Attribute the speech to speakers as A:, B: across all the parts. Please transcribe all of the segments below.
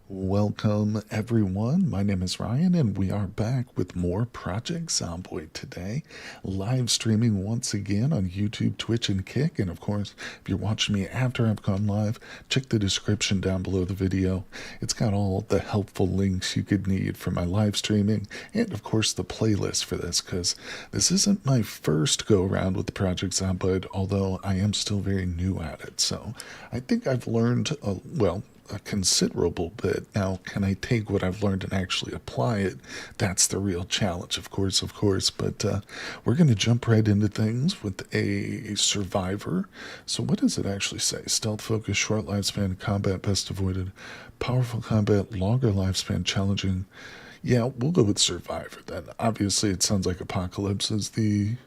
A: Welcome everyone, my name is Ryan and we are back with more Project Zomboid today, live streaming once again on YouTube, Twitch, and Kick. And of course, if you're watching me after I've gone live, check the description down below the video. It's got all the helpful links you could need for my live streaming and of course the playlist for this, because this isn't my first go around with the Project Zomboid, although I am still very new at it. So I think I've learned, a considerable bit. Now, can I take what I've learned and actually apply it? That's the real challenge, of course. But we're going to jump right into things with a survivor. So, what does it actually say? Stealth focus, short lifespan, combat best avoided, powerful combat, longer lifespan, challenging. Yeah, we'll go with survivor then. Obviously, it sounds like apocalypse is the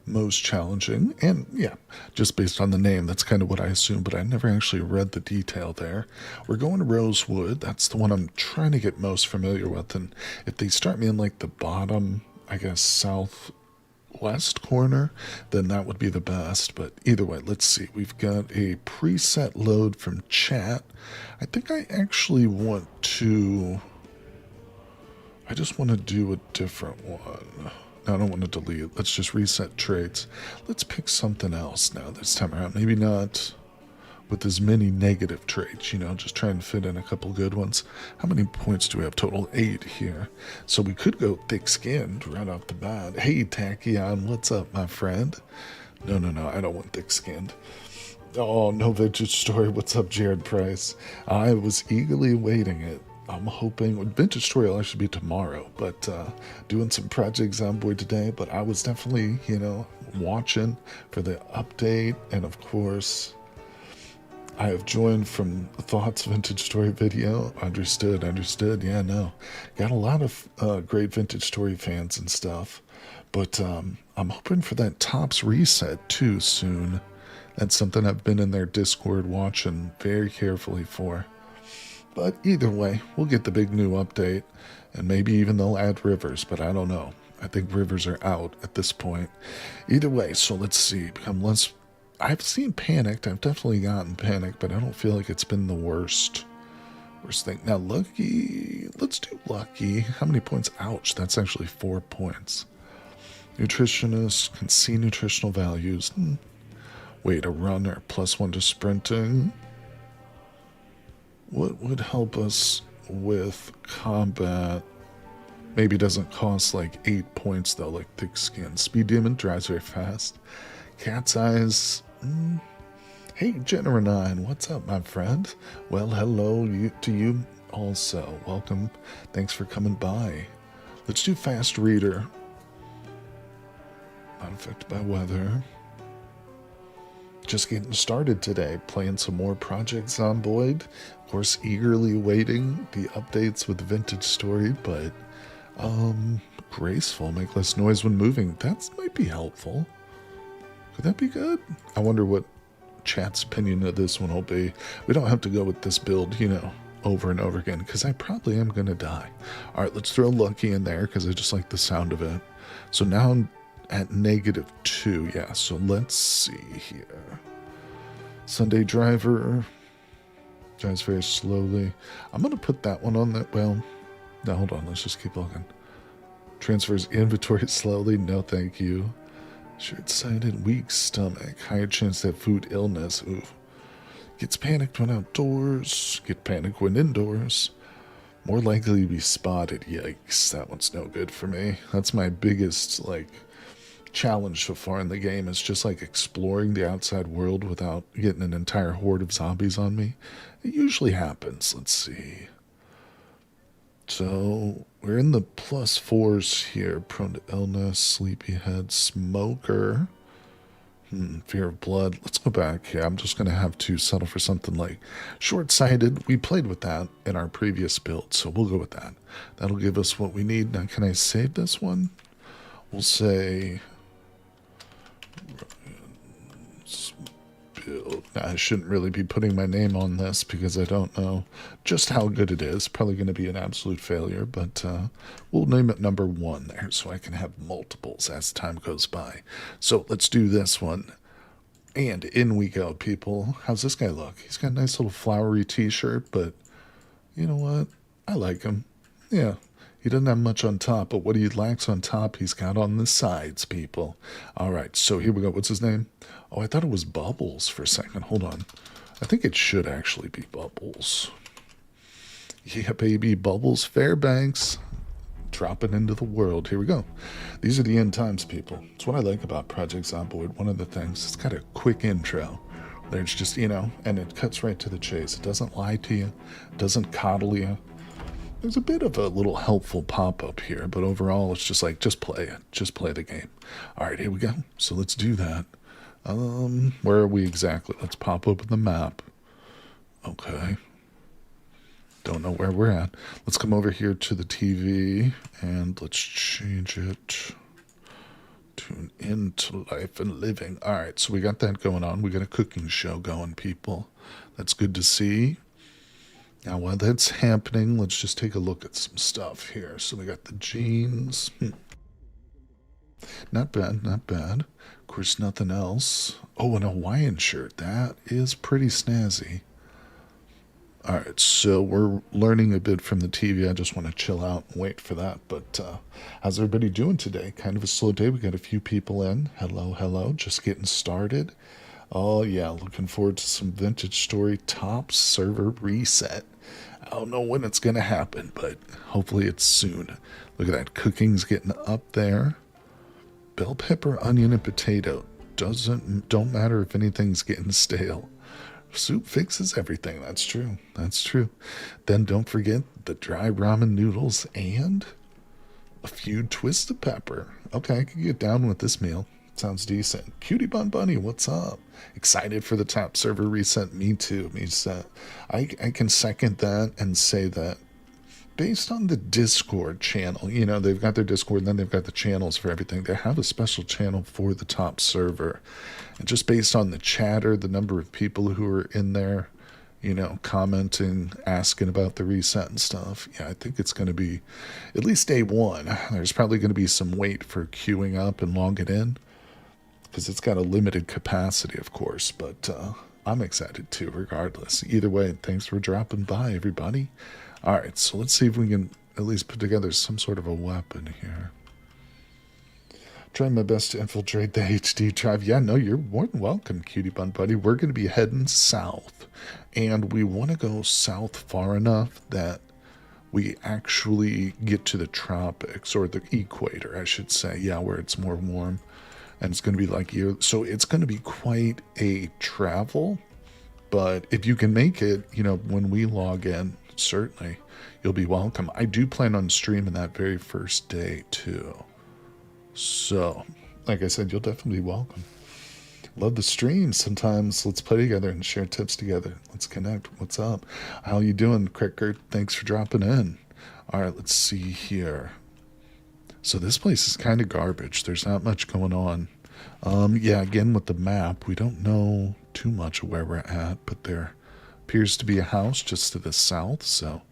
A: most challenging, and yeah, just based on the name, that's kind of what I assumed, but I never actually read the detail there. We're going to Rosewood. That's the one I'm trying to get most familiar with, and if they start me in like the bottom, I guess, southwest corner, then that would be the best. But either way, let's see. We've got a preset load from chat. I think I actually want to, I just want to do a different one. I don't want to delete. Let's just reset traits. Let's pick something else now this time around. Maybe not with as many negative traits, just try and fit in a couple good ones. How many points do we have total? 8 here. So we could go thick-skinned right off the bat. Hey, Tachyon, what's up, my friend? No, I don't want thick-skinned. Oh, no vintage story. What's up, Jared Price? I was eagerly awaiting it. I'm hoping vintage story will actually be tomorrow, but doing some Project Zomboid today. But I was definitely, watching for the update, and of course, I have joined from Thoughts Vintage Story video. Understood. Yeah, no, got a lot of great Vintage Story fans and stuff, but I'm hoping for that tops reset too soon. That's something I've been in their Discord watching very carefully for. But either way, we'll get the big new update, and maybe even they'll add rivers, but I don't know. I think rivers are out at this point. Either way, so let's see. Become less. I've seen panicked. I've definitely gotten panicked, but I don't feel like it's been the worst thing. Now, lucky. Let's do lucky. How many points? Ouch, that's actually 4 points. Nutritionist can see nutritional values. Wait, a runner. +1 to sprinting. What would help us with combat? Maybe doesn't cost like 8 points though, like thick skin. Speed demon drives very fast. Cat's eyes. Hey, General 9, what's up, my friend? Well, hello to you also. Welcome. Thanks for coming by. Let's do fast reader. Not affected by weather. Just getting started today, playing some more Project Zomboid. Of course, eagerly awaiting the updates with Vintage Story, but graceful, make less noise when moving. That might be helpful. Could that be good? I wonder what chat's opinion of this one will be. We don't have to go with this build, over and over again, because I probably am going to die. All right, let's throw Lucky in there, because I just like the sound of it. So now I'm at -2, yeah, so let's see here. Sunday driver drives very slowly. I'm gonna put that one on that. Well, no, hold on, let's just keep looking. Transfers inventory slowly. No thank you. Short-sighted, weak stomach, higher chance to have food illness. Ooh. Gets panicked when outdoors, get panicked when indoors. More likely to be spotted. Yikes, that one's no good for me. That's my biggest challenge so far in the game, is just exploring the outside world without getting an entire horde of zombies on me. It usually happens. Let's see. So we're in the +4s here. Prone to illness, sleepyhead, smoker, fear of blood. Let's go back here. I'm just going to have to settle for something like short-sighted. We played with that in our previous build, so we'll go with that. That'll give us what we need. Now, can I save this one? We'll say build. Now, I shouldn't really be putting my name on this because I don't know just how good it is. Probably going to be an absolute failure, but we'll name it number 1 there so I can have multiples as time goes by. So let's do this one. And in we go, people. How's this guy look? He's got a nice little flowery t-shirt, but You know what? I like him. Yeah. He doesn't have much on top, but what he lacks on top, he's got on the sides, people. All right, so here we go. What's his name? Oh, I thought it was Bubbles for a second. Hold on. I think it should actually be Bubbles. Yeah, baby, Bubbles Fairbanks. Dropping into the world. Here we go. These are the end times, people. It's what I like about Project Zomboid. One of the things, it's got a quick intro. There's just, and it cuts right to the chase. It doesn't lie to you. It doesn't coddle you. There's a bit of a little helpful pop-up here, but overall it's just like, just play it. Just play the game. All right, here we go. So let's do that. Where are we exactly? Let's pop open the map. Okay. Don't know where we're at. Let's come over here to the TV and let's change it. Tune into life and living. All right, so we got that going on. We got a cooking show going, people. That's good to see. Now, while that's happening, let's just take a look at some stuff here. So we got the jeans. Not bad, not bad. Of course, nothing else. Oh, an Hawaiian shirt. That is pretty snazzy. All right, so we're learning a bit from the TV. I just want to chill out and wait for that. But how's everybody doing today? Kind of a slow day. We got a few people in. Hello, hello. Just getting started. Oh, yeah, looking forward to some Vintage Story top server reset. I don't know when it's going to happen, but hopefully it's soon. Look at that. Cooking's getting up there. Bell pepper, onion, and potato. Don't matter if anything's getting stale. Soup fixes everything. That's true. That's true. Then don't forget the dry ramen noodles and a few twists of pepper. Okay, I can get down with this meal. Sounds decent. Cutie Bun Bunny, what's up? Excited for the top server reset? Me too. I can second that and say that based on the Discord channel, they've got their Discord and then they've got the channels for everything. They have a special channel for the top server. And just based on the chatter, the number of people who are in there, commenting, asking about the reset and stuff, yeah, I think it's going to be, at least day one, there's probably going to be some wait for queuing up and logging in, because it's got a limited capacity, of course, but I'm excited too, regardless. Either way, thanks for dropping by, everybody. All right, so let's see if we can at least put together some sort of a weapon here. Trying my best to infiltrate the HD tribe. Yeah, no, you're more than welcome, Cutie Bun Buddy. We're going to be heading south, and we want to go south far enough that we actually get to the tropics, or the equator, I should say. Yeah, where it's more warm, and it's going to be like you. So it's going to be quite a travel, but if you can make it, when we log in, certainly you'll be welcome. I do plan on streaming that very first day, too. So, like I said, you'll definitely be welcome. Love the stream. Sometimes let's play together and share tips together. Let's connect. What's up? How you doing, Cricker? Thanks for dropping in. All right, let's see here. So this place is kind of garbage. There's not much going on. Yeah, again, with the map, we don't know too much of where we're at, but there appears to be a house just to the south, so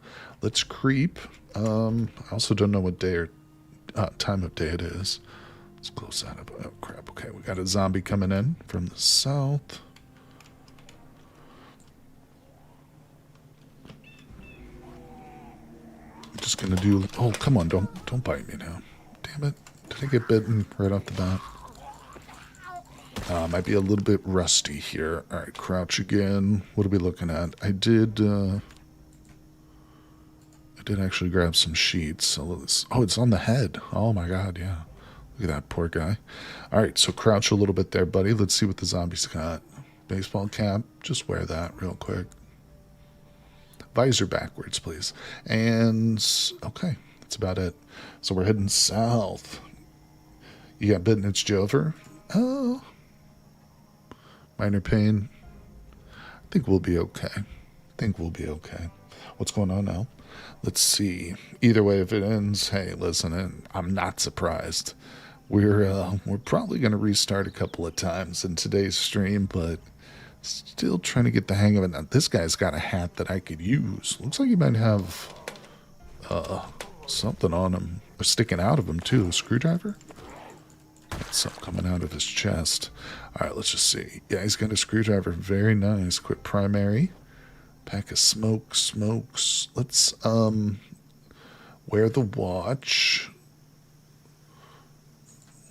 A: let's creep. I also don't know what day or time of day it is. Let's close that up. Oh, crap. Okay, we got a zombie coming in from the south. I'm just going to do... Oh, come on. Don't bite me now. Damn it. Did I get bitten right off the bat? Might be a little bit rusty here. All right, crouch again. What are we looking at? I did actually grab some sheets. So it's on the head. Oh my god, yeah. Look at that poor guy. All right, so crouch a little bit there, buddy. Let's see what the zombie's got. Baseball cap. Just wear that real quick. Visor backwards, please. And okay, that's about it. So we're heading south. You got bitten, it's Jover. Oh. Minor pain. I think we'll be okay. What's going on now? Let's see. Either way, if it ends, hey, listen, I'm not surprised. We're probably going to restart a couple of times in today's stream, but still trying to get the hang of it. Now, this guy's got a hat that I could use. Looks like he might have something on him, or sticking out of him too. A screwdriver? Got something coming out of his chest. All right, let's just see. Yeah, he's got a screwdriver. Very nice. Quick primary. Pack of smokes. Let's, wear the watch.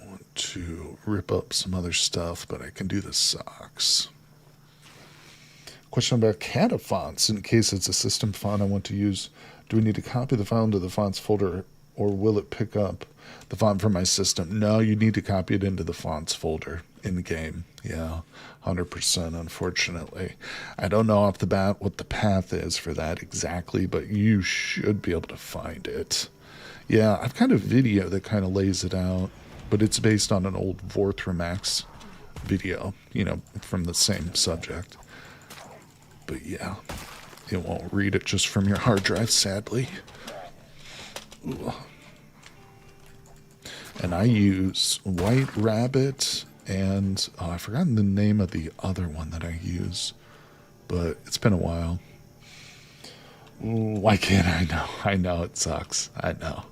A: Want to rip up some other stuff, but I can do the socks. Question about catafonts. In case it's a system font I want to use, do we need to copy the file into the fonts folder, or will it pick up the font from my system? No, you need to copy it into the fonts folder in the game. Yeah, 100%, unfortunately. I don't know off the bat what the path is for that exactly, but you should be able to find it. Yeah, I've got a video that kind of lays it out, but it's based on an old Vortramax video, you know, from the same subject. But yeah, it won't read it just from your hard drive, sadly. Ooh. And I use White Rabbit and I've forgotten the name of the other one that I use, but it's been a while. Ooh, why can't I know? I know it sucks. I know.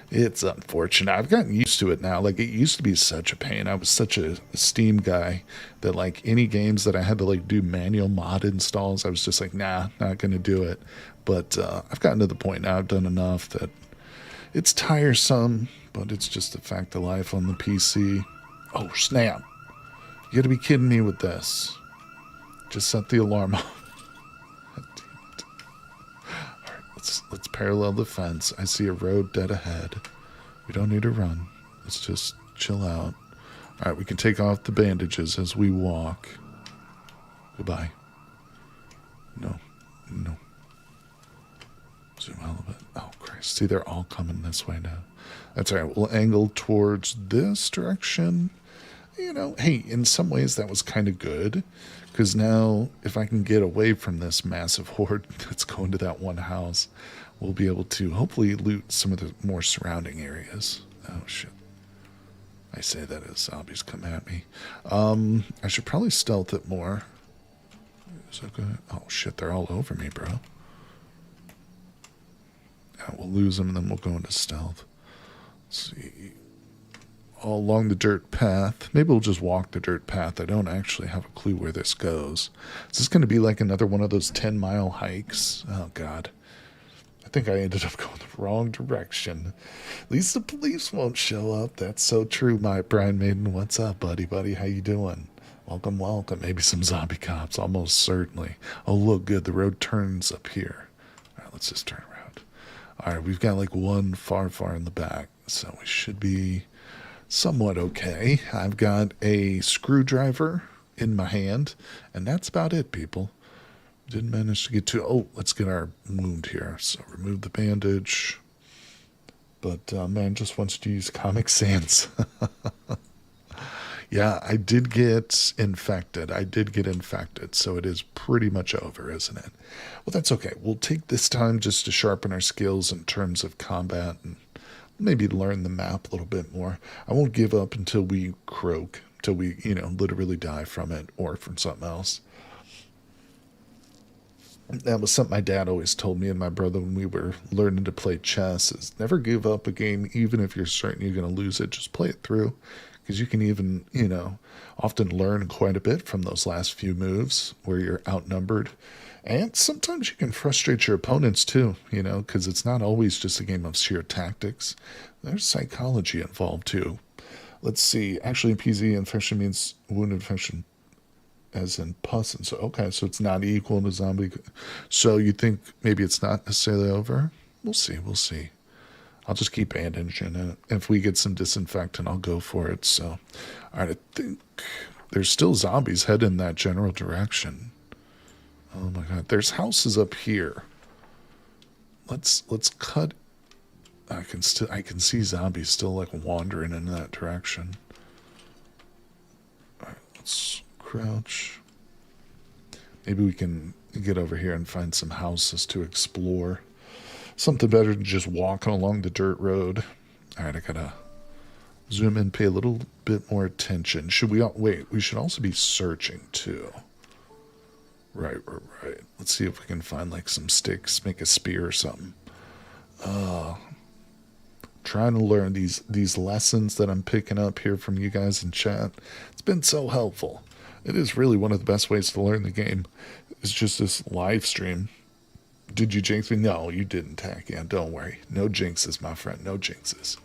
A: It's unfortunate. I've gotten used to it now. Like, it used to be such a pain. I was such a Steam guy that, like, any games that I had to, like, do manual mod installs, I was just like, nah, not going to do it. But I've gotten to the point now, I've done enough that it's tiresome, but it's just a fact of life on the PC. Oh, snap. You got to be kidding me with this. Just set the alarm off. Let's parallel the fence. I see a road dead ahead. We don't need to run. Let's just chill out. All right, we can take off the bandages as we walk. Goodbye. No. Zoom out a bit. Oh, Christ. See, they're all coming this way now. That's all right. We'll angle towards this direction. You know, hey, in some ways that was kind of good. Because now, if I can get away from this massive horde that's going to that one house, we'll be able to hopefully loot some of the more surrounding areas. Oh, shit. I say that as zombies come at me. I should probably stealth it more. Is that good? Oh, shit, they're all over me, bro. Yeah, we'll lose them, and then we'll go into stealth. Let's see. All along the dirt path. Maybe we'll just walk the dirt path. I don't actually have a clue where this goes. Is this going to be like another one of those 10-mile hikes? Oh, God. I think I ended up going the wrong direction. At least the police won't show up. That's so true, my Brian Maiden. What's up, buddy? How you doing? Welcome. Maybe some zombie cops, almost certainly. Oh, look, good. The road turns up here. All right, let's just turn around. All right, we've got like one far in the back, so we should be somewhat okay. I've got a screwdriver in my hand, and that's about it, people. Didn't manage to get to... Oh, let's get our wound here. So remove the bandage. But, man just wants to use Comic Sans. Yeah, I did get infected. So it is pretty much over, isn't it? Well, that's okay. We'll take this time just to sharpen our skills in terms of combat and maybe learn the map a little bit more. I won't give up until we croak, until we, literally die from it or from something else. That was something my dad always told me and my brother when we were learning to play chess, is never give up a game, even if you're certain you're going to lose it. Just play it through, because you can even, often learn quite a bit from those last few moves where you're outnumbered. And sometimes you can frustrate your opponents too, because it's not always just a game of sheer tactics. There's psychology involved too. Let's see. Actually, PZ infection means wound infection, as in pus. And so, okay, so it's not equal to zombie. So you think maybe it's not necessarily over? We'll see. I'll just keep bandaging it. If we get some disinfectant, I'll go for it. So, all right, I think there's still zombies heading in that general direction. Oh my God, there's houses up here. Let's cut. I can see zombies still like wandering in that direction. All right, let's crouch. Maybe we can get over here and find some houses to explore. Something better than just walking along the dirt road. All right, I gotta zoom in, pay a little bit more attention. Should we wait? We should also be searching too. Right. Let's see if we can find like some sticks, make a spear or something. Trying to learn these lessons that I'm picking up here from you guys in chat. It's been so helpful. It is really one of the best ways to learn the game. It's just this live stream. Did you jinx me? No, you didn't, Tachyon. Don't worry. No jinxes, my friend. No jinxes.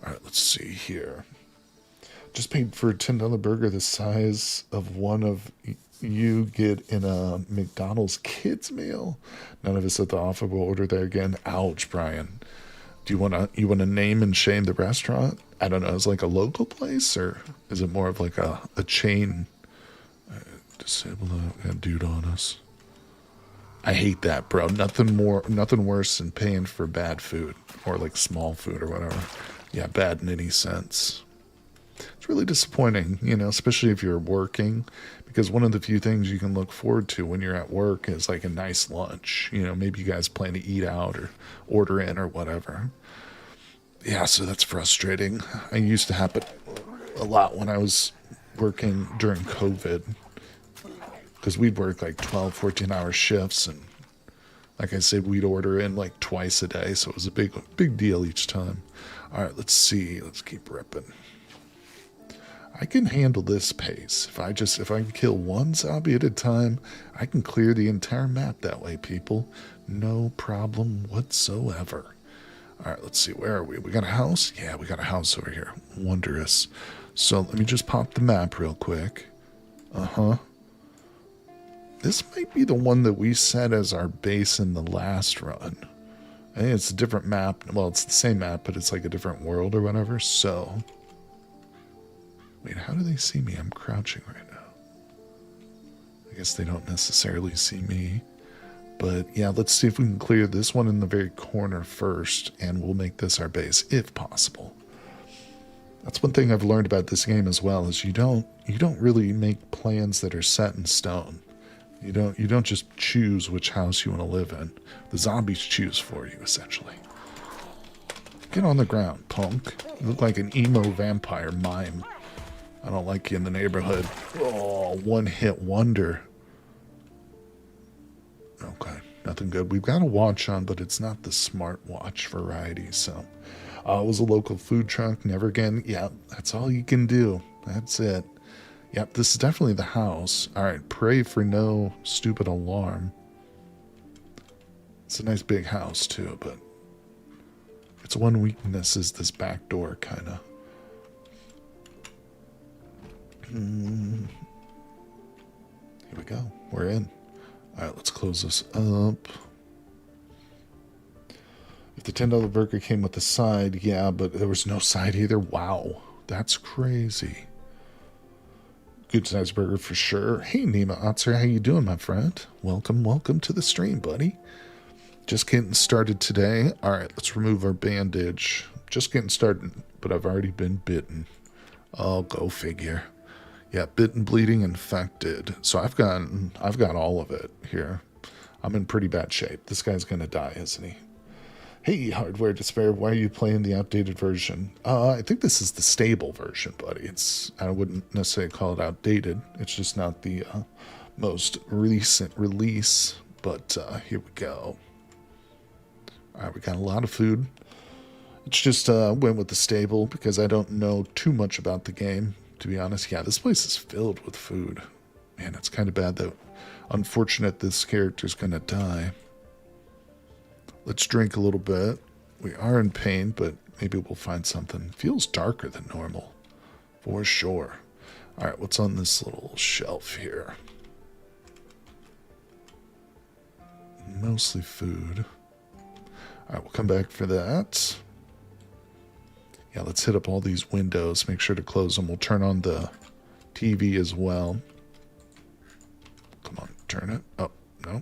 A: All right, let's see here. Just paid for a $10 burger the size of one of you get in a McDonald's kids meal. None of us at the offer will order there again. Ouch, Brian. Do you wanna name and shame the restaurant? I don't know. Is it like a local place, or is it more of like a chain? Disable a dude on us. I hate that, bro. Nothing worse than paying for bad food or like small food or whatever. Yeah, bad in any sense. It's really disappointing, especially if you're working, because one of the few things you can look forward to when you're at work is like a nice lunch. Maybe you guys plan to eat out or order in or whatever. Yeah, so that's frustrating. I used to happen a lot when I was working during COVID, because we'd work like 12, 14-hour shifts, and like I said, we'd order in like twice a day, so it was a big deal each time. All right, let's see. Let's keep ripping. I can handle this pace. If I can kill one zombie at a time, I can clear the entire map that way, people. No problem whatsoever. All right, let's see. Where are we? We got a house? Yeah, we got a house over here. Wondrous. So let me just pop the map real quick. Uh-huh. This might be the one that we set as our base in the last run. I think it's a different map. Well, it's the same map, but it's like a different world or whatever. So, wait, how do they see me? I'm crouching right now. I guess they don't necessarily see me. But yeah, let's see if we can clear this one in the very corner first, and we'll make this our base, if possible. That's one thing I've learned about this game as well, is you don't really make plans that are set in stone. You don't just choose which house you want to live in. The zombies choose for you, essentially. Get on the ground, punk. You look like an emo vampire mime. I don't like you in the neighborhood. Oh, one-hit wonder. Okay, nothing good. We've got a watch on, but it's not the smart watch variety, so. It was a local food truck. Never again. Yeah, that's all you can do. That's it. Yep, this is definitely the house. Alright, pray for no stupid alarm. It's a nice big house, too, but its one weakness is this back door, kind of. Here we go. We're in. Alright, let's close this up. If the $10 burger came with a side, yeah, but there was no side either. Wow, that's crazy. Good size burger for sure. Hey, Nima Otzer, how you doing, my friend? Welcome to the stream, buddy. Just getting started today. All right, let's remove our bandage. Just getting started, but I've already been bitten. Oh, go figure. Yeah, bitten, bleeding, infected. So I've got all of it here. I'm in pretty bad shape. This guy's gonna die, isn't he? Hey, Hardware Despair, why are you playing the outdated version? I think this is the stable version, buddy. I wouldn't necessarily call it outdated. It's just not the most recent release, but here we go. All right, we got a lot of food. It's just went with the stable because I don't know too much about the game, to be honest. Yeah, this place is filled with food. Man, it's kind of bad, though. Unfortunate this character's going to die. Let's drink a little bit. We are in pain, but maybe we'll find something. Feels darker than normal, for sure. All right, what's on this little shelf here? Mostly food. All right, we'll come back for that. Yeah, let's hit up all these windows. Make sure to close them. We'll turn on the TV as well. Come on, turn it. Oh, no.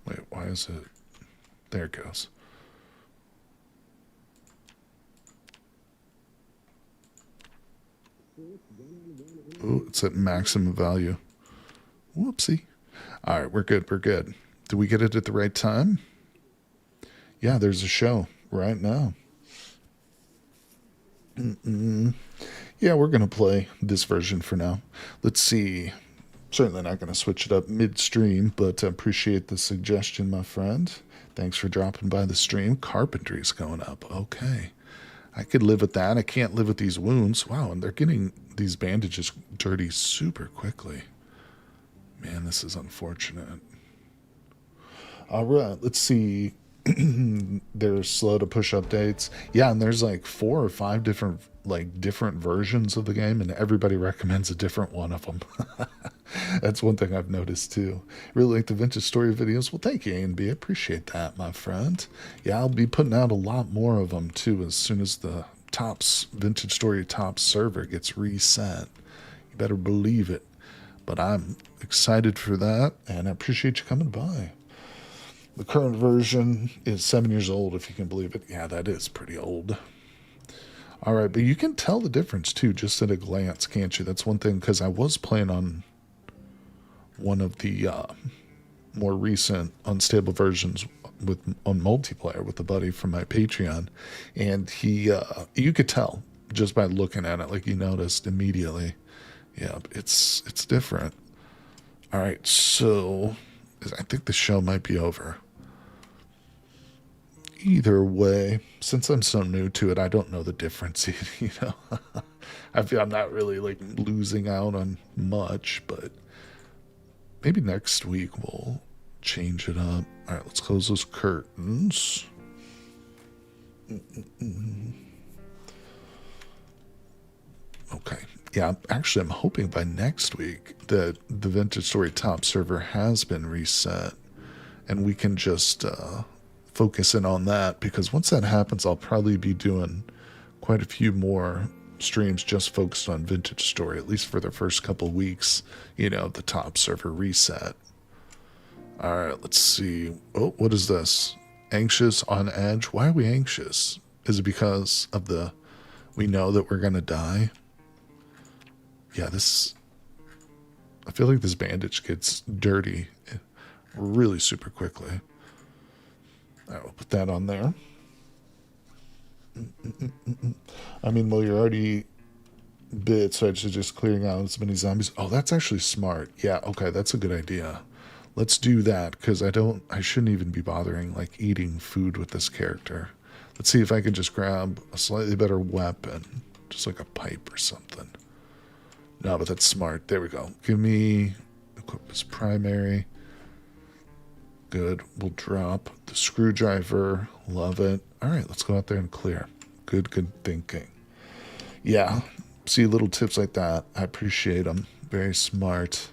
A: Wait, why is it? There it goes. Oh, it's at maximum value. Whoopsie. All right, we're good. Did we get it at the right time? Yeah, there's a show right now. Yeah, we're going to play this version for now. Let's see. Certainly not going to switch it up midstream, but appreciate the suggestion, my friend. Thanks for dropping by the stream. Carpentry's going up. Okay. I could live with that. I can't live with these wounds. Wow, and they're getting these bandages dirty super quickly. Man, this is unfortunate. All right, let's see. They're slow to push updates. Yeah, and there's like 4 or 5 different versions of the game, and everybody recommends a different one of them. That's one thing I've noticed too. Really like the vintage story videos. Well, thank you, A&B. I appreciate that, my friend. Yeah, I'll be putting out a lot more of them too as soon as the Tops vintage story Tops server gets reset. You better believe it. But I'm excited for that, and I appreciate you coming by. The current version is 7 years old, if you can believe it. Yeah, that is pretty old. All right, but you can tell the difference, too, just at a glance, can't you? That's one thing, because I was playing on one of the more recent unstable versions on multiplayer with a buddy from my Patreon, and you could tell just by looking at it, like you noticed immediately. Yeah, it's different. All right, so I think the show might be over. Either way, since I'm so new to it, I don't know the difference, you know. I feel I'm not really like losing out on much, but maybe next week we'll change it up. All right, let's close those curtains. Okay. Yeah, actually, I'm hoping by next week that the Vintage Story Top server has been reset, and we can just focus in on that, because once that happens, I'll probably be doing quite a few more streams just focused on Vintage Story, at least for the first couple weeks, you know, the Top server reset. All right, let's see. Oh, what is this? Anxious, on edge. Why are we anxious? Is it because of we know that we're going to die? Yeah, I feel like this bandage gets dirty really super quickly. All right, we'll put that on there. I mean, well, you're already bit, so I should just clearing out as many zombies. Oh, that's actually smart. Yeah, okay, that's a good idea. Let's do that, because I shouldn't even be bothering, like, eating food with this character. Let's see if I can just grab a slightly better weapon, just like a pipe or something. No, but that's smart. There we go. Give me equip as primary. Good. We'll drop the screwdriver. Love it. All right, let's go out there and clear. Good thinking. Yeah, see little tips like that. I appreciate them. Very smart.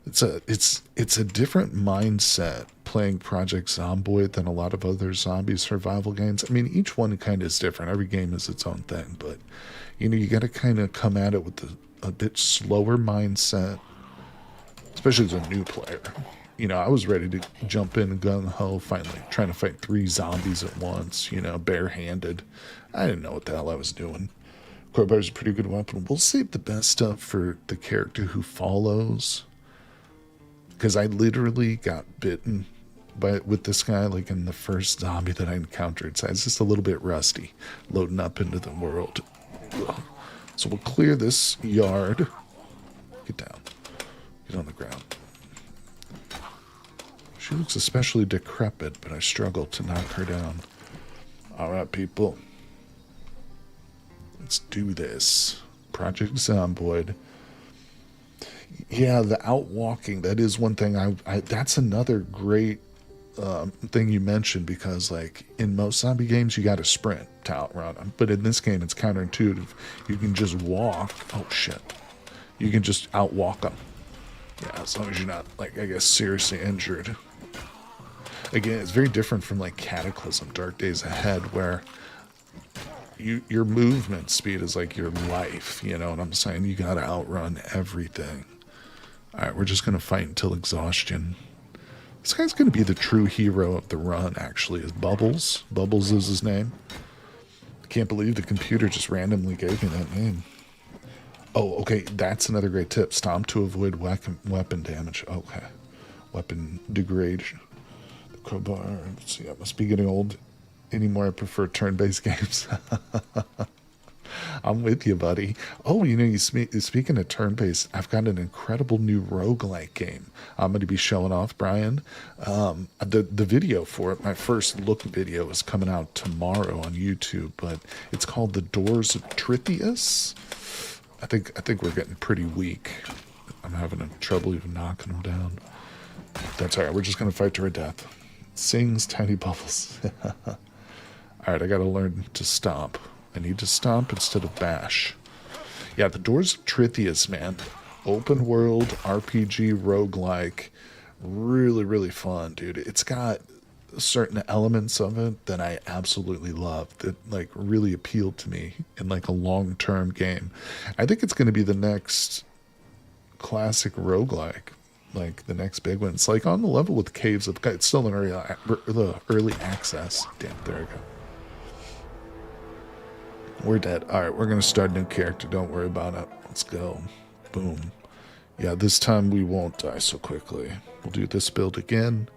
A: It's a different mindset playing Project Zomboid than a lot of other zombie survival games. I mean, each one kind of is different. Every game is its own thing, but you know, you got to kind of come at it with a bit slower mindset, especially as a new player. You know, I was ready to jump in gung-ho, finally trying to fight 3 zombies at once, you know, barehanded. I didn't know what the hell I was doing. Crowbar's a pretty good weapon. We'll save the best stuff for the character who follows, because I literally got bitten with this guy, like in the first zombie that I encountered. So it's just a little bit rusty, loading up into the world. Ugh. So we'll clear this yard. Get down. Get on the ground. She looks especially decrepit, but I struggle to knock her down. All right, people. Let's do this. Project Zomboid. Yeah, the outwalking, that is one thing. That's another great thing you mentioned, because like in most zombie games you got to sprint to outrun them, but in this game it's counterintuitive. You can just walk. Oh shit, you can just outwalk them. Yeah, as long as you're not, like, I guess seriously injured. Again, it's very different from like Cataclysm, Dark Days Ahead, where your movement speed is like your life, you know what I'm saying? You gotta outrun everything. Alright, we're just gonna fight until exhaustion. This guy's gonna be the true hero of the run, actually, is Bubbles. Bubbles is his name. I can't believe the computer just randomly gave me that name. Oh, okay, that's another great tip. Stomp to avoid weapon damage. Okay. Weapon degradation. The crowbar. Let's see, I must be getting old. Anymore, I prefer turn-based games. I'm with you, buddy. Oh, you know, speaking of turn-based, I've got an incredible new roguelike game I'm going to be showing off, Brian. The video for it, my first look video, is coming out tomorrow on YouTube, but it's called The Doors of Trithias. I think we're getting pretty weak. I'm having trouble even knocking them down. That's all right. We're just going to fight to our death. Sings tiny bubbles. All right, I got to learn to stomp. I need to stomp instead of bash. Yeah, The Doors of Trithias, man. Open world RPG roguelike. Really, really fun, dude. It's got certain elements of it that I absolutely love, that like really appealed to me in like a long-term game. I think it's going to be the next classic roguelike, like the next big one. It's like on the level with Caves of... It's still in early access. Damn, there we go. We're dead. Alright, we're going to start a new character. Don't worry about it. Let's go. Boom. Yeah, this time we won't die so quickly. We'll do this build again.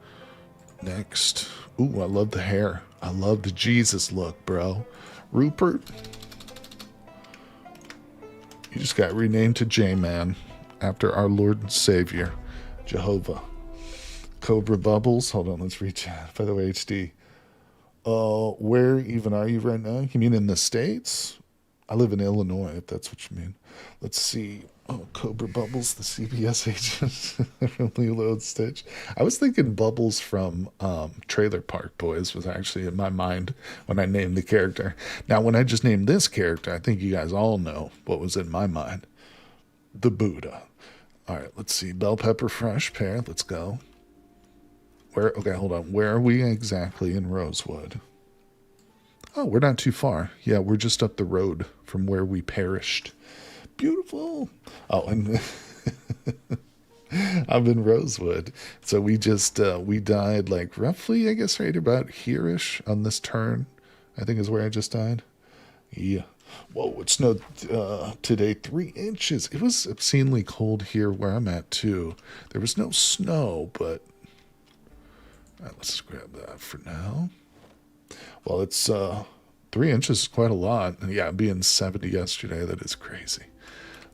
A: Next. Ooh, I love the hair. I love the Jesus look, bro. Rupert. You just got renamed to J-Man after our Lord and Savior, Jehovah. Cobra Bubbles. Hold on, let's reach out. By the way, HD. Where even are you right now? You mean in the States? I live in Illinois, if that's what you mean. Let's see. Oh, Cobra Bubbles, the CBS agent from Lilo and Stitch. I was thinking Bubbles from Trailer Park Boys was actually in my mind when I named the character. Now, when I just named this character, I think you guys all know what was in my mind. The Buddha. All right, let's see. Bell Pepper Fresh Pear. Let's go. Okay, hold on. Where are we exactly in Rosewood? Oh, we're not too far. Yeah, we're just up the road from where we perished. Beautiful. Oh, and I'm in Rosewood. So we just, we died like roughly, I guess, right about here-ish on this turn, I think is where I just died. Yeah. Whoa, it snowed today 3 inches. It was obscenely cold here where I'm at, too. There was no snow, but... All right, let's grab that for now. Well, it's 3 inches is quite a lot. And yeah, being 70 yesterday, that is crazy.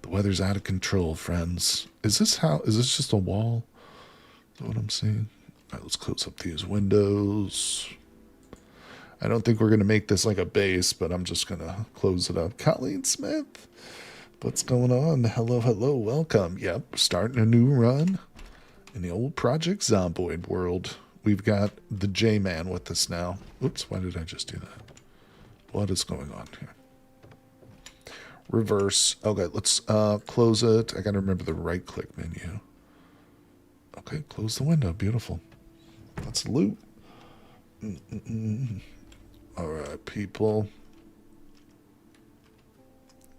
A: The weather's out of control, friends. Is this just a wall? Is that what I'm seeing? All right, let's close up these windows. I don't think we're going to make this like a base, but I'm just going to close it up. Colleen Smith, what's going on? Hello, hello, welcome. Yep, starting a new run in the old Project Zomboid world. We've got the J-Man with us now. Oops, why did I just do that? What is going on here? Reverse. Okay, let's close it. I got to remember the right-click menu. Okay, close the window. Beautiful. Let's loot. All right, people.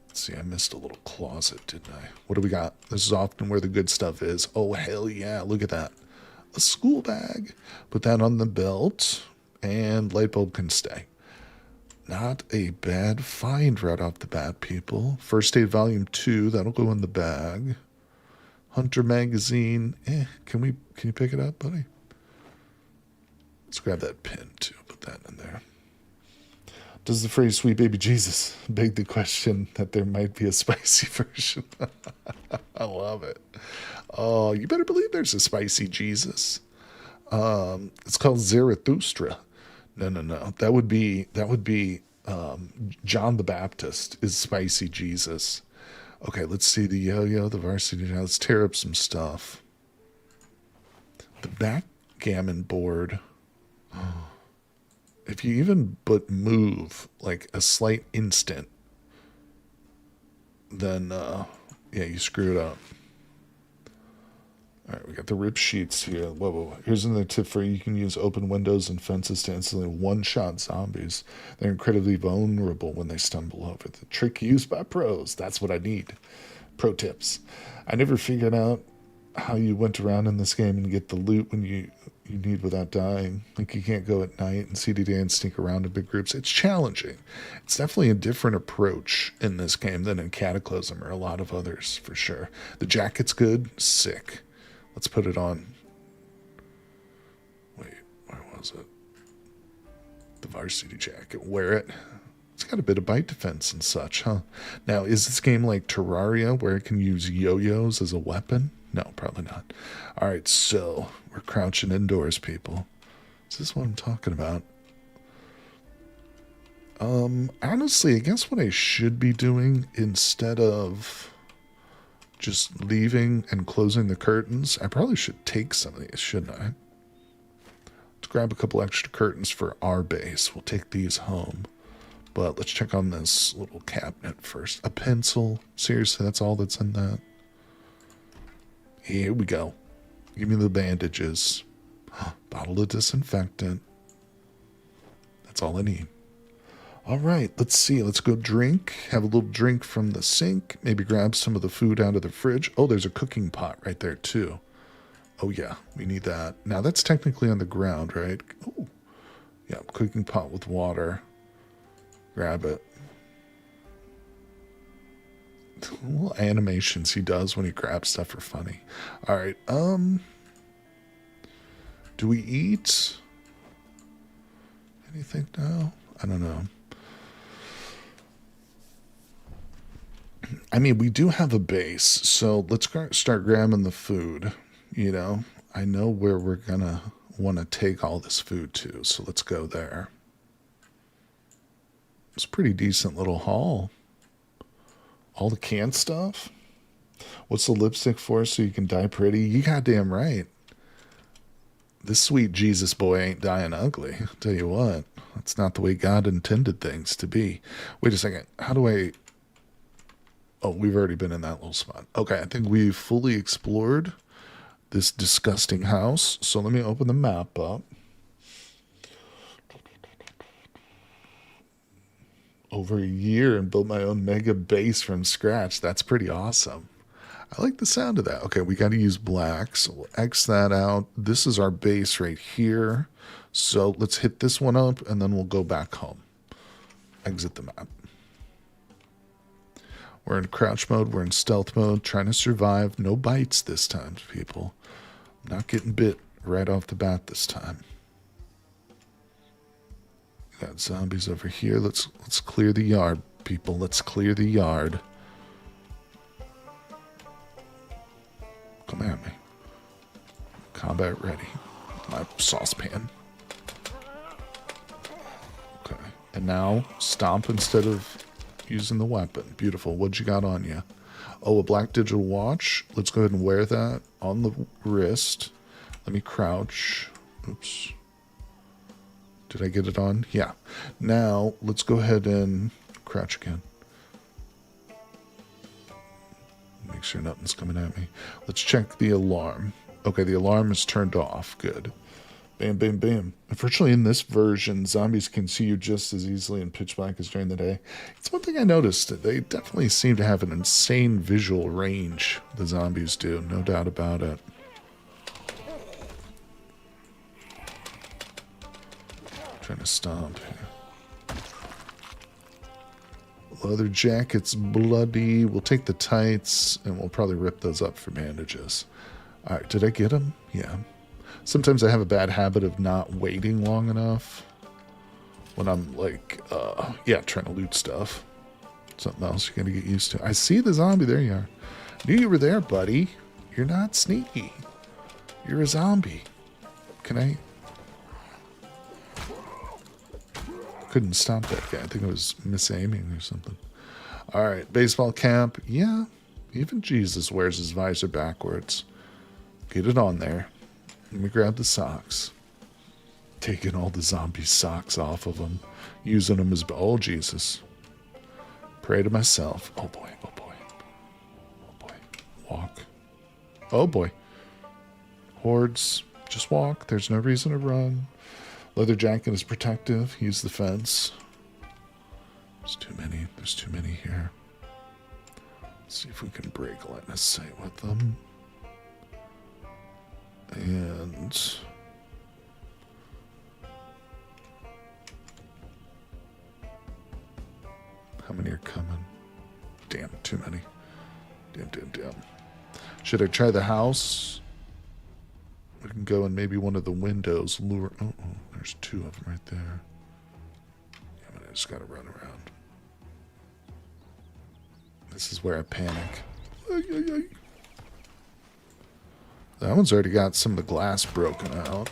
A: Let's see, I missed a little closet, didn't I? What do we got? This is often where the good stuff is. Oh, hell yeah. Look at that. A school bag. Put that on the belt, and light bulb can stay. Not a bad find right off the bat, people. First Aid Volume 2, that'll go in the bag. Hunter Magazine, can you pick it up, buddy? Let's grab that pin, too. Put that in there. Does the phrase "sweet baby Jesus" beg the question that there might be a spicy version? I love it. Oh, you better believe there's a spicy Jesus. It's called Zarathustra. No. That would be John the Baptist is spicy Jesus. Okay, let's see the yo-yo, the varsity. Now let's tear up some stuff. The backgammon board. If you even but move like a slight instant, then yeah, you screw it up. All right, we got the rip sheets here. Whoa. Here's another tip for you. You can use open windows and fences to instantly one-shot zombies. They're incredibly vulnerable when they stumble over. The trick used by pros. That's what I need. Pro tips. I never figured out how you went around in this game and get the loot when you need without dying. Like, you can't go at night and CDD and sneak around in big groups. It's challenging. It's definitely a different approach in this game than in Cataclysm or a lot of others, for sure. The jacket's good. Sick. Let's put it on. Wait, where was it? The varsity jacket. Wear it. It's got a bit of bite defense and such, huh? Now, is this game like Terraria where it can use yo-yos as a weapon? No, probably not. Alright, so we're crouching indoors, people. Is this what I'm talking about? Honestly, I guess what I should be doing instead of just leaving and closing the curtains, I probably should take some of these, shouldn't I? Let's grab a couple extra curtains for our base. We'll take these home. But let's check on this little cabinet first. A pencil. Seriously, that's all that's in that. Here we go. Give me the bandages. Bottle of disinfectant. That's all I need. All right, let's see. Let's go drink. Have a little drink from the sink. Maybe grab some of the food out of the fridge. Oh, there's a cooking pot right there, too. Oh, yeah, we need that. Now, that's technically on the ground, right? Oh, yeah, cooking pot with water. Grab it. The little animations he does when he grabs stuff are funny. All right, do we eat anything now? I don't know. I mean, we do have a base, so let's start grabbing the food, you know. I know where we're going to want to take all this food to, so let's go there. It's a pretty decent little haul. All the canned stuff. What's the lipstick for so you can die pretty? You goddamn right. This sweet Jesus boy ain't dying ugly. I'll tell you what. That's not the way God intended things to be. Wait a second. How do I... Oh, we've already been in that little spot. Okay, I think we've fully explored this disgusting house. So let me open the map up. Over a year and built my own mega base from scratch. That's pretty awesome. I like the sound of that. Okay, we got to use black, so we'll X that out. This is our base right here. So let's hit this one up, and then we'll go back home. Exit the map. We're in crouch mode. We're in stealth mode, trying to survive. No bites this time, people. I'm not getting bit right off the bat this time. Got zombies over here. Let's clear the yard, people. Let's clear the yard. Come at me. Combat ready. My saucepan. Okay. And now stomp instead of using the weapon. Beautiful. What you got on you? Oh, a black digital watch. Let's go ahead and wear that on the wrist. Let me crouch. Oops. Did I get it on? Yeah. Now, let's go ahead and crouch again. Make sure nothing's coming at me. Let's check the alarm. Okay, the alarm is turned off. Good. Bam, bam, bam. Unfortunately, in this version, zombies can see you just as easily in pitch black as during the day. It's one thing I noticed. They definitely seem to have an insane visual range, the zombies do. No doubt about it. Trying to stomp here. Leather jacket's bloody. We'll take the tights, and we'll probably rip those up for bandages. All right, did I get them? Yeah. Sometimes I have a bad habit of not waiting long enough when I'm like, yeah, trying to loot stuff. Something else you gotta get used to. I see the zombie. There you are. Knew you were there, buddy. You're not sneaky. You're a zombie. Can I... Couldn't stop that guy. I think I was misaiming or something. All right, baseball cap. Yeah, even Jesus wears his visor backwards. Get it on there. Let me grab the socks. Taking all the zombie socks off of them. Using them as... Oh, Jesus. Pray to myself. Oh, boy. Oh, boy. Oh, boy. Walk. Oh, boy. Hordes. Just walk. There's no reason to run. Leather jacket is protective. Use the fence. There's too many. There's too many here. Let's see if we can break line of sight with them. And... how many are coming? Damn, too many. Damn. Should I try the house? We can go in maybe one of the windows. Lure. Oh, there's two of them right there. I'm gonna I just gotta run around. This is where I panic. Ay, ay, ay. That one's already got some of the glass broken out.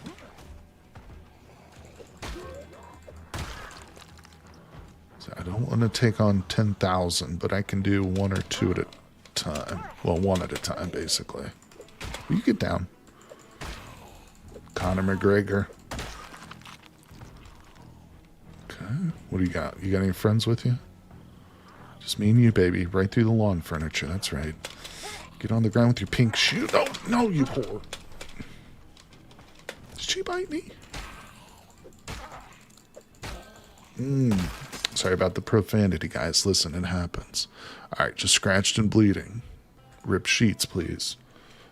A: So I don't want to take on 10,000, but I can do 1 or 2 at a time. Well, 1 at a time, basically. Will you get down? Conor McGregor. Okay. What do you got? You got any friends with you? Just me and you, baby. Right through the lawn furniture. That's right. Get on the ground with your pink shoe. No, no, you whore. Did she bite me? Sorry about the profanity, guys. Listen, it happens. All right, just scratched and bleeding. Rip sheets, please.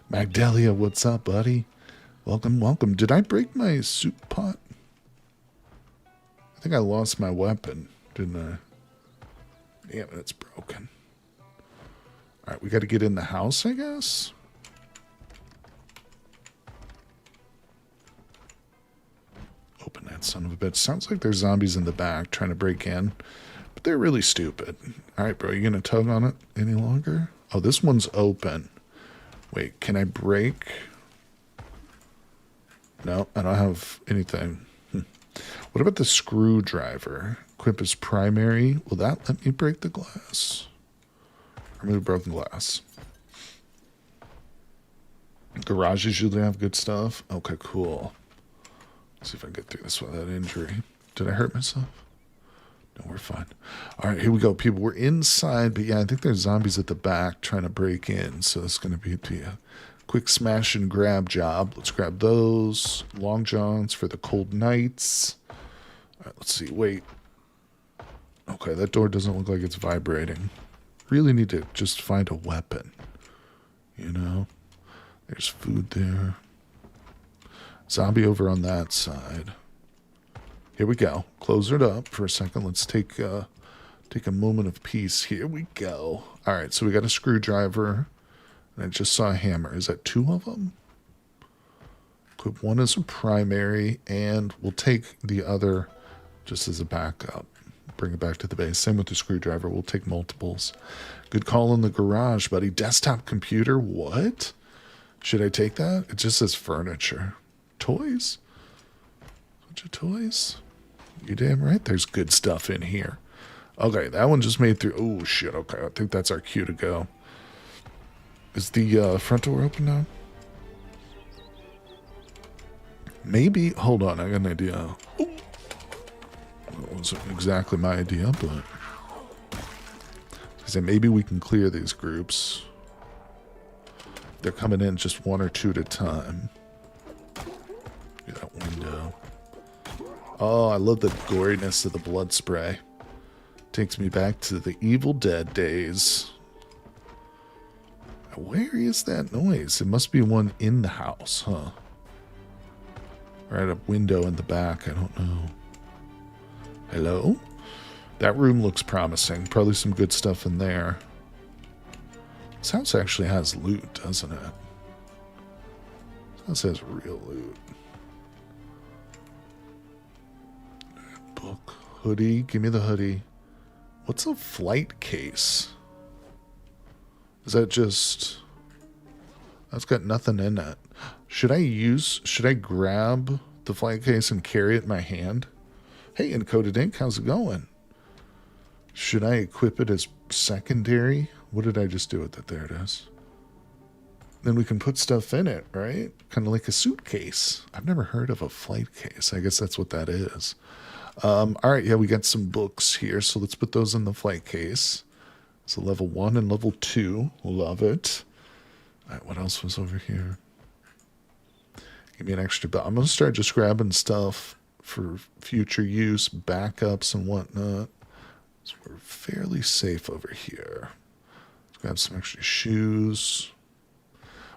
A: Magdalia, what's up, buddy? Welcome, welcome. Did I break my soup pot? I think I lost my weapon, didn't I? Damn it, it's broken. All right, we got to get in the house, I guess. Open that son of a bitch. Sounds like there's zombies in the back trying to break in, but they're really stupid. All right, bro, you gonna tug on it any longer? Oh, this one's open. Wait, can I break? No, I don't have anything. What about the screwdriver? Equip as primary. Will that let me break the glass? Remove broken glass. Garages usually have good stuff. Okay, cool. Let's see if I can get through this without injury. Did I hurt myself? No, we're fine. All right, here we go, people. We're inside, but yeah, I think there's zombies at the back trying to break in, so it's going to be a quick smash and grab job. Let's grab those. Long johns for the cold nights. All right, let's see. Wait. Okay, that door doesn't look like it's vibrating. Really need to just find a weapon. You know? There's food there. Zombie over on that side. Here we go. Close it up for a second. Let's take a moment of peace. Here we go. All right, so we got a screwdriver. And I just saw a hammer. Is that 2 of them? Equip one as a primary, and we'll take the other just as a backup. Bring it back to the base. Same with the screwdriver. We'll take multiples. Good call in the garage, buddy. Desktop computer? What? Should I take that? It just says furniture. Toys? Bunch of toys? You damn right there's good stuff in here. Okay, that one just made through. Oh, shit. Okay, I think that's our cue to go. Is the front door open now? Maybe. Hold on, I got an idea. Ooh. That wasn't exactly my idea, but I said maybe we can clear these groups. They're coming in just 1 or 2 at a time. Look at that window. Oh, I love the goriness of the blood spray. Takes me back to the Evil Dead days. Where is that noise? It must be one in the house, huh? Or at a window in the back, I don't know. Hello? That room looks promising. Probably some good stuff in there. This house actually has loot, doesn't it? This house has real loot. Book. Hoodie. Give me the hoodie. What's a flight case? Is that just... That's got nothing in it. Should I grab the flight case and carry it in my hand? Hey, Encoded Ink, how's it going? Should I equip it as secondary? What did I just do with it? There it is. Then we can put stuff in it, right? Kind of like a suitcase. I've never heard of a flight case. I guess that's what that is. All right, yeah, we got some books here, so let's put those in the flight case. So level 1 and level 2. Love it. All right, what else was over here? Give me an extra belt. I'm going to start just grabbing stuff for future use, backups and whatnot. So we're fairly safe over here. Let's grab some extra shoes.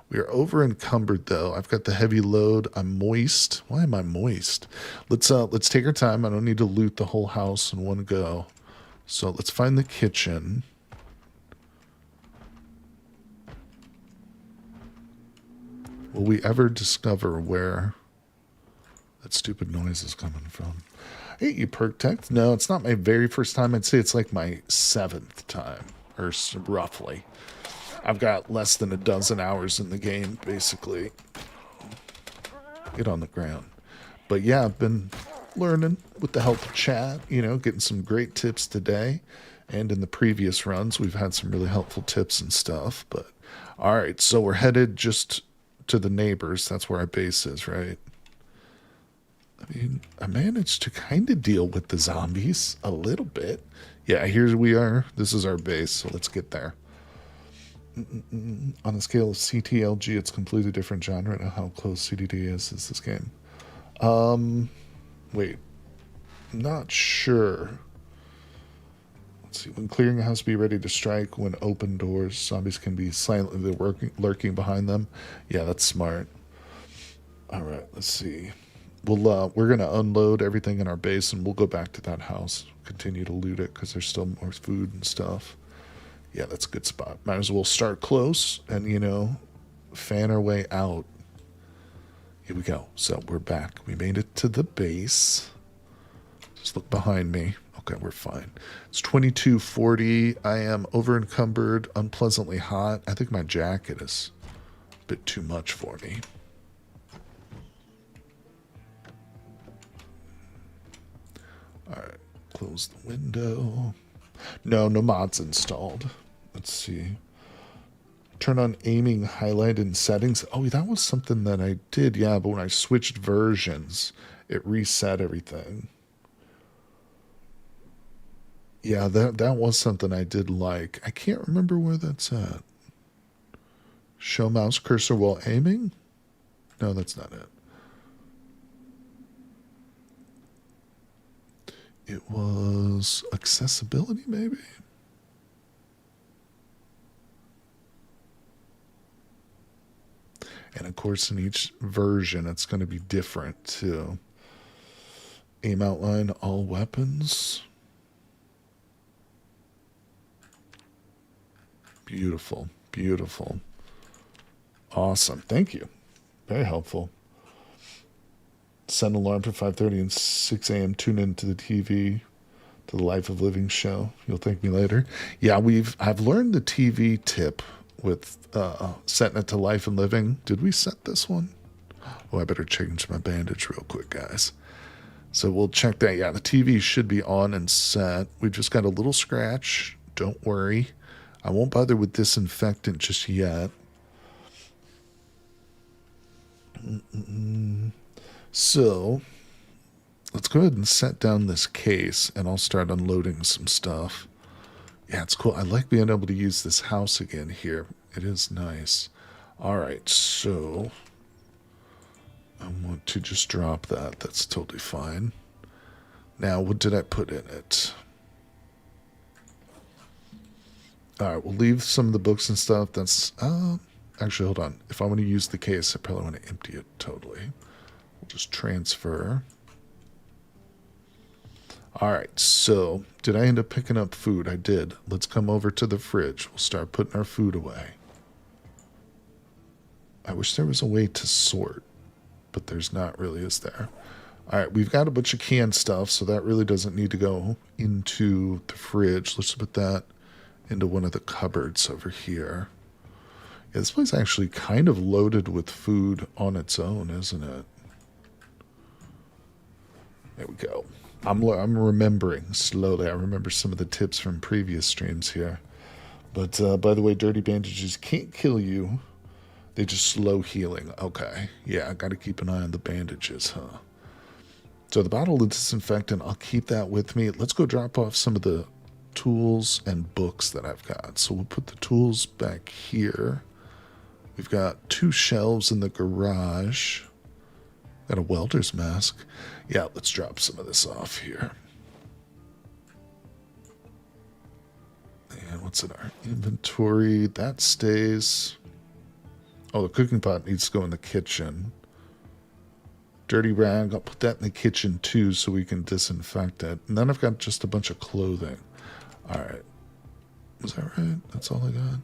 A: We are over encumbered though. I've got the heavy load. I'm moist. Why am I moist? Let's take our time. I don't need to loot the whole house in one go. So let's find the kitchen. Will we ever discover where that stupid noise is coming from? Hey, you perk tech? No, it's not my very first time. I'd say it's like my 7th time, or roughly. I've got less than a dozen hours in the game, basically. Get on the ground. But yeah, I've been learning with the help of chat, you know, getting some great tips today. And in the previous runs, we've had some really helpful tips and stuff. But all right, so we're headed just to the neighbors. That's where our base is, right? I mean, I managed to kind of deal with the zombies a little bit. Yeah, here we are. This is our base, so let's get there. On a scale of CTLG, it's completely different genre. Now how close CDD is this game? Wait. Not sure. Let's see. When clearing a house, be ready to strike. When open doors, zombies can be silently lurking behind them. Yeah, that's smart. All right, let's see. We're gonna unload everything in our base, and we'll go back to that house. Continue to loot it because there's still more food and stuff. Yeah, that's a good spot. Might as well start close and, you know, fan our way out. Here we go. So we're back. We made it to the base. Just look behind me. Okay, we're fine. It's 22:40. I am over encumbered, unpleasantly hot. I think my jacket is a bit too much for me. All right, close the window. No mods installed. Let's see. Turn on aiming highlight in settings. Oh, that was something that I did. Yeah, but when I switched versions, it reset everything. Yeah, that was something I did like. I can't remember where that's at. Show mouse cursor while aiming? No, that's not it. It was accessibility, maybe? And of course, in each version, it's going to be different too. Aim outline, all weapons. Beautiful, beautiful. Awesome. Thank you. Very helpful. Set an alarm for 5:30 and 6 a.m. Tune into the TV, to the Life of Living show. You'll thank me later. Yeah, I've learned the TV tip with setting it to Life and Living. Did we set this one? Oh, I better change my bandage real quick, guys. So we'll check that. Yeah, the TV should be on and set. We just got a little scratch. Don't worry. I won't bother with disinfectant just yet. So let's go ahead and set down this case, and I'll start unloading some stuff. Yeah, it's cool. I like being able to use this house again here. It is nice. All right, so I want to just drop that. That's totally fine. Now, what did I put in it? All right, we'll leave some of the books and stuff. That's, actually, hold on. If I want to use the case, I probably want to empty it totally. We'll just transfer. All right, so did I end up picking up food? I did. Let's come over to the fridge. We'll start putting our food away. I wish there was a way to sort, but there's not really, is there? All right, we've got a bunch of canned stuff, so that really doesn't need to go into the fridge. Let's put that into one of the cupboards over here. Yeah, this place is actually kind of loaded with food on its own, isn't it? There we go. I'm remembering slowly. I remember some of the tips from previous streams here. But by the way, dirty bandages can't kill you. They just slow healing. Okay. Yeah, I got to keep an eye on the bandages, huh? So the bottle of disinfectant, I'll keep that with me. Let's go drop off some of the tools and books that I've got. So we'll put the tools back here. We've got 2 shelves in the garage. Got a welder's mask. Yeah, let's drop some of this off here. And what's in our inventory? That stays. Oh, the cooking pot needs to go in the kitchen. Dirty rag, I'll put that in the kitchen too so we can disinfect it. And then I've got just a bunch of clothing. All right. Was that right? That's all I got?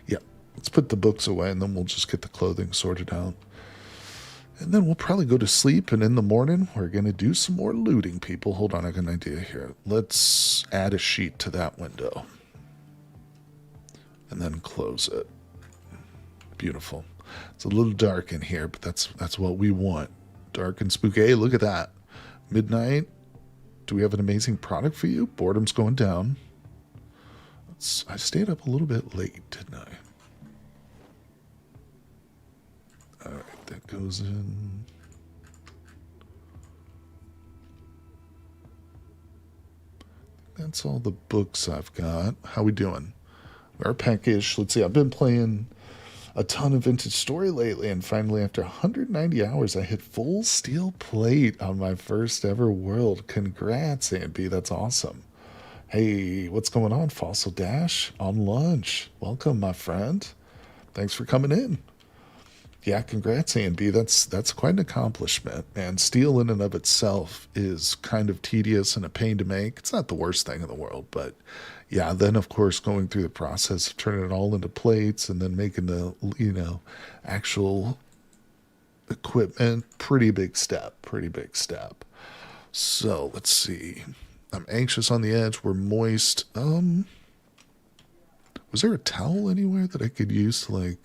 A: Yeah. Let's put the books away and then we'll just get the clothing sorted out. And then we'll probably go to sleep, and in the morning, we're going to do some more looting, people. Hold on, I got an idea here. Let's add a sheet to that window. And then close it. Beautiful. It's a little dark in here, but that's what we want. Dark and spooky. Hey, look at that. Midnight. Do we have an amazing product for you? Boredom's going down. I stayed up a little bit late, didn't I? Alright, that goes in. That's all the books I've got. How we doing? Our package. Let's see, I've been playing a ton of Vintage Story lately, and finally after 190 hours I hit full steel plate on my first ever world. Congrats, Andy, that's awesome. Hey, what's going on, Fossil Dash? On lunch. Welcome, my friend. Thanks for coming in. Yeah, congrats, Andy. That's quite an accomplishment. And steel in and of itself is kind of tedious and a pain to make. It's not the worst thing in the world, but yeah, then of course going through the process of turning it all into plates and then making the, actual equipment, pretty big step. So let's see. I'm anxious on the edge. We're moist. Was there a towel anywhere that I could use to, like...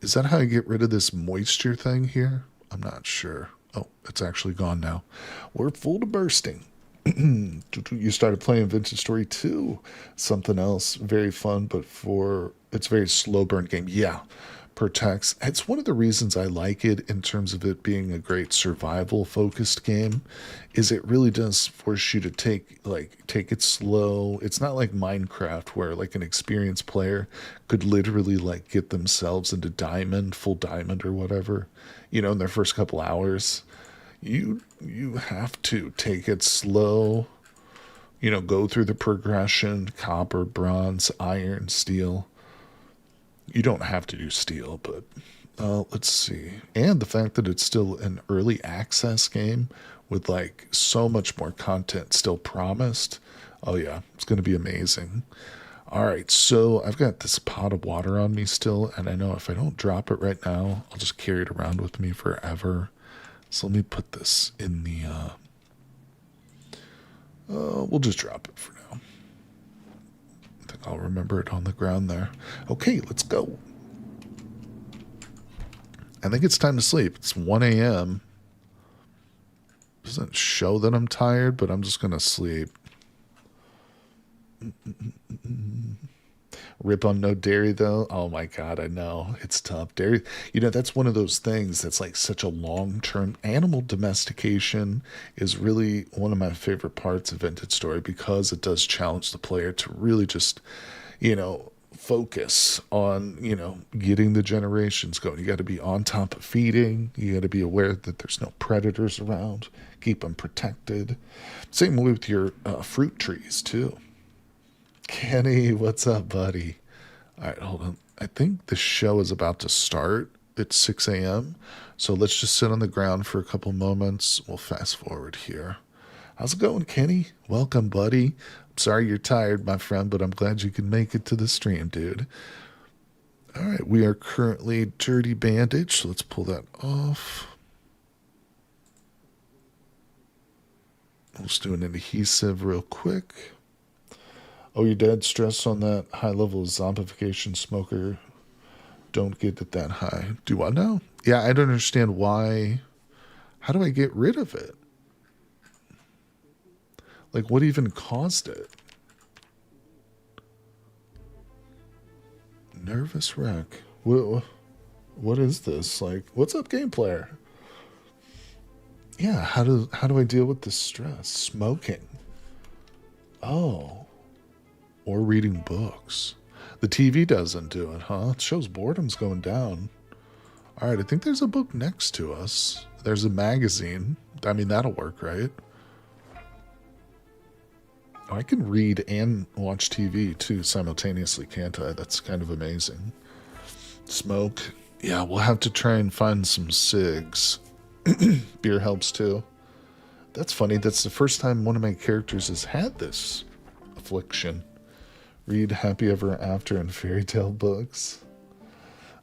A: Is that how I get rid of this moisture thing here? I'm not sure. Oh, it's actually gone now. We're full to bursting. You started playing Vintage Story 2. Something else very fun, but it's a very slow burn game. Yeah, protects. It's one of the reasons I like it in terms of it being a great survival focused game, is it really does force you to take it slow. It's not like Minecraft where like an experienced player could literally like get themselves into full diamond or whatever, in their first couple hours. You have to take it slow, go through the progression, copper, bronze, iron, steel. You don't have to do steel, but let's see. And the fact that it's still an early access game with like so much more content still promised. Oh yeah, it's going to be amazing. All right, so I've got this pot of water on me still, and I know if I don't drop it right now, I'll just carry it around with me forever. So let me put this in the, we'll just drop it for now. I think I'll remember it on the ground there. Okay, let's go. I think it's time to sleep. It's 1 a.m. Doesn't show that I'm tired, but I'm just going to sleep. Rip on no dairy, though. Oh my God, I know. It's tough. Dairy, that's one of those things that's like such a long-term. Animal domestication is really one of my favorite parts of Vintage Story because it does challenge the player to really just, focus on, getting the generations going. You got to be on top of feeding. You got to be aware that there's no predators around. Keep them protected. Same with your fruit trees, too. Kenny, what's up, buddy? All right, hold on. I think the show is about to start. It's 6 a.m. So let's just sit on the ground for a couple moments. We'll fast forward here. How's it going, Kenny? Welcome, buddy. I'm sorry you're tired, my friend, but I'm glad you can make it to the stream, dude. All right, we are currently dirty bandage, so let's pull that off. Let's do an adhesive real quick. Oh, you're dead stressed on that high level of zombification, smoker. Don't get it that high. Do I know? Yeah, I don't understand why. How do I get rid of it? Like, what even caused it? Nervous wreck. What is this? Like, what's up, game player? Yeah, how do I deal with this stress? Smoking. Oh. Or reading books. The TV doesn't do it, huh? It shows boredom's going down. All right, I think there's a book next to us. There's a magazine. I mean, that'll work, right? Oh, I can read and watch TV, too, simultaneously, can't I? That's kind of amazing. Smoke. Yeah, we'll have to try and find some cigs. Beer helps, too. That's funny. That's the first time one of my characters has had this affliction. Read Happy Ever After and fairy tale books.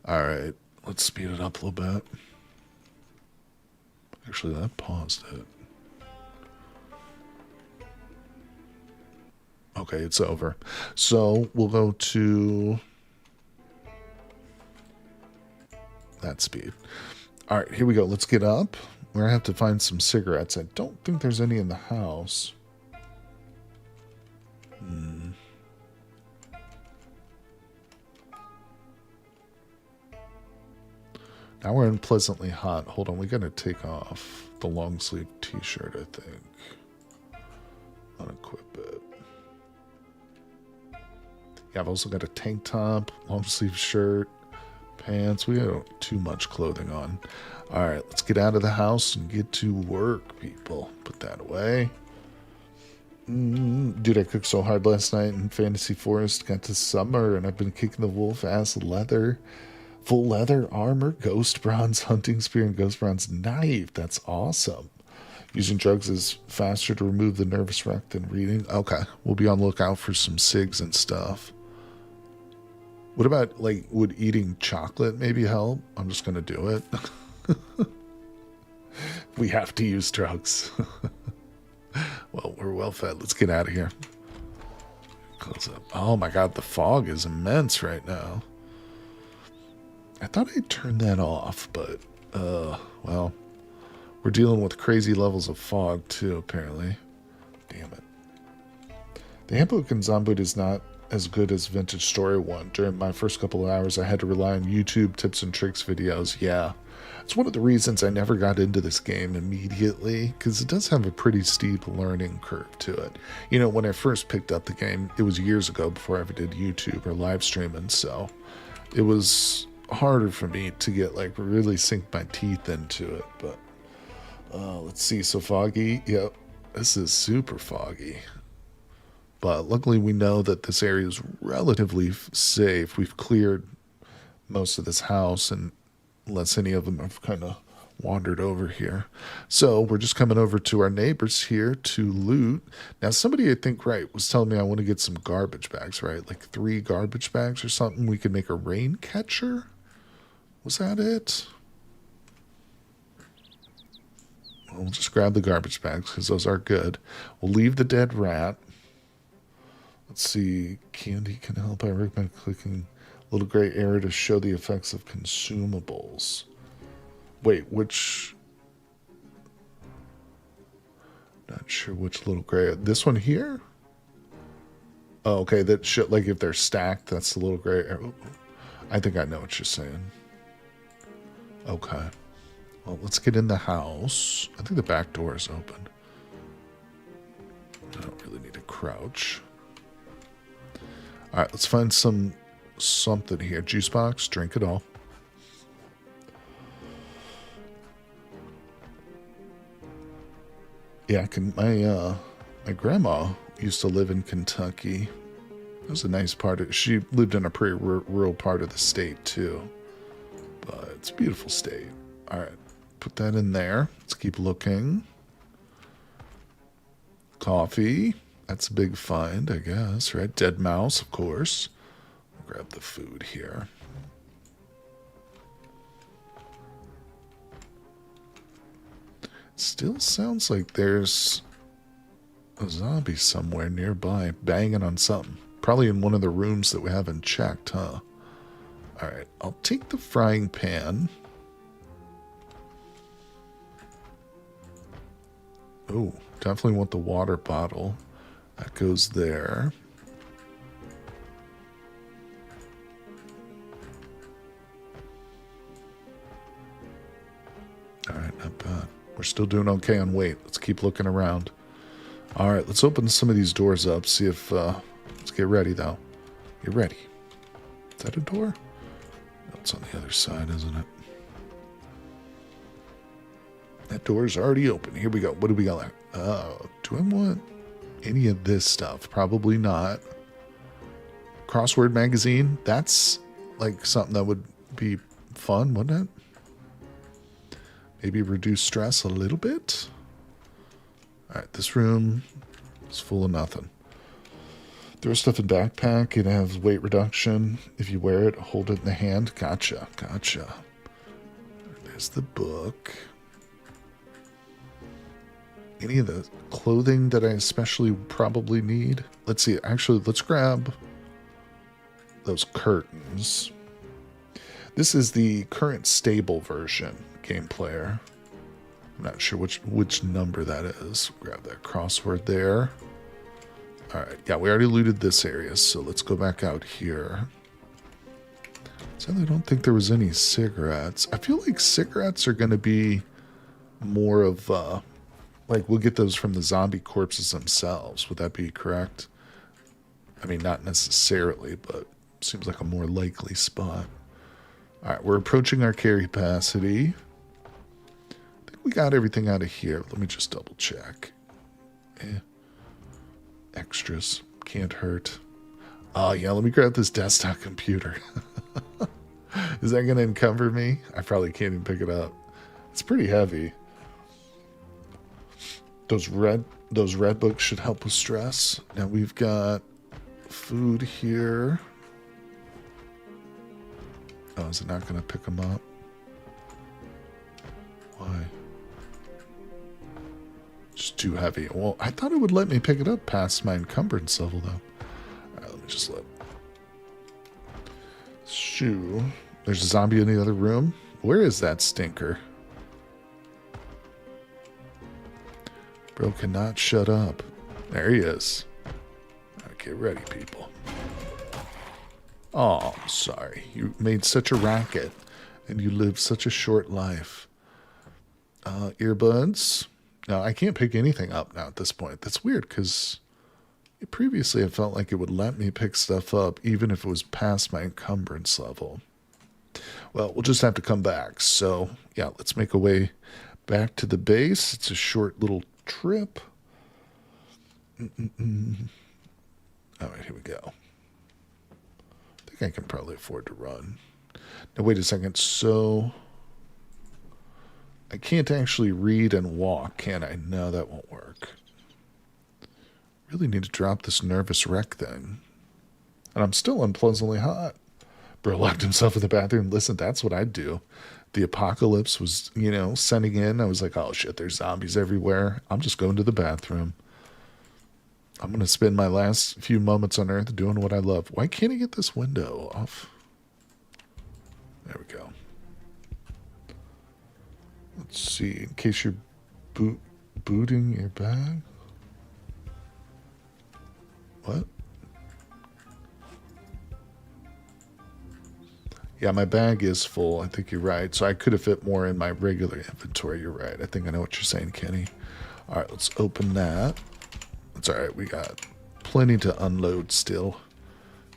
A: All right, let's speed it up a little bit. Actually, that paused it. Okay, it's over. So we'll go to that speed. All right, here we go. Let's get up. We're going to have to find some cigarettes. I don't think there's any in the house. Now we're in pleasantly hot. Hold on, we got to take off the long sleeve t-shirt, I think. Unequip it. Yeah, I've also got a tank top, long sleeve shirt, pants. We got too much clothing on. All right, let's get out of the house and get to work, people. Put that away. Dude, I cooked so hard last night in Fantasy Forest. Got to summer, and I've been kicking the wolf-ass leather. Full leather armor, ghost bronze hunting spear, and ghost bronze knife. That's awesome. Using drugs is faster to remove the nervous wreck than reading. Okay, we'll be on the lookout for some cigs and stuff. What about, like, would eating chocolate maybe help? I'm just going to do it. We have to use drugs. Well, we're well fed. Let's get out of here. Close up. Oh my god, the fog is immense right now. I thought I'd turn that off, but, well, we're dealing with crazy levels of fog, too, apparently. Damn it. The handbook in Zomboid is not as good as Vintage Story 1. During my first couple of hours, I had to rely on YouTube tips and tricks videos. Yeah, it's one of the reasons I never got into this game immediately, because it does have a pretty steep learning curve to it. You know, when I first picked up the game, it was years ago before I ever did YouTube or live streaming, so it was harder for me to get, like, really sink my teeth into it. But let's see. So foggy. Yep, this is super foggy, but luckily we know that this area is relatively safe. We've cleared most of this house, and unless any of them have kind of wandered over here. So we're just coming over to our neighbors here to loot. Now, somebody, I think, right, was telling me I want to get some garbage bags, right? Like 3 garbage bags or something. We could make a rain catcher. Was that it? We'll just grab the garbage bags because those are good. We'll leave the dead rat. Let's see. Candy can help. I recommend clicking little gray area to show the effects of consumables. Wait, which... Not sure which little gray. This one here? Oh, okay. That should, like, if they're stacked, that's the little gray area. I think I know what you're saying. Okay. Well, let's get in the house. I think the back door is open. I don't really need to crouch. All right, let's find something here. Juice box, drink it all. Yeah, my grandma used to live in Kentucky. It was a nice part of. She lived in a pretty rural part of the state too, but it's a beautiful state. All right, put that in there. Let's keep looking. Coffee. That's a big find, I guess, right? Dead mouse, of course. I'll grab the food here. Still sounds like there's a zombie somewhere nearby banging on something. Probably in one of the rooms that we haven't checked, huh? Alright, I'll take the frying pan. Oh, definitely want the water bottle. That goes there. Alright, not bad. We're still doing okay on weight. Let's keep looking around. Alright, let's open some of these doors up. See if, let's get ready though. Get ready. Is that a door? No, it's on the other side, isn't it? That door's already open. Here we go. What do we got? Do I want any of this stuff? Probably not. Crossword magazine. That's like something that would be fun, wouldn't it? Maybe reduce stress a little bit. All right, this room is full of nothing. Throw stuff in backpack. It has weight reduction. If you wear it, hold it in the hand. Gotcha, gotcha. There's the book. any of the clothing that I especially probably need. Let's see. Actually, let's grab those curtains. This is the current stable version, game player. I'm not sure which number that is. Grab that crossword there. All right. Yeah, we already looted this area, so let's go back out here. Sadly, I don't think there was any cigarettes. I feel like cigarettes are going to be more of, like, we'll get those from the zombie corpses themselves. Would that be correct? I mean, not necessarily, but seems like a more likely spot. All right, we're approaching our carry capacity. I think we got everything out of here. Let me just double check. Extras. Can't hurt. Oh, yeah, let me grab this desktop computer. Is that going to encumber me? I probably can't even pick it up. It's pretty heavy. Those red books should help with stress. Now we've got food here. Oh, is it not going to pick them up? Why? It's too heavy. Well, I thought it would let me pick it up past my encumbrance level, though. All right, let me just look. Shoo. There's a zombie in the other room. Where is that stinker? Bro cannot shut up. There he is. Right, get ready, people. Oh, I'm sorry. You made such a racket, and you lived such a short life. Earbuds. Now, I can't pick anything up now at this point. That's weird, because previously I felt like it would let me pick stuff up, even if it was past my encumbrance level. Well, we'll just have to come back. So, yeah, let's make our way back to the base. It's a short little trip. All right, here we go. I think I can probably afford to run. Now, wait a second. So, I can't actually read and walk, can I? No, that won't work. Really need to drop this nervous wreck thing. And I'm still unpleasantly hot. Bro locked himself in the bathroom. Listen, that's what I'd do. The apocalypse was, setting in. I was like, oh shit, there's zombies everywhere. I'm just going to the bathroom. I'm going to spend my last few moments on Earth doing what I love. Why can't I get this window off? There we go. Let's see. In case you're booting your bag. What? Yeah, my bag is full. I think you're right. So I could have fit more in my regular inventory. You're right. I think I know what you're saying, Kenny. All right, let's open that. That's all right. We got plenty to unload still.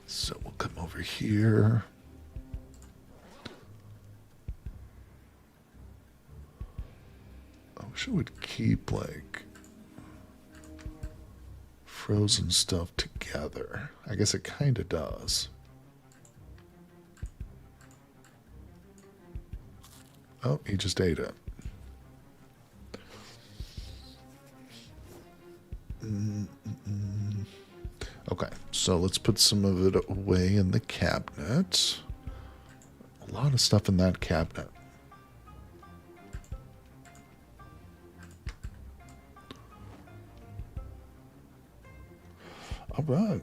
A: So we'll come over here. I wish I would keep, like, frozen stuff together. I guess it kind of does. Oh, he just ate it. Okay, so let's put some of it away in the cabinet. A lot of stuff in that cabinet. All right.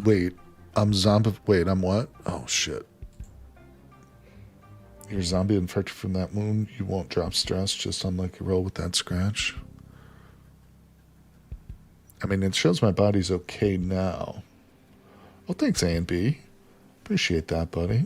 A: Wait, I'm zombie. Wait, I'm what? Oh, shit. You're zombie infected from that wound. You won't drop stress, just unlucky roll with that scratch. I mean, it shows my body's okay now. Well, thanks, A and B. Appreciate that, buddy.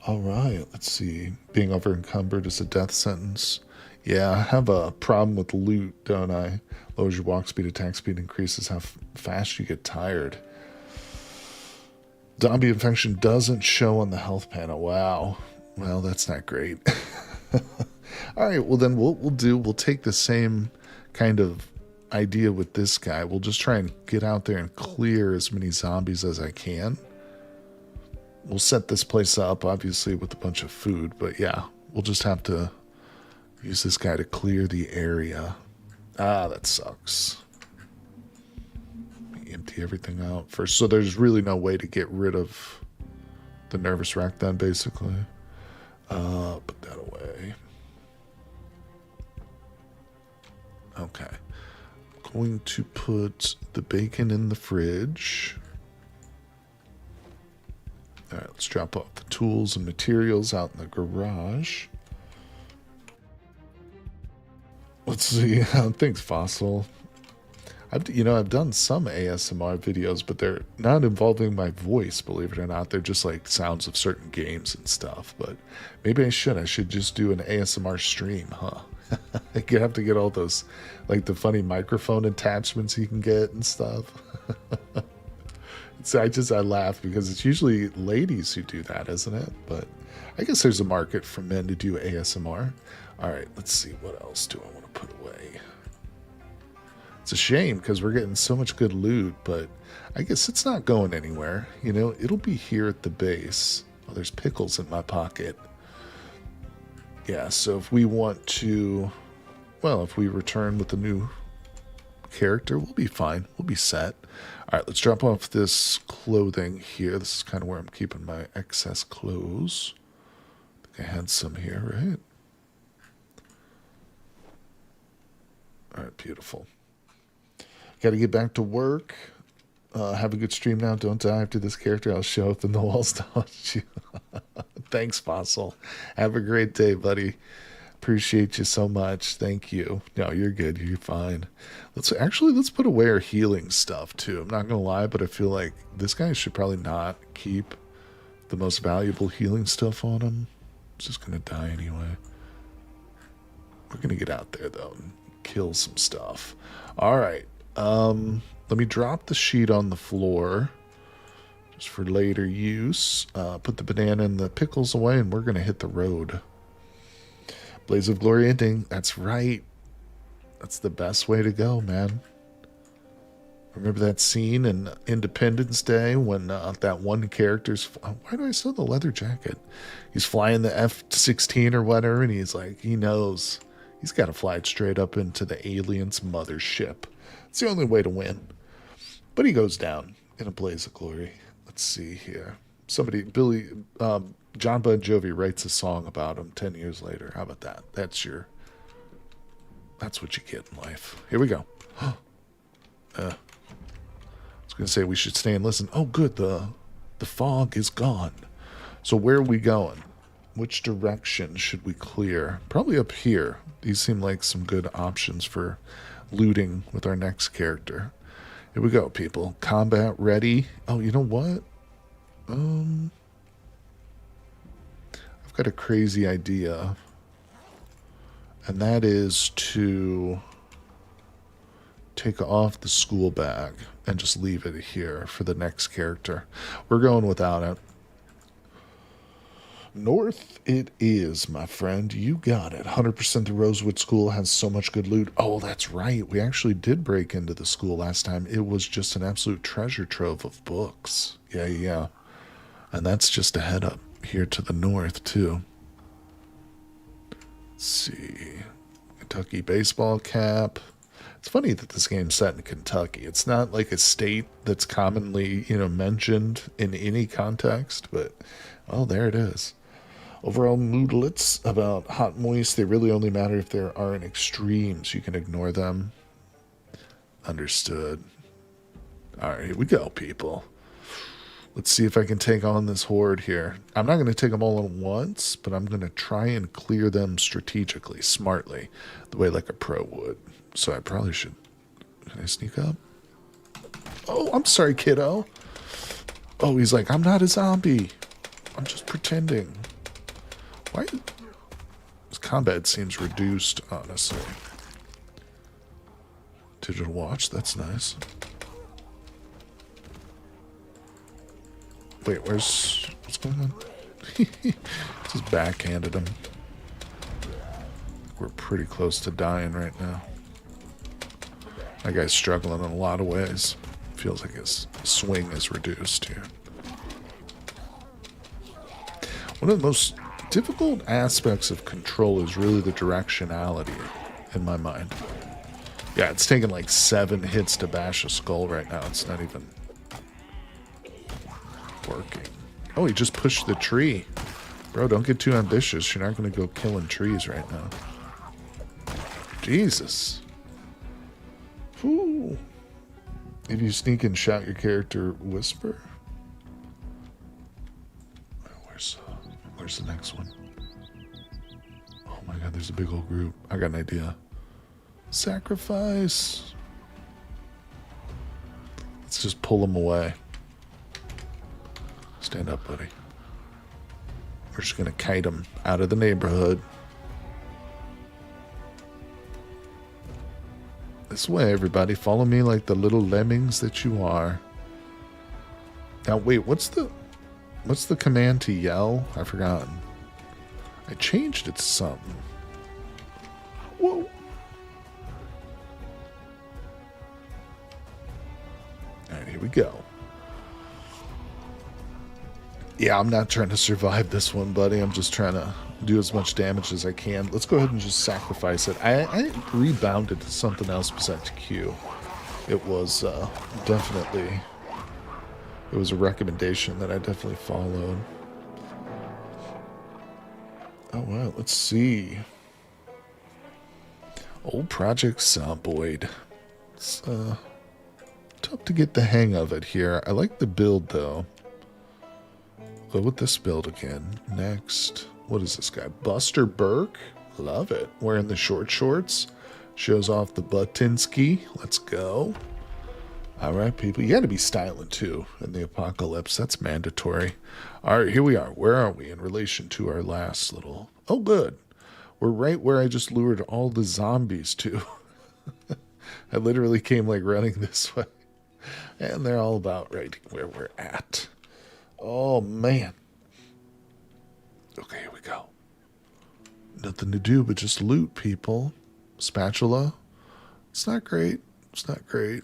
A: All right, let's see. Being over encumbered is a death sentence. Yeah, I have a problem with loot, don't I? Lowers your walk speed, attack speed, increases how fast you get tired. Zombie infection doesn't show on the health panel. Wow. Well, that's not great. All right, well then we'll take the same kind of idea with this guy. We'll just try and get out there and clear as many zombies as I can. We'll set this place up, obviously, with a bunch of food, but yeah, we'll just have to use this guy to clear the area. Ah, that sucks. Empty everything out first. So there's really no way to get rid of the nervous wreck then, basically. Put that away. Okay. Going to put the bacon in the fridge. All right, let's drop off the tools and materials out in the garage. Let's see. Thanks, Fossil. I've done some ASMR videos, but they're not involving my voice, believe it or not. They're just like sounds of certain games and stuff. But maybe I should just do an ASMR stream, huh? You have to get all those, like the funny microphone attachments you can get and stuff. So I laugh because it's usually ladies who do that, isn't it? But I guess there's a market for men to do ASMR. All right, let's see. What else do I want to put away? It's a shame because we're getting so much good loot, but I guess it's not going anywhere. You know, it'll be here at the base. Oh, there's pickles in my pocket. Yeah, so if we want to, well, if we return with a new character, we'll be fine. We'll be set. All right, let's drop off this clothing here. This is kind of where I'm keeping my excess clothes. I think I had some here, right? All right, beautiful. Got to get back to work. Have a good stream now. Don't die after this character. I'll show up in the walls to haunt you. Thanks, Fossil. Have a great day, buddy. Appreciate you so much. Thank you. No, you're good. You're fine. Let's put away our healing stuff too. I'm not gonna lie, but I feel like this guy should probably not keep the most valuable healing stuff on him. He's just gonna die anyway. We're gonna get out there though and kill some stuff. All right. Let me drop the sheet on the floor just for later use. Put the banana and the pickles away, and we're going to hit the road. Blaze of Glory ending. That's right. That's the best way to go, man. Remember that scene in Independence Day when that one character's... why do I still have the leather jacket? He's flying the F-16 or whatever, and he's like, he knows he's got to fly it straight up into the alien's mothership. It's the only way to win. But he goes down in a blaze of glory. Let's see here. John Bon Jovi writes a song about him 10 years later. How about that? That's what you get in life. Here we go. I was going to say we should stay and listen. Oh, good. The fog is gone. So where are we going? Which direction should we clear? Probably up here. These seem like some good options for looting with our next character. Here we go, people. Combat ready. Oh, you know what? I've got a crazy idea. And that is to take off the school bag and just leave it here for the next character. We're going without it. North it is, my friend. You got it. 100% the Rosewood School has so much good loot. Oh, that's right. We actually did break into the school last time. It was just an absolute treasure trove of books. Yeah. And that's just a head up here to the north, too. Let's see. Kentucky baseball cap. It's funny that this game's set in Kentucky. It's not like a state that's commonly, mentioned in any context, but, well, there it is. Overall moodlets about hot moist. They really only matter if there aren't extremes. You can ignore them. Understood. All right, here we go, people. Let's see if I can take on this horde here. I'm not going to take them all at once, but I'm going to try and clear them strategically, smartly, the way like a pro would. So I probably should... Can I sneak up? Oh, I'm sorry, kiddo. Oh, he's like, I'm not a zombie. I'm just pretending. Why? This combat seems reduced, honestly. Digital watch, that's nice. Wait, what's going on? Just backhanded him. We're pretty close to dying right now. That guy's struggling in a lot of ways. Feels like his swing is reduced here. One of the most difficult aspects of Control is really the directionality, in my mind. Yeah, it's taking like 7 hits to bash a skull right now. It's not even working. Oh, he just pushed the tree. Bro, don't get too ambitious. You're not going to go killing trees right now. Jesus. Ooh. If you sneak and shout your character whisper. Where's the next one? Oh my god, there's a big old group. I got an idea. Sacrifice. Let's just pull them away. Stand up, buddy. We're just gonna kite them out of the neighborhood. This way, everybody. Follow me like the little lemmings that you are. Now, wait, what's the command to yell? I've forgotten. I changed it to something. Whoa. Alright, here we go. Yeah, I'm not trying to survive this one, buddy. I'm just trying to do as much damage as I can. Let's go ahead and just sacrifice it. I rebounded to something else besides Q. It was definitely... It was a recommendation that I definitely followed. Oh, wow. Let's see. Old Project Zomboid. It's tough to get the hang of it here. I like the build, though. Go with this build again. Next. What is this guy? Buster Burke? Love it. Wearing the short shorts. Shows off the buttinski. Let's go. Alright, people. You gotta be styling, too, in the apocalypse. That's mandatory. Alright, here we are. Where are we in relation to our last little... Oh, good. We're right where I just lured all the zombies to. I literally came, like, running this way. And they're all about right where we're at. Oh, man. Okay, here we go. Nothing to do but just loot, people. Spatula. It's not great. It's not great.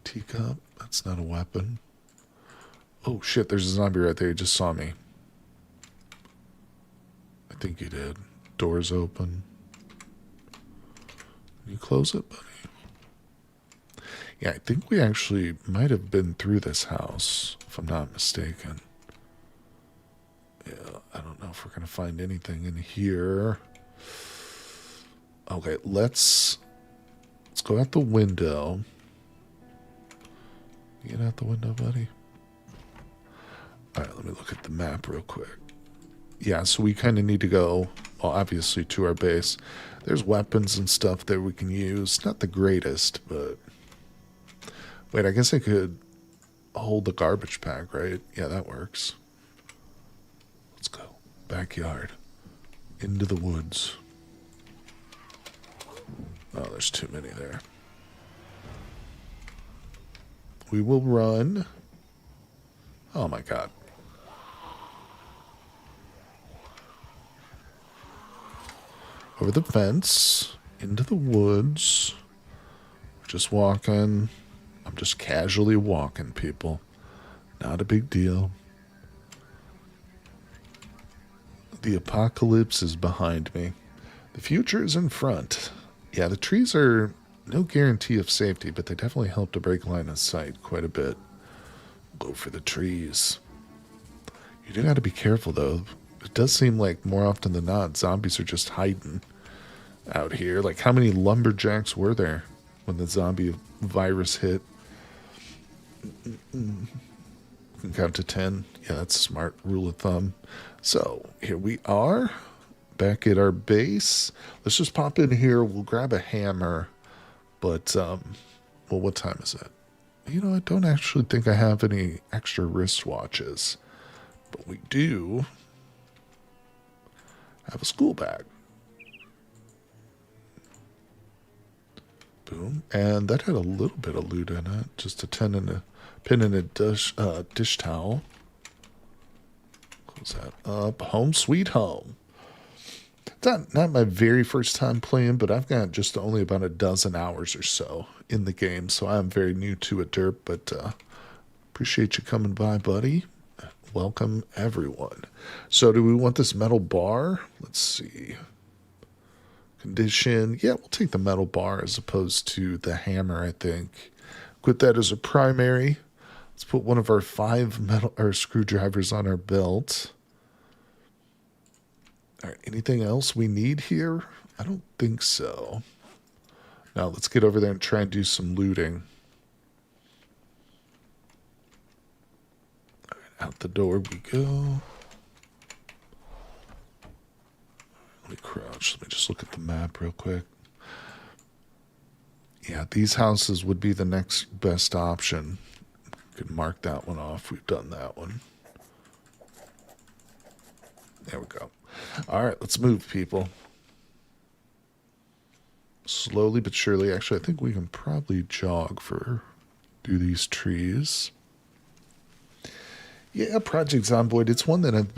A: Teacup. That's not a weapon. Oh, shit. There's a zombie right there. He just saw me. I think he did. Door's open. Can you close it, buddy? Yeah, I think we actually might have been through this house, if I'm not mistaken. Yeah, I don't know if we're going to find anything in here. Okay, let's go out the window. Get out the window, buddy. Alright, let me look at the map real quick. Yeah, so we kind of need to go, well, obviously to our base. There's weapons and stuff that we can use. Not the greatest, but... Wait, I guess I could hold the garbage pack, right? Yeah, that works. Let's go. Backyard. Into the woods. Oh, there's too many there. We will run. Oh my god. Over the fence. Into the woods. We're just walking. I'm just casually walking, people. Not a big deal. The apocalypse is behind me. The future is in front. Yeah, the trees are no guarantee of safety, but they definitely help to break line of sight quite a bit. Go for the trees. You do got to be careful, though. It does seem like more often than not, zombies are just hiding out here. Like, how many lumberjacks were there when the zombie virus hit? You can count to 10. Yeah, that's a smart rule of thumb. So, here we are. Back at our base. Let's just pop in here. We'll grab a hammer. But, well, what time is it? You know, I don't actually think I have any extra wristwatches. But we do have a school bag. Boom. And that had a little bit of loot in it. Just a pin and a dish towel. Close that up. Home sweet home. It's not my very first time playing, but I've got just only about a dozen hours or so in the game, so I'm very new to it, Derp, but appreciate you coming by, buddy. Welcome, everyone. So do we want this metal bar? Let's see. Condition. Yeah, we'll take the metal bar as opposed to the hammer, I think. Put that as a primary. Let's put one of our 5 metal or screwdrivers on our belt. All right, anything else we need here? I don't think so. Now let's get over there and try and do some looting. All right, out the door we go. Let me crouch. Let me just look at the map real quick. Yeah, these houses would be the next best option. Could mark that one off. We've done that one. There we go. All right, let's move, people. Slowly but surely. Actually, I think we can probably jog through these trees. Yeah, Project Zomboid. It's one that I've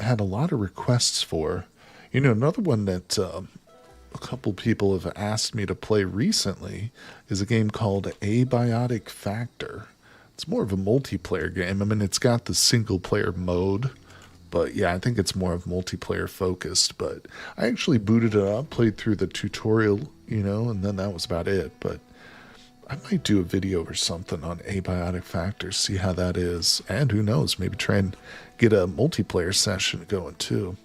A: had a lot of requests for. You know, another one that a couple people have asked me to play recently is a game called Abiotic Factor. It's more of a multiplayer game. I mean, it's got the single player mode, but yeah, I think it's more of multiplayer focused. But I actually booted it up, played through the tutorial, you know, and then that was about it. But I might do a video or something on Abiotic Factor, see how that is. And who knows, maybe try and get a multiplayer session going too.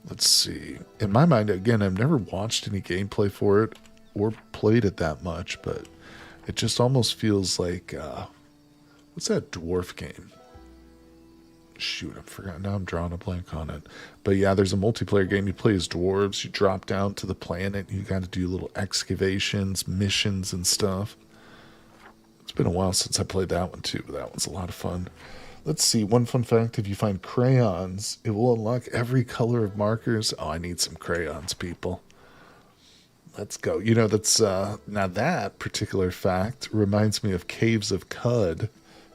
A: Let's see. In my mind, again, I've never watched any gameplay for it or played it that much, but it just almost feels like, what's that dwarf game? Shoot, I forgot. Now I'm drawing a blank on it. But yeah, there's a multiplayer game. You play as dwarves. You drop down to the planet. You got to do little excavations, missions, and stuff. It's been a while since I played that one too, but that one's a lot of fun. Let's see. One fun fact, if you find crayons, it will unlock every color of markers. Oh, I need some crayons, people. Let's go. You know, that's now that particular fact reminds me of Caves of Cud.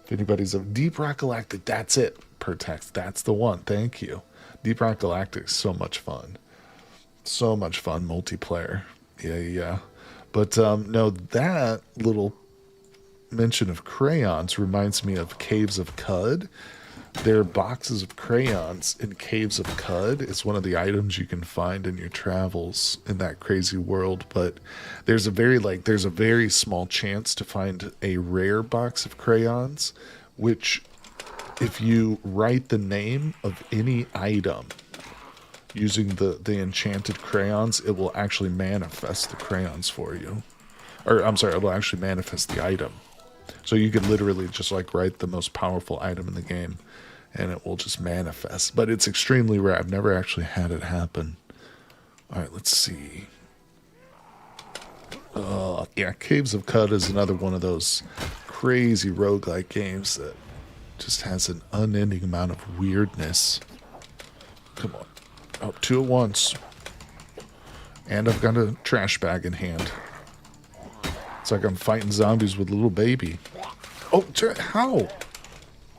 A: If anybody's of Deep Rock Galactic, that's it. Per text, that's the one. Thank you. Deep Rock Galactic is so much fun. So much fun multiplayer. Yeah. But no, that little mention of crayons reminds me of Caves of Cud. There are boxes of crayons in Caves of Cud. It's one of the items you can find in your travels in that crazy world. But there's a very small chance to find a rare box of crayons, which if you write the name of any item using the enchanted crayons, it will actually manifest the crayons for you. Or I'm sorry, it will actually manifest the item. So you could literally just like write the most powerful item in the game and it will just manifest. But it's extremely rare. I've never actually had it happen. All right, let's see. Yeah, Caves of Cud is another one of those crazy roguelike games that just has an unending amount of weirdness. Come on. Oh, two at once. And I've got a trash bag in hand. It's like I'm fighting zombies with a little baby. Oh, how?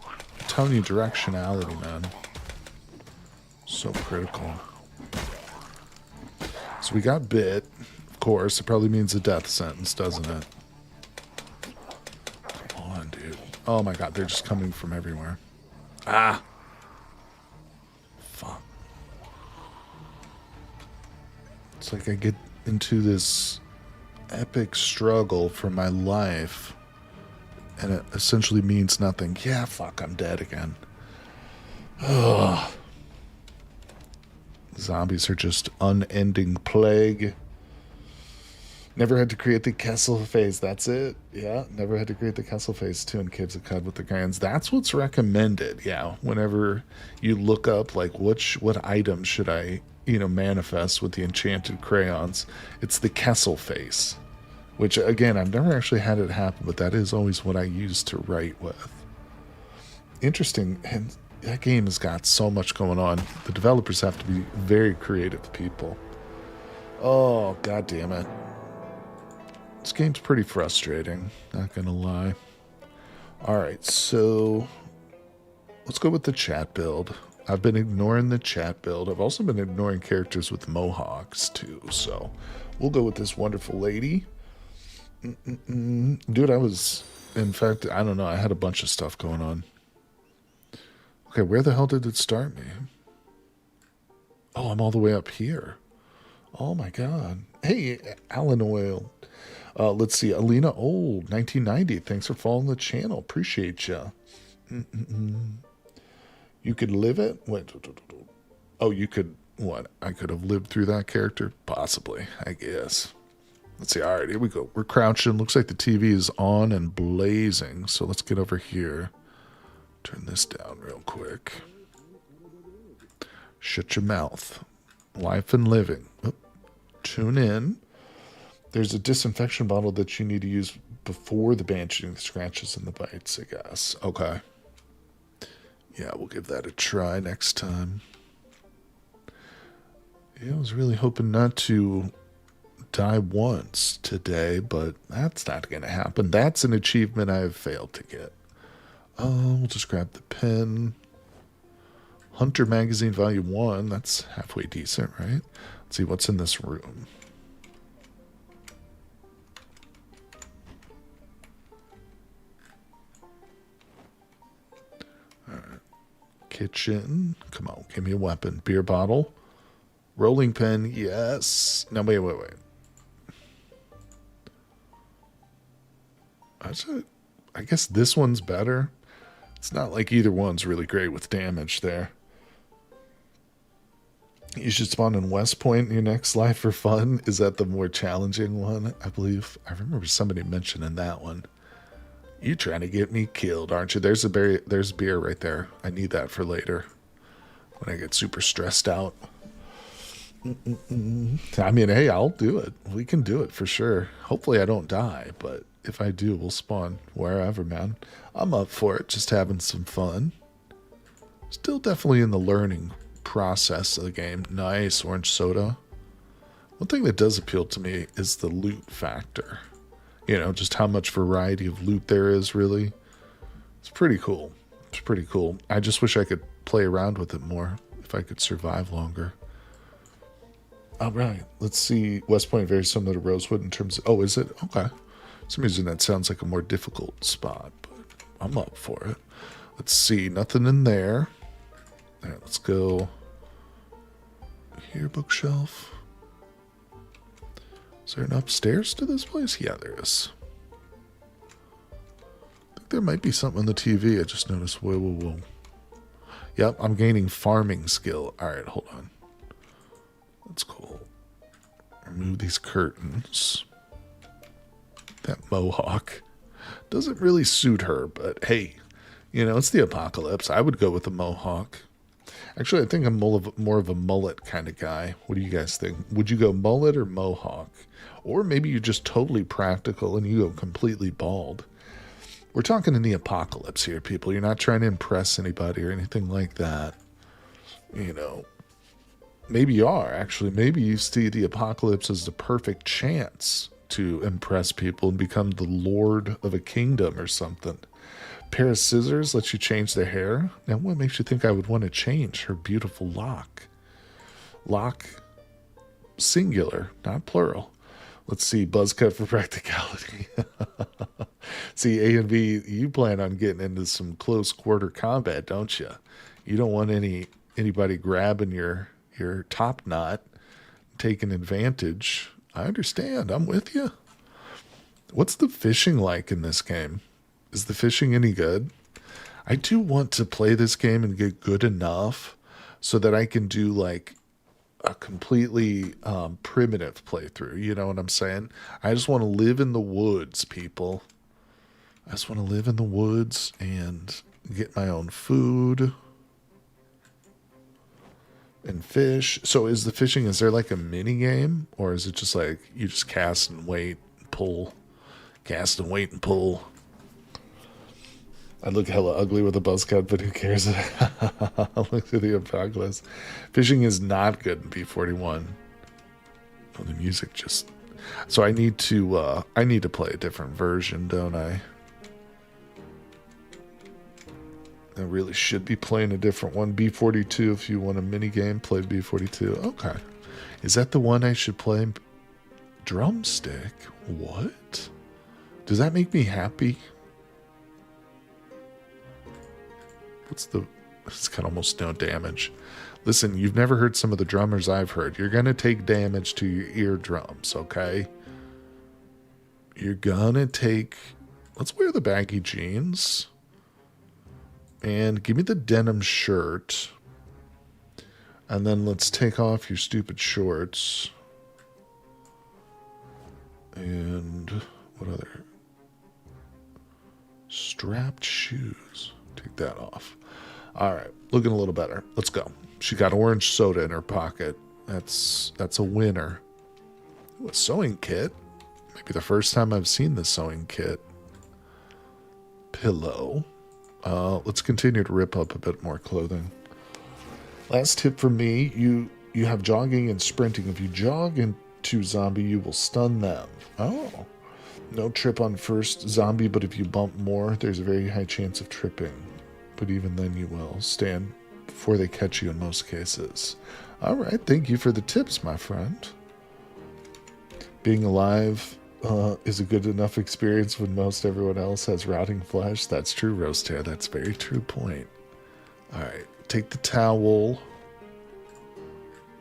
A: I'm telling you, directionality, man. So critical. So we got bit. Of course, it probably means a death sentence, doesn't it? Come on, dude. Oh my god, they're just coming from everywhere. Ah! Fuck. It's like I get into this epic struggle for my life, and it essentially means nothing. Yeah, fuck, I'm dead again. Ugh. Zombies are just unending plague. Never had to create the Kessel phase. That's it. Yeah, never had to create the Kessel phase 2 in Caves of Cud with the crayons. That's what's recommended. Yeah, whenever you look up like what item should I manifest with the enchanted crayons, it's the Kessel face, which again I've never actually had it happen, but that is always what I use to write with. Interesting, and that game has got so much going on. The developers have to be very creative people. Oh, god damn it. This game's pretty frustrating, not gonna lie. Alright, so let's go with the chat build. I've been ignoring the chat build. I've also been ignoring characters with mohawks too, so we'll go with this wonderful lady. Dude, in fact, I don't know, I had a bunch of stuff going on. Okay, where the hell did it start me? Oh, I'm all the way up here. Oh my god. Hey, Alan Oil. Let's see, Alina Old, 1990. Thanks for following the channel. Appreciate ya. You could live it? Wait. Oh, you could What? I could have lived through that character? Possibly, I guess. Let's see. All right, here we go. We're crouching. Looks like the TV is on and blazing. So let's get over here. Turn this down real quick. Shut your mouth. Life and living. Oh, tune in. There's a disinfection bottle that you need to use before the bandaging, the scratches, and the bites, I guess. Okay. Yeah, we'll give that a try next time. Yeah, I was really hoping not to die once today, but that's not going to happen. That's an achievement I have failed to get. We'll just grab the pen. Hunter Magazine Volume 1. That's halfway decent, right? Let's see what's in this room. Alright. Kitchen. Come on, give me a weapon. Beer bottle. Rolling pin. Yes. No, wait. I guess this one's better. It's not like either one's really great with damage there. You should spawn in West Point in your next life for fun. Is that the more challenging one? I believe. I remember somebody mentioning that one. You trying to get me killed, aren't you? There's beer right there. I need that for later when I get super stressed out. I mean, hey, I'll do it. We can do it for sure. Hopefully I don't die, but if I do, we'll spawn wherever, man. I'm up for it, just having some fun. Still definitely in the learning process of the game. Nice, orange soda. One thing that does appeal to me is the loot factor. You know, just how much variety of loot there is, really. It's pretty cool. It's pretty cool. I just wish I could play around with it more, if I could survive longer. All right, let's see. West Point, very similar to Rosewood in terms of... Oh, is it? Okay. For some reason that sounds like a more difficult spot, but I'm up for it. Let's see. Nothing in there. All right, let's go here, bookshelf. Is there an upstairs to this place? Yeah, there is. I think there might be something on the TV. I just noticed. Whoa. Yep, I'm gaining farming skill. All right, hold on. That's cool. Remove these curtains. That mohawk doesn't really suit her, but hey, you know, it's the apocalypse. I would go with a mohawk. Actually, I think I'm more of a mullet kind of guy. What do you guys think? Would you go mullet or mohawk? Or maybe you're just totally practical and you go completely bald. We're talking in the apocalypse here, people. You're not trying to impress anybody or anything like that. You know, maybe you are, actually. Maybe you see the apocalypse as the perfect chance to impress people and become the lord of a kingdom or something. Pair of scissors lets you change their hair. Now, what makes you think I would want to change her beautiful lock? Lock, singular, not plural. Let's see, buzz cut for practicality. See, A and B, you plan on getting into some close quarter combat, don't you? You don't want anybody grabbing your top knot, taking advantage. I understand. I'm with you. What's the fishing like in this game? Is the fishing any good? I do want to play this game and get good enough so that I can do like a completely primitive playthrough. You know what I'm saying? I just want to live in the woods, people. I just want to live in the woods and get my own food and fish. So is the fishing, is there like a mini game, or is it just like you just cast and wait and pull, cast and wait and pull? I look hella ugly with a buzz cut, but who cares? I'll look through the apocalypse. Fishing is not good in B41. Oh, the music just... So I need to play a different version, don't I? I really should be playing a different one. B42, if you want a mini game, play B42. Okay. Is that the one I should play? Drumstick? What? Does that make me happy? It's got almost no damage. Listen, you've never heard some of the drummers I've heard. You're going to take damage to your eardrums, okay? You're going to take... Let's wear the baggy jeans. And give me the denim shirt. And then let's take off your stupid shorts. And what other? Strapped shoes. Take that off. All right, looking a little better. Let's go. She got orange soda in her pocket. That's a winner. Ooh, a sewing kit. Maybe the first time I've seen the sewing kit. Pillow. Let's continue to rip up a bit more clothing. Last tip from me, you have jogging and sprinting. If you jog into zombie, you will stun them. Oh. No trip on first zombie, but if you bump more, there's a very high chance of tripping. But even then you will stand before they catch you in most cases. Alright, thank you for the tips, my friend. Being alive is a good enough experience when most everyone else has rotting flesh. That's true, Roast Hair. That's a very true point. Alright, take the towel.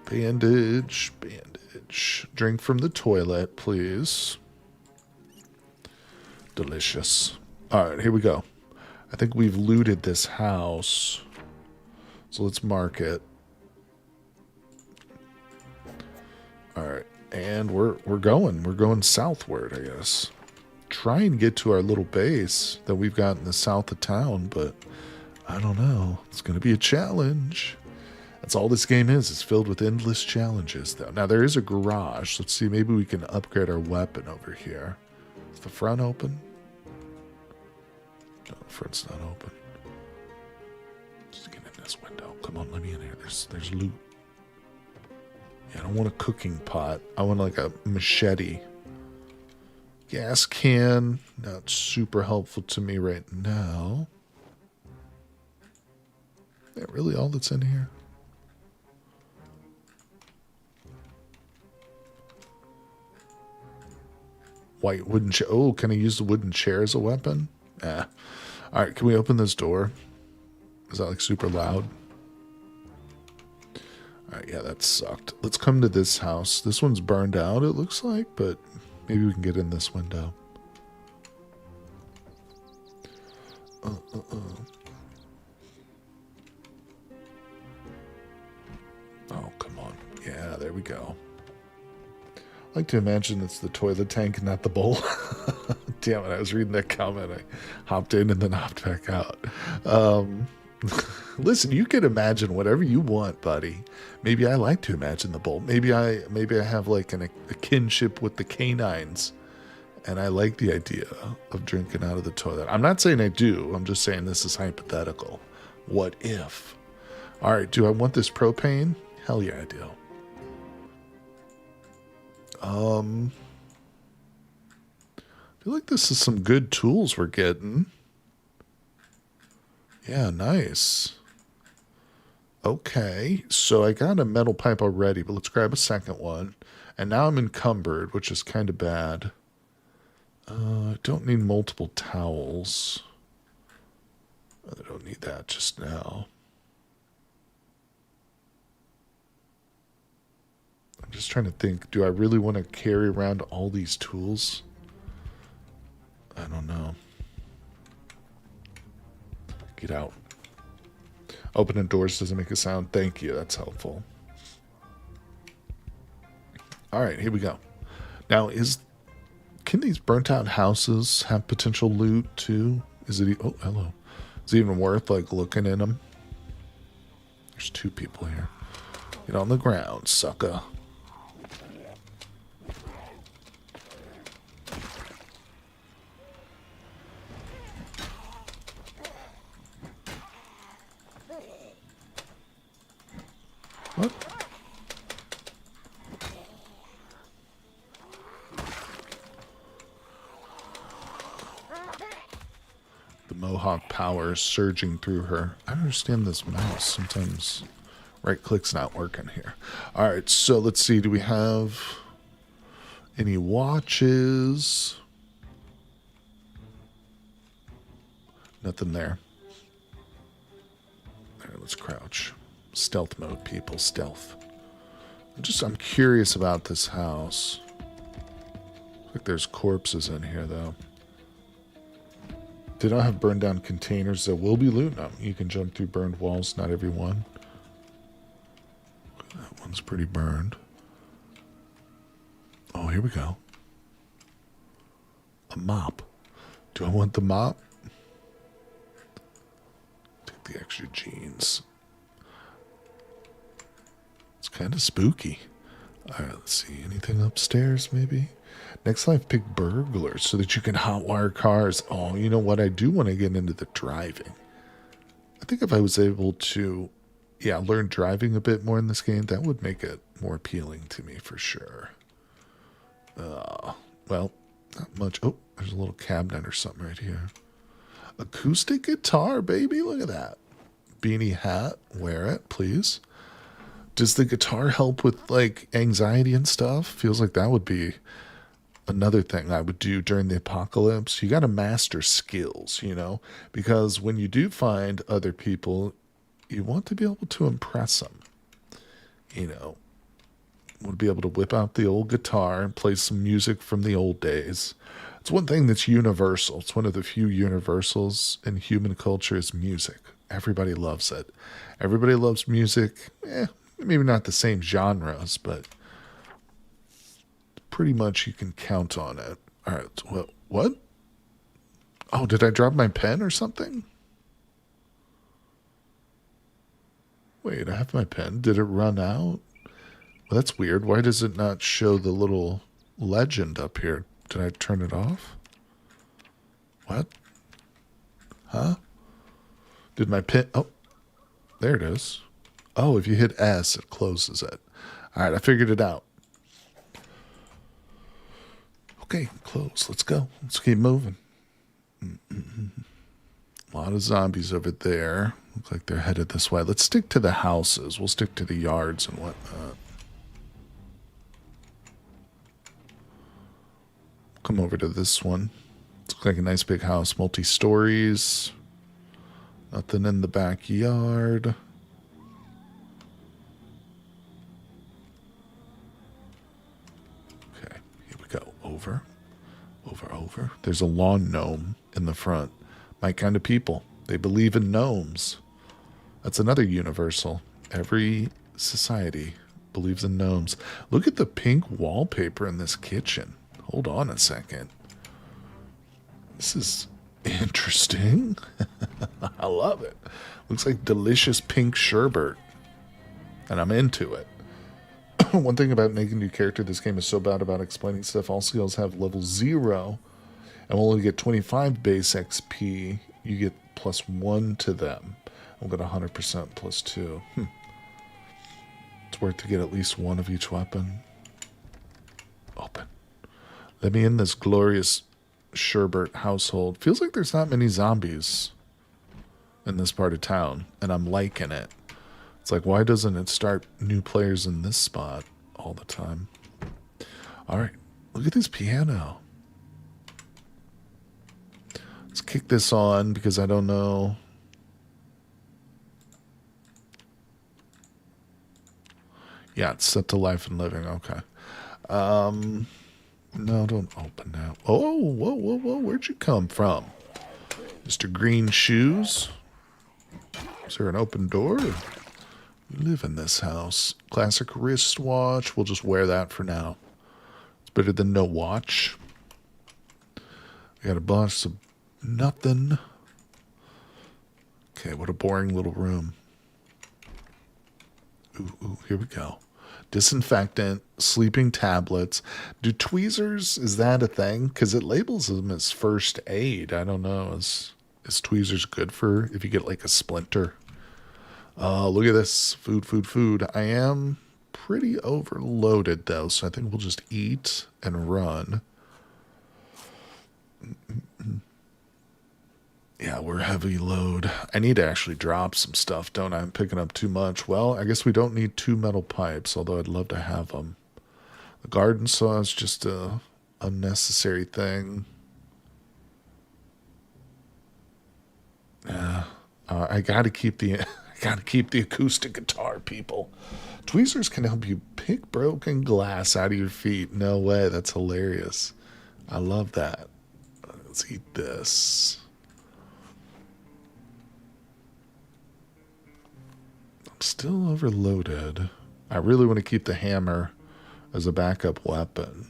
A: Bandage. Drink from the toilet, please. Delicious. Alright, here we go. I think we've looted this house. So let's mark it. Alright, and we're going. We're going southward, I guess. Try and get to our little base that we've got in the south of town, but I don't know. It's going to be a challenge. That's all this game is. It's filled with endless challenges, though. Now, there is a garage. Let's see. Maybe we can upgrade our weapon over here. Is the front open? No, the front's not open. Just get in this window. Come on, let me in here. There's loot. Yeah, I don't want a cooking pot. I want like a machete. Gas can. Not super helpful to me right now. Is that really all that's in here? White wooden chair. Oh, can I use the wooden chair as a weapon? Eh. Alright, can we open this door? Is that like super loud? Alright, yeah, that sucked. Let's come to this house. This one's burned out, it looks like, but maybe we can get in this window. Oh, come on. Yeah, there we go. I like to imagine it's the toilet tank and not the bowl. Damn it, I was reading that comment. I hopped in and then hopped back out. Listen, you can imagine whatever you want, buddy. Maybe I like to imagine the bowl. Maybe I have like a kinship with the canines. And I like the idea of drinking out of the toilet. I'm not saying I do. I'm just saying this is hypothetical. What if? All right, do I want this propane? Hell yeah, I do. I feel like this is some good tools we're getting. Yeah, nice. Okay, so I got a metal pipe already, but let's grab a second one. And now I'm encumbered, which is kind of bad. I don't need multiple towels. I don't need that just now. I'm just trying to think, do I really want to carry around all these tools? I don't know. Get out. Opening doors doesn't make a sound. Thank you, that's helpful. Alright, here we go. Now, can these burnt out houses have potential loot too? Is it, oh, hello. Is it even worth like looking in them? There's two people here. Get on the ground, sucker. What? The Mohawk power is surging through her. I don't understand this mouse. Sometimes right click's not working here. Alright, so let's see. Do we have any watches? Nothing there. Alright, let's crouch. Stealth mode, people. Stealth. I'm curious about this house. Looks like there's corpses in here, though. They don't have burned down containers that will be looting them. You can jump through burned walls, not every one. Bottom's pretty burned. Oh, here we go. A mop. Do I want the mop? Take the extra jeans. It's kind of spooky. Alright, let's see. Anything upstairs, maybe? Next life, pick burglars so that you can hotwire cars. Oh, you know what? I do want to get into the driving. I think if I was able to, learn driving a bit more in this game, that would make it more appealing to me for sure. Well, not much. Oh, there's a little cabinet or something right here. Acoustic guitar, baby. Look at that. Beanie hat. Wear it, please. Does the guitar help with, like, anxiety and stuff? Feels like that would be another thing I would do during the apocalypse. You got to master skills, you know? Because when you do find other people, you want to be able to impress them. You know? Want to be able to whip out the old guitar and play some music from the old days. It's one thing that's universal. It's one of the few universals in human culture is music. Everybody loves it. Everybody loves music. Maybe not the same genres, but pretty much you can count on it. All right. Well, what? Oh, did I drop my pen or something? Wait, I have my pen. Did it run out? Well, that's weird. Why does it not show the little legend up here? Did I turn it off? What? Huh? Did my pen... Oh, there it is. Oh, if you hit S, it closes it. All right, I figured it out. Okay, close. Let's go. Let's keep moving. A lot of zombies over there. Look like they're headed this way. Let's stick to the houses. We'll stick to the yards and whatnot. Come over to this one. Looks like a nice big house. Multi-stories. Nothing in the backyard. Okay, here we go. Over. Over. There's a lawn gnome in the front. My kind of people. They believe in gnomes. That's another universal. Every society believes in gnomes. Look at the pink wallpaper in this kitchen. Hold on a second. This is interesting. I love it. Looks like delicious pink sherbet. And I'm into it. One thing about making a new character, this game is so bad about explaining stuff. All skills have level 0. And we'll only get 25 base XP. You get +1 to them. We'll get 100% +2. It's worth to get at least one of each weapon. Open. Let me in this glorious sherbet household. Feels like there's not many zombies in this part of town, and I'm liking it. It's like, why doesn't it start new players in this spot all the time? All right, look at this piano. Let's kick this on because I don't know. Yeah, it's set to life and living. Okay. No, don't open that. Oh, whoa. Where'd you come from? Mr. Green Shoes? Is there an open door? You live in this house. Classic wristwatch. We'll just wear that for now. It's better than no watch. We got a bunch of nothing. Okay, what a boring little room. Ooh, here we go. Disinfectant, sleeping tablets. Do tweezers, is that a thing? Because it labels them as first aid. I don't know. Is tweezers good for if you get like a splinter? Look at this. Food. I am pretty overloaded though, so I think we'll just eat and run. Yeah, we're heavy load. I need to actually drop some stuff, don't I? I'm picking up too much. Well, I guess we don't need 2 metal pipes, although I'd love to have them. The garden saw is just a unnecessary thing. I gotta keep the acoustic guitar, people. Tweezers can help you pick broken glass out of your feet. No way, that's hilarious. I love that. Let's eat this. Still overloaded. I really want to keep the hammer as a backup weapon.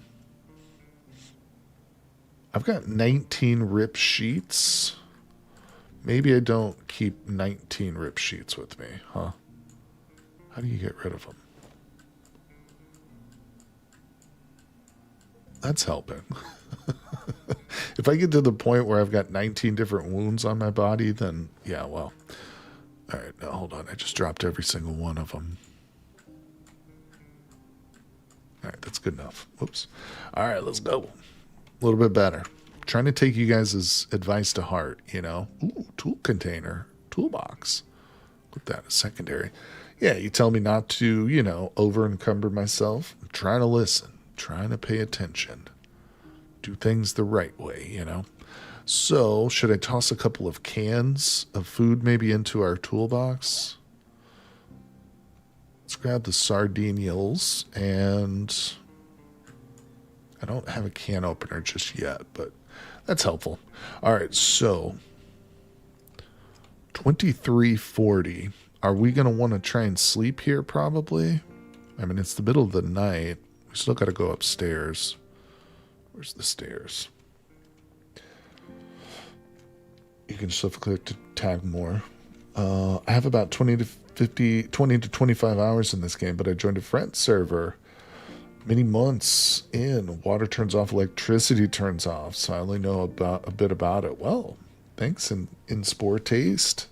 A: I've got 19 rip sheets. Maybe I don't keep 19 rip sheets with me, huh? How do you get rid of them? That's helping. If I get to the point where I've got 19 different wounds on my body, then yeah, well. All right, now hold on. I just dropped every single one of them. All right, that's good enough. Whoops. All right, let's go. A little bit better. Trying to take you guys' advice to heart, you know. Ooh, tool container, toolbox. Put that as secondary. Yeah, you tell me not to, you know, over encumber myself. I'm trying to listen, trying to pay attention. Do things the right way, you know. So, should I toss a couple of cans of food maybe into our toolbox? Let's grab the sardines, and I don't have a can opener just yet, but that's helpful. All right, so 2340. Are we going to want to try and sleep here probably? I mean, it's the middle of the night. We still got to go upstairs. Where's the stairs? You can just click to tag more. I have about 20 to 25 hours in this game, but I joined a friend server many months in. Water turns off, electricity turns off, so I only know about a bit about it. Well, thanks in poor taste.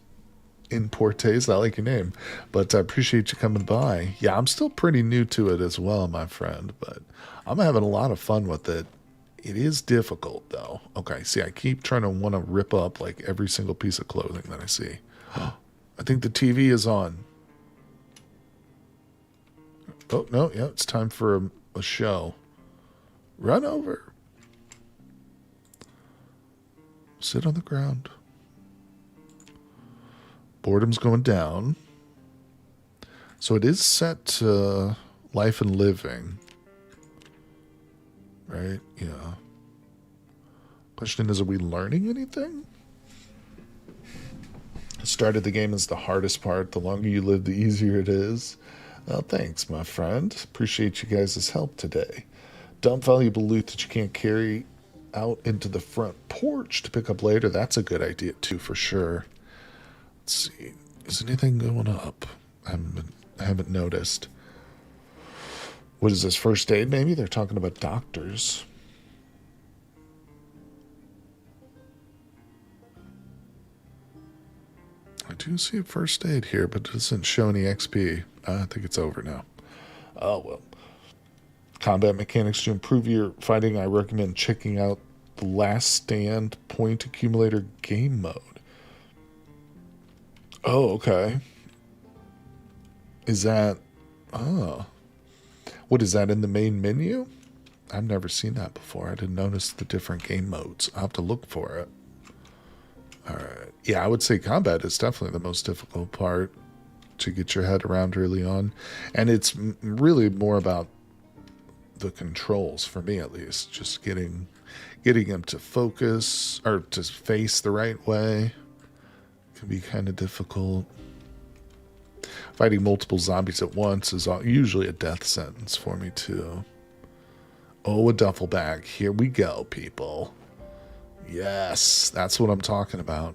A: In poor taste, I like your name, but I appreciate you coming by. Yeah, I'm still pretty new to it as well, my friend, but I'm having a lot of fun with it. It is difficult, though. Okay, see, I keep trying to want to rip up like every single piece of clothing that I see. I think the TV is on. Oh, no, yeah, it's time for a show. Run over. Sit on the ground. Boredom's going down. So it is set to life and living. Right? Yeah. Question is, are we learning anything? Started the game as the hardest part. The longer you live, the easier it is. Well, thanks, my friend. Appreciate you guys' help today. Dump valuable loot that you can't carry out into the front porch to pick up later. That's a good idea, too, for sure. Let's see. Is anything going up? I haven't noticed. What is this, first aid maybe? They're talking about doctors. I do see a first aid here, but it doesn't show any XP. I think it's over now. Oh, well. Combat mechanics to improve your fighting. I recommend checking out the Last Stand point accumulator game mode. Oh, okay. Is that... Oh. What is that in the main menu? I've never seen that before. I didn't notice the different game modes. I'll have to look for it. Alright. Yeah, I would say combat is definitely the most difficult part to get your head around early on. And it's really more about the controls, for me at least. Just getting them to focus, or to face the right way. Can be kind of difficult. Fighting multiple zombies at once is usually a death sentence for me, too. Oh, a duffel bag. Here we go, people. Yes, that's what I'm talking about.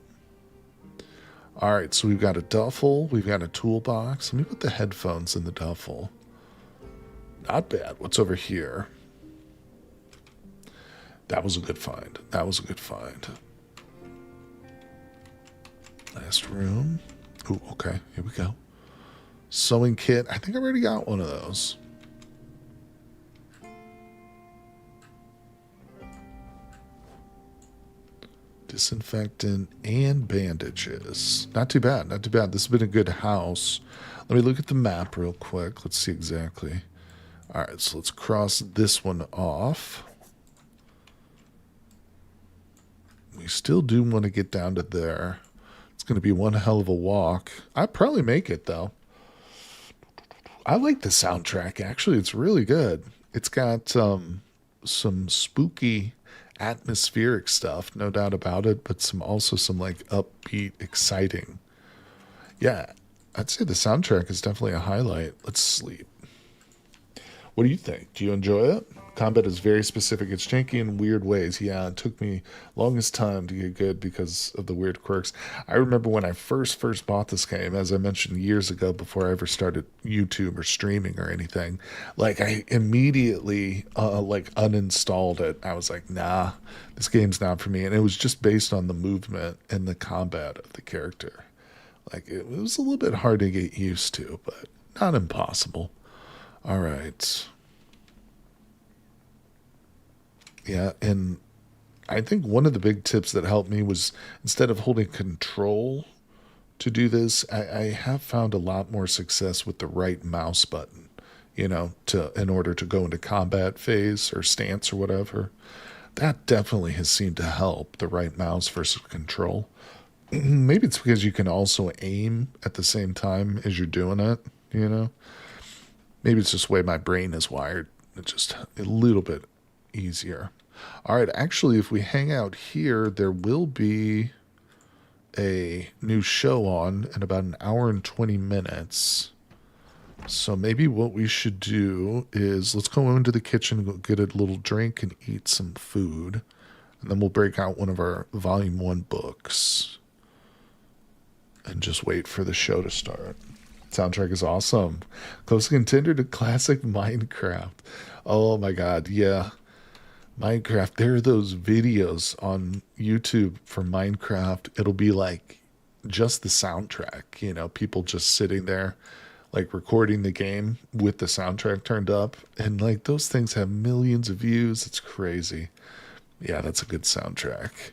A: All right, so we've got a duffel. We've got a toolbox. Let me put the headphones in the duffel. Not bad. What's over here? That was a good find. That was a good find. Last room. Ooh, okay. Here we go. Sewing kit. I think I already got one of those. Disinfectant and bandages. Not too bad. Not too bad. This has been a good house. Let me look at the map real quick. Let's see exactly. All right, so let's cross this one off. We still do want to get down to there. It's going to be one hell of a walk. I'd probably make it, though. I like the soundtrack, actually. It's really good. It's got some spooky, atmospheric stuff, no doubt about it, but also some like upbeat, exciting. Yeah, I'd say the soundtrack is definitely a highlight. Let's sleep. What do you think? Do you enjoy it? Combat is very specific. It's janky in weird ways. Yeah, it took me longest time to get good because of the weird quirks. I remember when I first bought this game, as I mentioned years ago, before I ever started YouTube or streaming or anything. Like I immediately like uninstalled it. I was like, nah, this game's not for me. And it was just based on the movement and the combat of the character. Like it was a little bit hard to get used to, but not impossible. All right. Yeah, and I think one of the big tips that helped me was instead of holding control to do this, I have found a lot more success with the right mouse button, to in order to go into combat phase or stance or whatever. That definitely has seemed to help the right mouse versus control. Maybe it's because you can also aim at the same time as you're doing it, you know? Maybe it's just the way my brain is wired. It's just a little bit easier. All right, actually, if we hang out here, there will be a new show on in about an hour and 20 minutes. So maybe what we should do is let's go into the kitchen, go get a little drink, and eat some food. And then we'll break out one of our Volume 1 books and just wait for the show to start. Soundtrack is awesome. Close contender to classic Minecraft. Oh my god, yeah. Minecraft, there are those videos on YouTube for Minecraft. It'll be like just the soundtrack, people just sitting there, like recording the game with the soundtrack turned up. And like those things have millions of views. It's crazy. Yeah, that's a good soundtrack.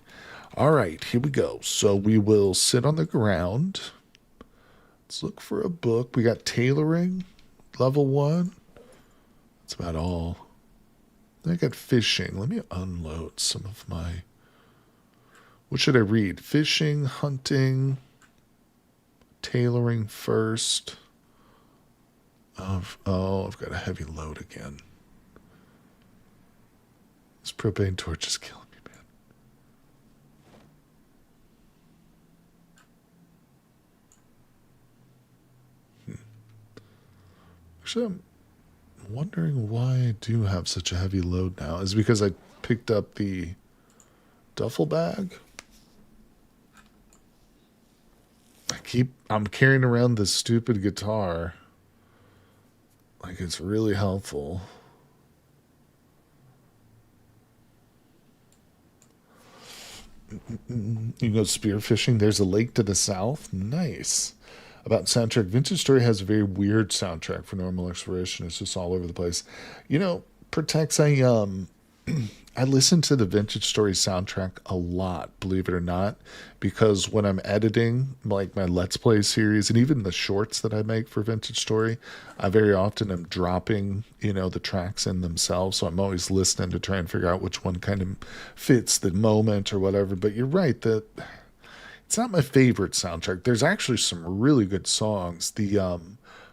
A: All right, here we go. So we will sit on the ground. Let's look for a book. We got tailoring, level 1. That's about all. I got fishing. Let me unload some of my... What should I read? Fishing, hunting, tailoring first. I've got a heavy load again. This propane torch is killing me, man. Actually, I'm wondering why I do have such a heavy load now. Is it because I picked up the duffel bag? I'm carrying around this stupid guitar. Like it's really helpful. You can go spearfishing. There's a lake to the south. Nice. About soundtrack, Vintage Story has a very weird soundtrack for normal exploration. It's just all over the place. Protects. I listen to the Vintage Story soundtrack a lot, believe it or not, because when I'm editing like my Let's Play series and even the shorts that I make for Vintage Story, I very often am dropping, the tracks in themselves. So I'm always listening to try and figure out which one kind of fits the moment or whatever. But you're right that it's not my favorite soundtrack. There's actually some really good songs.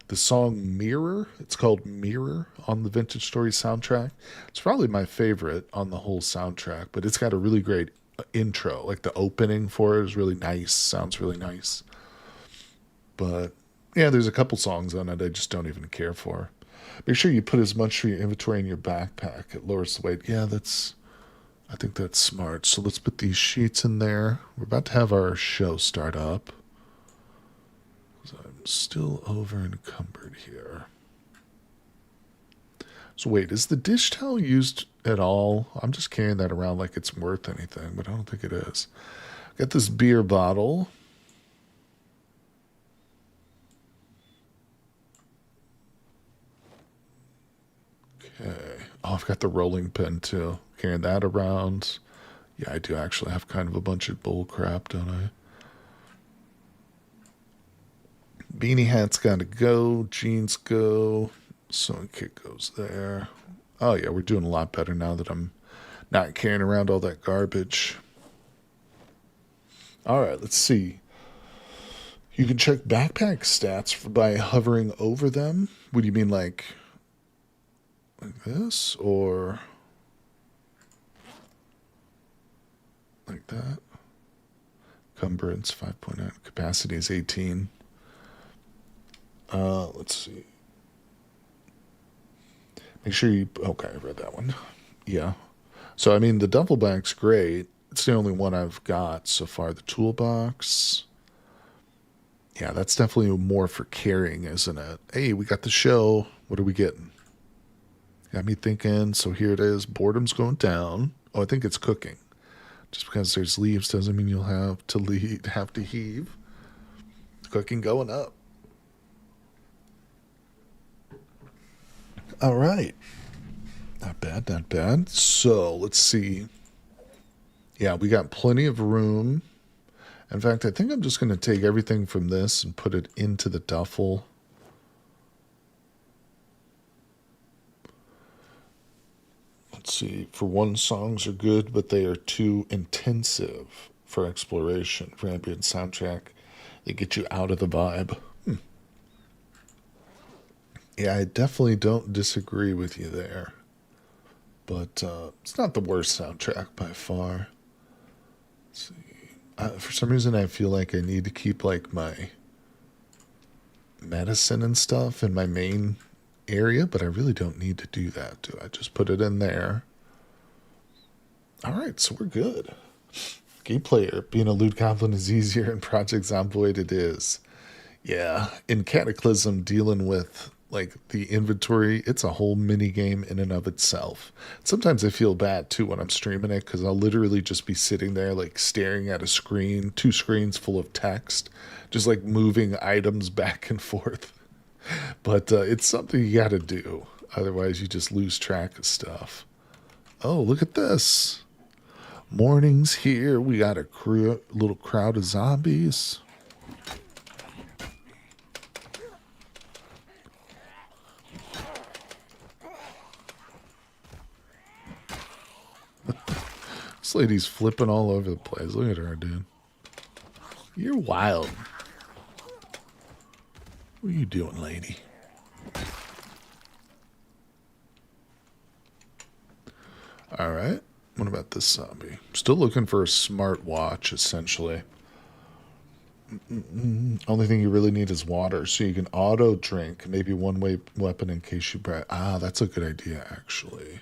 A: The song Mirror, it's called Mirror on the Vintage Story soundtrack. It's probably my favorite on the whole soundtrack, but it's got a really great intro. Like the opening for it is really nice, sounds really nice. But yeah, there's a couple songs on it I just don't even care for. Make sure you put as much for your inventory in your backpack. It lowers the weight. Yeah, I think that's smart. So let's put these sheets in there. We're about to have our show start up. I'm still over encumbered here. So wait, is the dish towel used at all? I'm just carrying that around like it's worth anything, but I don't think it is. Got this beer bottle. Okay. Oh, I've got the rolling pin too. Carrying that around. Yeah, I do actually have kind of a bunch of bull crap, don't I? Beanie hat's got to go. Jeans go. Sewing kit goes there. Oh, yeah, we're doing a lot better now that I'm not carrying around all that garbage. All right, let's see. You can check backpack stats by hovering over them. What do you mean, like this? Or like that? Cumbrance 5.9. Capacity is 18. Let's see. Make sure you. Okay, I read that one. Yeah. So, I mean, the duffel bag's great. It's the only one I've got so far. The toolbox. Yeah, that's definitely more for carrying, isn't it? Hey, we got the show. What are we getting? Got me thinking. So here it is. Boredom's going down. Oh, I think it's cooking. Just because there's leaves doesn't mean you'll have to heave. Cooking going up. All right. Not bad, not bad. So let's see. Yeah, we got plenty of room. In fact, I think I'm just going to take everything from this and put it into the duffel. Let's see. For one, songs are good, but they are too intensive for exploration. For ambient soundtrack, they get you out of the vibe. Yeah, I definitely don't disagree with you there. But it's not the worst soundtrack by far. Let's see. For some reason, I feel like I need to keep like my medicine and stuff in my main area, but I really don't need to do that, do I? Just put it in there. All right, so we're good. Game player, being a loot goblin is easier in Project Zomboid. It is. Yeah, in Cataclysm, dealing with like the inventory, it's a whole mini game in and of itself. Sometimes I feel bad too when I'm streaming it because I'll literally just be sitting there like staring at a screen, two screens full of text, just like moving items back and forth. But it's something you got to do, otherwise you just lose track of stuff. Oh, look at this! Morning's here. We got a little crowd of zombies. This lady's flipping all over the place. Look at her, dude. You're wild. What are you doing, lady? All right. What about this zombie? Still looking for a smart watch, essentially. Only thing you really need is water, so you can auto drink. Maybe one-way weapon in case you break. Ah, that's a good idea, actually.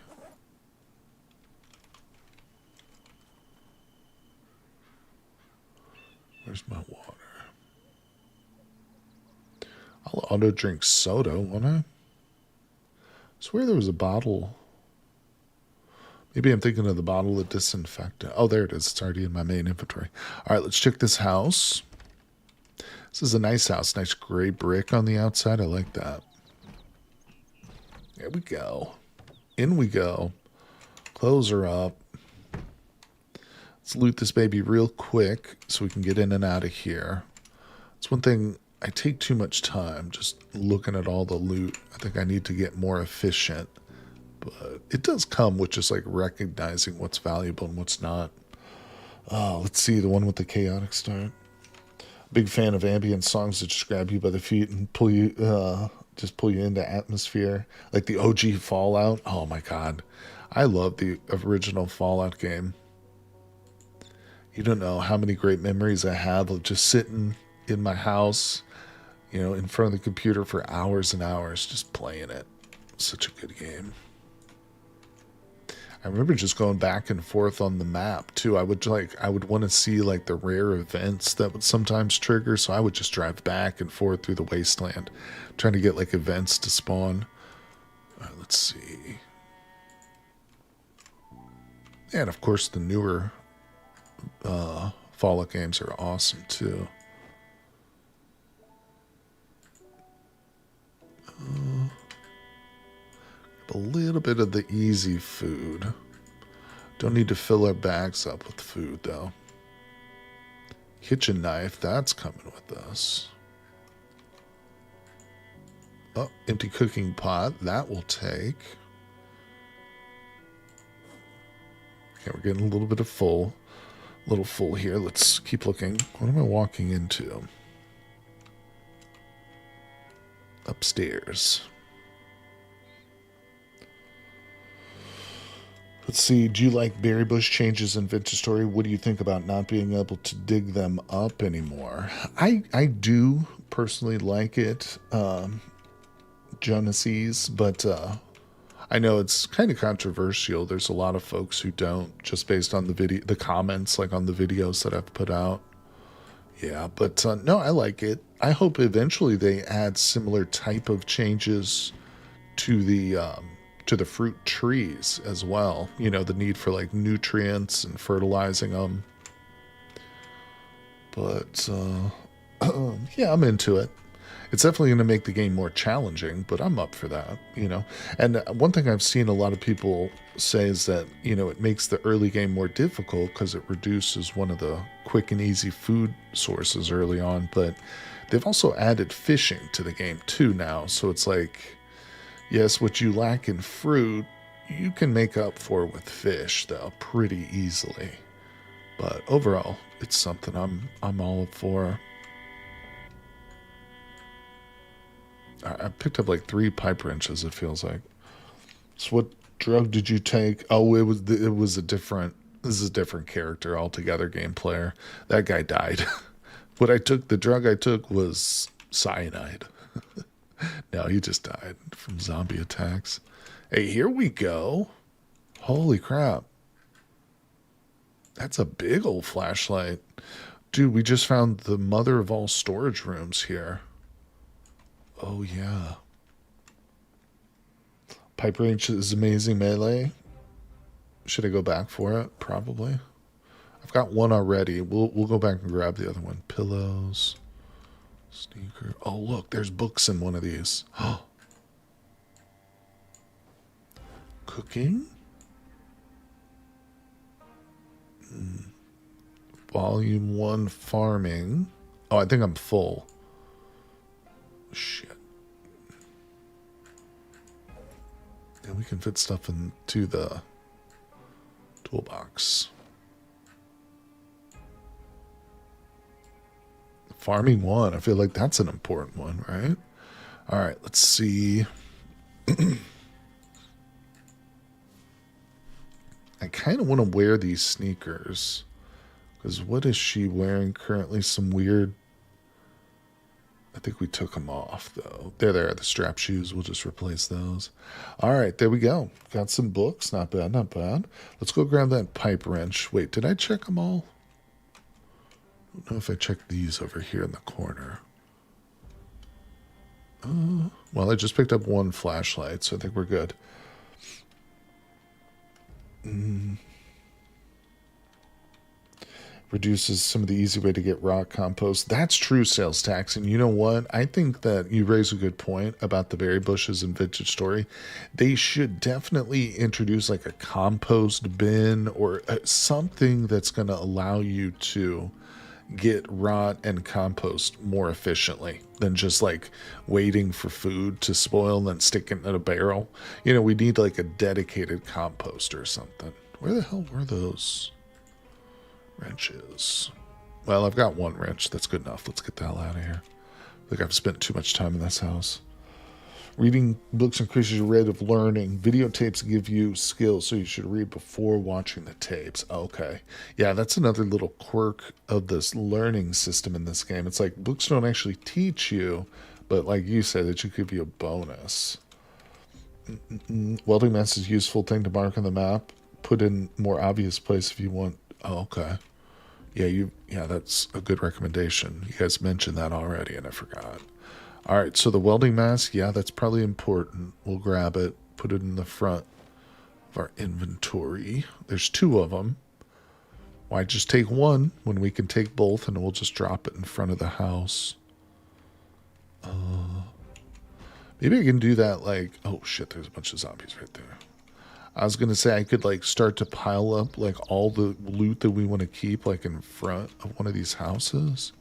A: Where's my water? I'll auto drink soda, won't I? Swear there was a bottle. Maybe I'm thinking of the bottle of disinfectant. Oh, there it is. It's already in my main inventory. All right, let's check this house. This is a nice house. Nice gray brick on the outside. I like that. There we go. In we go. Clothes are up. Let's loot this baby real quick so we can get in and out of here. It's one thing, I take too much time just looking at all the loot. I think I need to get more efficient. But it does come with just like recognizing what's valuable and what's not. Oh, let's see, the one with the chaotic start. Big fan of ambient songs that just grab you by the feet and pull you, just pull you into atmosphere. Like the OG Fallout. Oh my God. I love the original Fallout game. You don't know how many great memories I have of just sitting in my house, you know, in front of the computer for hours and hours, just playing it. Such a good game. I remember just going back and forth on the map too. I would want to see like the rare events that would sometimes trigger, so I would just drive back and forth through the wasteland, trying to get like events to spawn. All right, let's see. And of course the newer Fallout games are awesome too. A little bit of the easy food. Don't need to fill our bags up with food though. Kitchen knife, that's coming with us. Oh, empty cooking pot, that will take. Okay, we're getting a little bit of full. A little full here. Let's keep looking. What am I walking into? Upstairs. Let's see. Do you like berry bush changes in Vintage Story? What do you think about not being able to dig them up anymore? I do personally like it, Jonasses, but I know it's kind of controversial. There's a lot of folks who don't, just based on the comments, like on the videos that I've put out. Yeah, but no, I like it. I hope eventually they add similar type of changes to the fruit trees as well. You know, the need for like nutrients and fertilizing them. But yeah, I'm into it. It's definitely going to make the game more challenging, but I'm up for that, you know. And one thing I've seen a lot of people say is that, you know, it makes the early game more difficult because it reduces one of the quick and easy food sources early on. But they've also added fishing to the game too now. So it's like, yes, what you lack in fruit, you can make up for with fish, though, pretty easily. But overall, it's something I'm all for. I picked up like 3 pipe wrenches. It feels like. So what drug did you take? Oh, it was a different. This is a different character altogether. Game player. That guy died. The drug I took was cyanide. No, he just died from zombie attacks. Hey, here we go. Holy crap. That's a big old flashlight. Dude, we just found the mother of all storage rooms here. Oh, yeah. Pipe range is amazing melee. Should I go back for it? Probably. I've got one already. We'll go back and grab the other one. Pillows. Sneaker. Oh, look, there's books in one of these. Cooking? Volume 1 farming. Oh, I think I'm full. Shit. And we can fit stuff into the toolbox. Farming 1. I feel like that's an important one, right? All right, let's see. I kind of want to wear these sneakers. Because what is she wearing currently? Some weird... I think we took them off, though. There they are, the strap shoes. We'll just replace those. All right, there we go. Got some books. Not bad, not bad. Let's go grab that pipe wrench. Wait, did I check them all? I don't know if I checked these over here in the corner. Well, I just picked up 1 flashlight, so I think we're good. Reduces some of the easy way to get rock compost. That's true, sales tax. And you know what? I think that you raise a good point about the berry bushes in Vintage Story. They should definitely introduce like a compost bin or something that's going to allow you to get rot and compost more efficiently than just like waiting for food to spoil and then sticking it in a barrel. You know, we need like a dedicated composter or something. Where the hell were those wrenches? Well, I've got 1 wrench. That's good enough. Let's get the hell out of here. I think I've spent too much time in this house. Reading books increases your rate of learning. Videotapes give you skills, so you should read before watching the tapes. Okay. Yeah, that's another little quirk of this learning system in this game. It's like books don't actually teach you, but like you said, it should give you a bonus. Welding mask is a useful thing to mark on the map. Put in more obvious place if you want. Oh, okay. Yeah, that's a good recommendation. You guys mentioned that already, and I forgot. All right, so the welding mask, yeah, that's probably important. We'll grab it, put it in the front of our inventory. There's 2 of them. Why just take 1 when we can take both, and we'll just drop it in front of the house? Maybe I can do that like... Oh, shit, there's a bunch of zombies right there. I was going to say I could like start to pile up like all the loot that we want to keep like in front of one of these houses.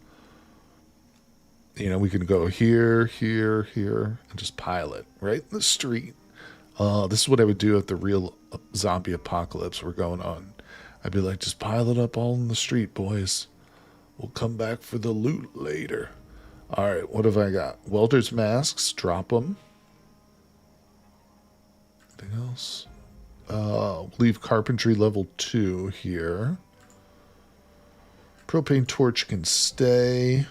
A: You know, we can go here, here, here, and just pile it right in the street. This is what I would do if the real zombie apocalypse were going on. I'd be like, just pile it up all in the street, boys. We'll come back for the loot later. All right, what have I got? Welder's masks, drop them. Anything else? Leave carpentry level 2 here. Propane torch can stay.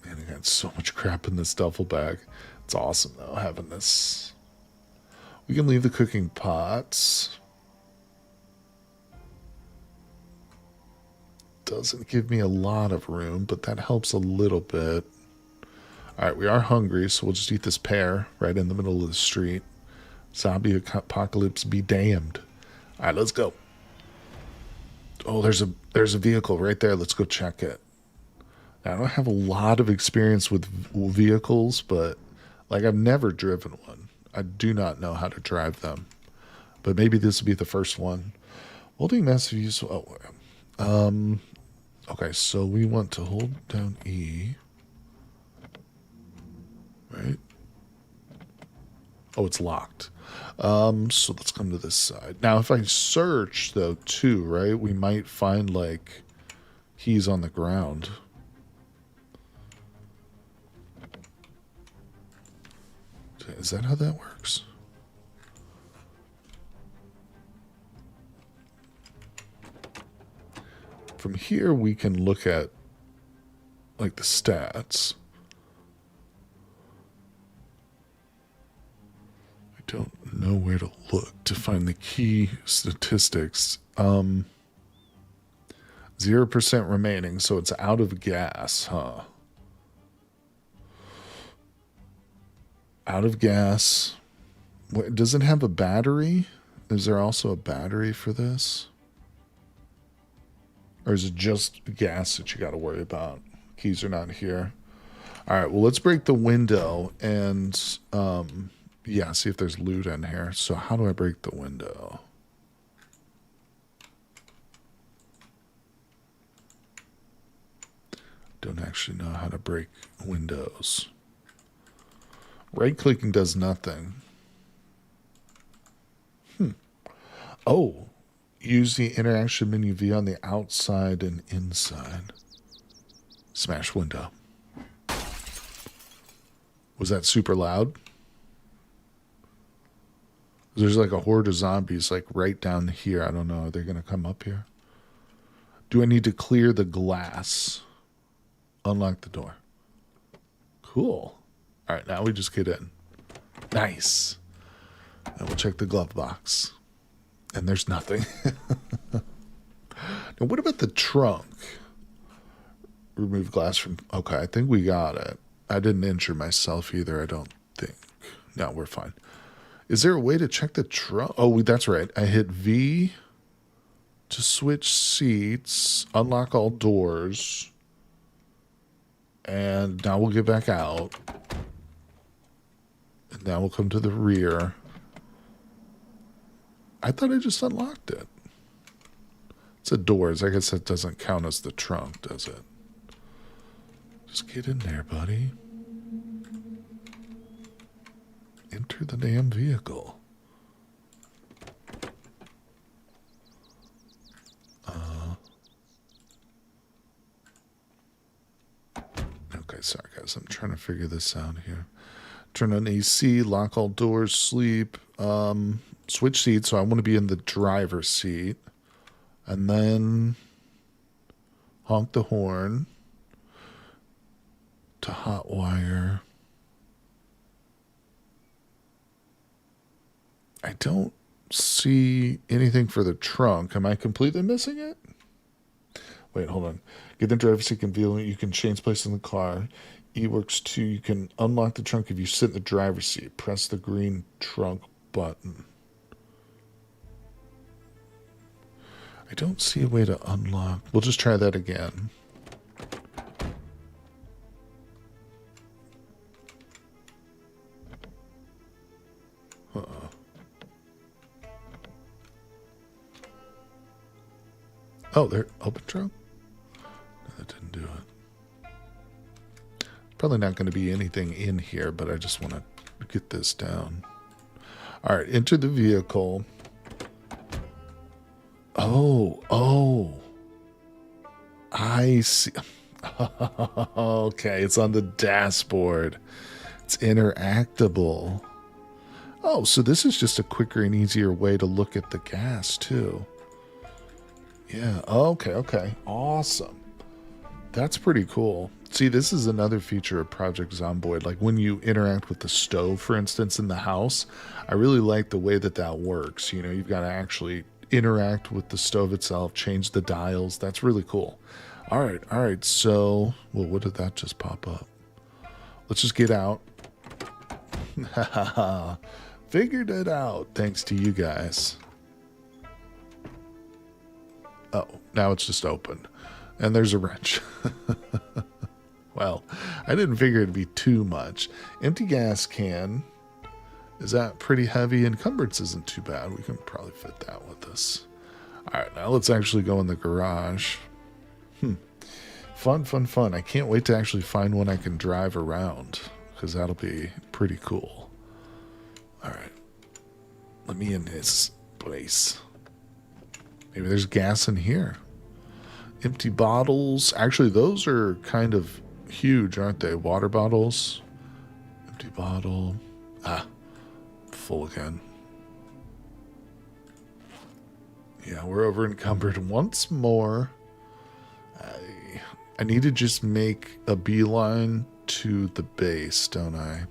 A: Man, I got so much crap in this duffel bag. It's awesome, though, having this. We can leave the cooking pots. Doesn't give me a lot of room, but that helps a little bit. Alright, we are hungry, so we'll just eat this pear right in the middle of the street. Zombie apocalypse be damned. Alright, let's go. Oh, there's a vehicle right there. Let's go check it. Now, I don't have a lot of experience with vehicles, but like I've never driven one. I do not know how to drive them. But maybe this will be the first one. Holding massive use. Oh, okay, so we want to hold down E. Right? Oh, it's locked. So let's come to this side. Now, if I search, though, too, right, we might find, like, keys on the ground. Is that how that works? From here, we can look at, like, the stats. I don't know where to look to find the key statistics. 0% remaining, so it's out of gas, huh? Out of gas. Wait, does it have a battery? Is there also a battery for this? Or is it just gas that you got to worry about? Keys are not here. All right, well, let's break the window and, yeah, see if there's loot in here. So how do I break the window? Don't actually know how to break windows. Right-clicking does nothing. Oh, use the interaction menu V on the outside and inside. Smash window. Was that super loud? There's like a horde of zombies like right down here. I don't know. Are they going to come up here? Do I need to clear the glass? Unlock the door. Cool. All right, now we just get in. Nice. And we'll check the glove box. And there's nothing. Now, what about the trunk? Remove glass from... Okay, I think we got it. I didn't injure myself either, I don't think. No, we're fine. Is there a way to check the trunk? Oh, that's right. I hit V to switch seats, unlock all doors, and now we'll get back out. And now we'll come to the rear. I thought I just unlocked it. It said doors. I guess that doesn't count as the trunk, does it? Just get in there, buddy. Enter the damn vehicle. Okay, sorry guys. I'm trying to figure this out here. Turn on AC, lock all doors, sleep, switch seats. So I want to be in the driver's seat. And then honk the horn to hot wire. I don't see anything for the trunk. Am I completely missing it? Wait, hold on. Get the driver's seat convenient. You can change place in the car. E works too. You can unlock the trunk if you sit in the driver's seat. Press the green trunk button. I don't see a way to unlock. We'll just try that again. Oh, there. Open trunk? No, that didn't do it. Probably not going to be anything in here, but I just want to get this down. All right, enter the vehicle. Oh. I see. Okay, it's on the dashboard. It's interactable. Oh, so this is just a quicker and easier way to look at the gas, too. Yeah, okay. Awesome. That's pretty cool. See, this is another feature of Project Zomboid. Like when you interact with the stove, for instance, in the house, I really like the way that that works. You know, you've got to actually interact with the stove itself, change the dials. That's really cool. All right. So, well, what did that just pop up? Let's just get out. Figured it out thanks to you guys. Oh, now it's just open. And there's a wrench. Well, I didn't figure it'd be too much. Empty gas can. Is that pretty heavy? Encumbrance isn't too bad. We can probably fit that with us. All right, now let's actually go in the garage. Fun. I can't wait to actually find one I can drive around, because that'll be pretty cool. All right. Let me in this place. Maybe there's gas in here. Empty bottles. Actually, those are kind of huge, aren't they? Water bottles. Empty bottle. Full again. Yeah, we're over encumbered once more. I need to just make a beeline to the base, don't I?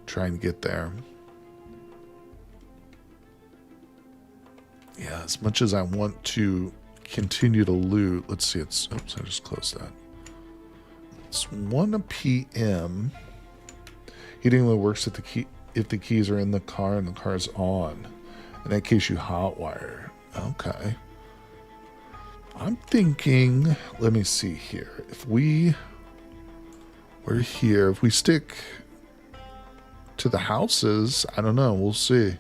A: Try and get there. Yeah, as much as I want to continue to loot. Let's see, oops, I just closed that. It's 1 p.m. Heating only works if the keys are in the car and the car is on. In that case, you hotwire. Okay. I'm thinking, let me see here. If we're here, if we stick to the houses, I don't know, we'll see.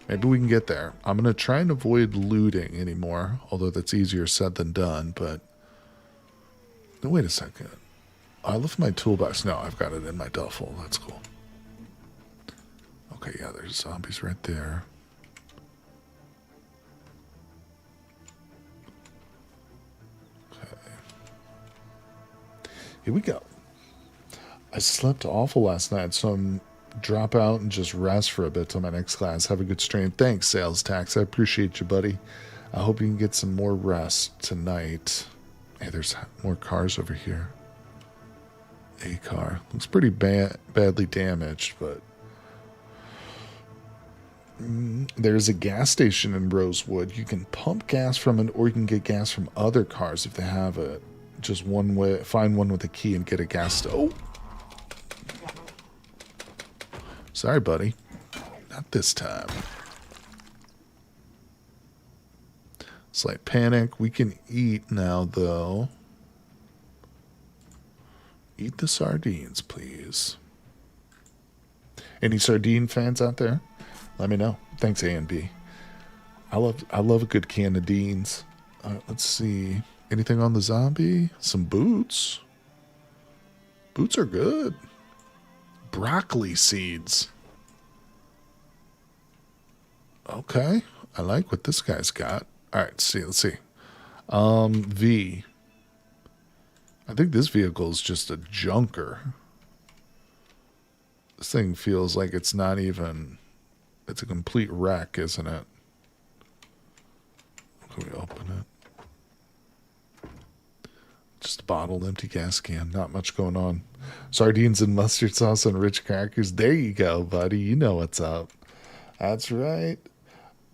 A: Maybe we can get there. I'm going to try and avoid looting anymore, although that's easier said than done, but... No, wait a second. I left my toolbox. No, I've got it in my duffel. That's cool. Okay, yeah, there's zombies right there. Okay. Here we go. I slept awful last night, so I'm drop out and just rest for a bit till my next class. Have a good stream. Thanks, Sales Tax. I appreciate you, buddy. I hope you can get some more rest tonight. Hey, there's more cars over here. A car. Looks pretty badly damaged, but... There's a gas station in Rosewood. You can pump gas from it, or you can get gas from other cars if they have it. Just one way. Find one with a key and get a gas stove. Oh. Sorry, buddy. Not this time. Slight panic. We can eat now, though. Eat the sardines, please. Any sardine fans out there? Let me know. Thanks, A and B. I love a good can of Deans. Let's see. Anything on the zombie? Some boots. Boots are good. Broccoli seeds. Okay. I like what this guy's got. All right, let's see. V. I think this vehicle is just a junker. This thing feels like it's not even... It's a complete wreck, isn't it? Can we open it? Just a bottled empty gas can. Not much going on. Sardines and mustard sauce and rich crackers. There you go, buddy. You know what's up. That's right.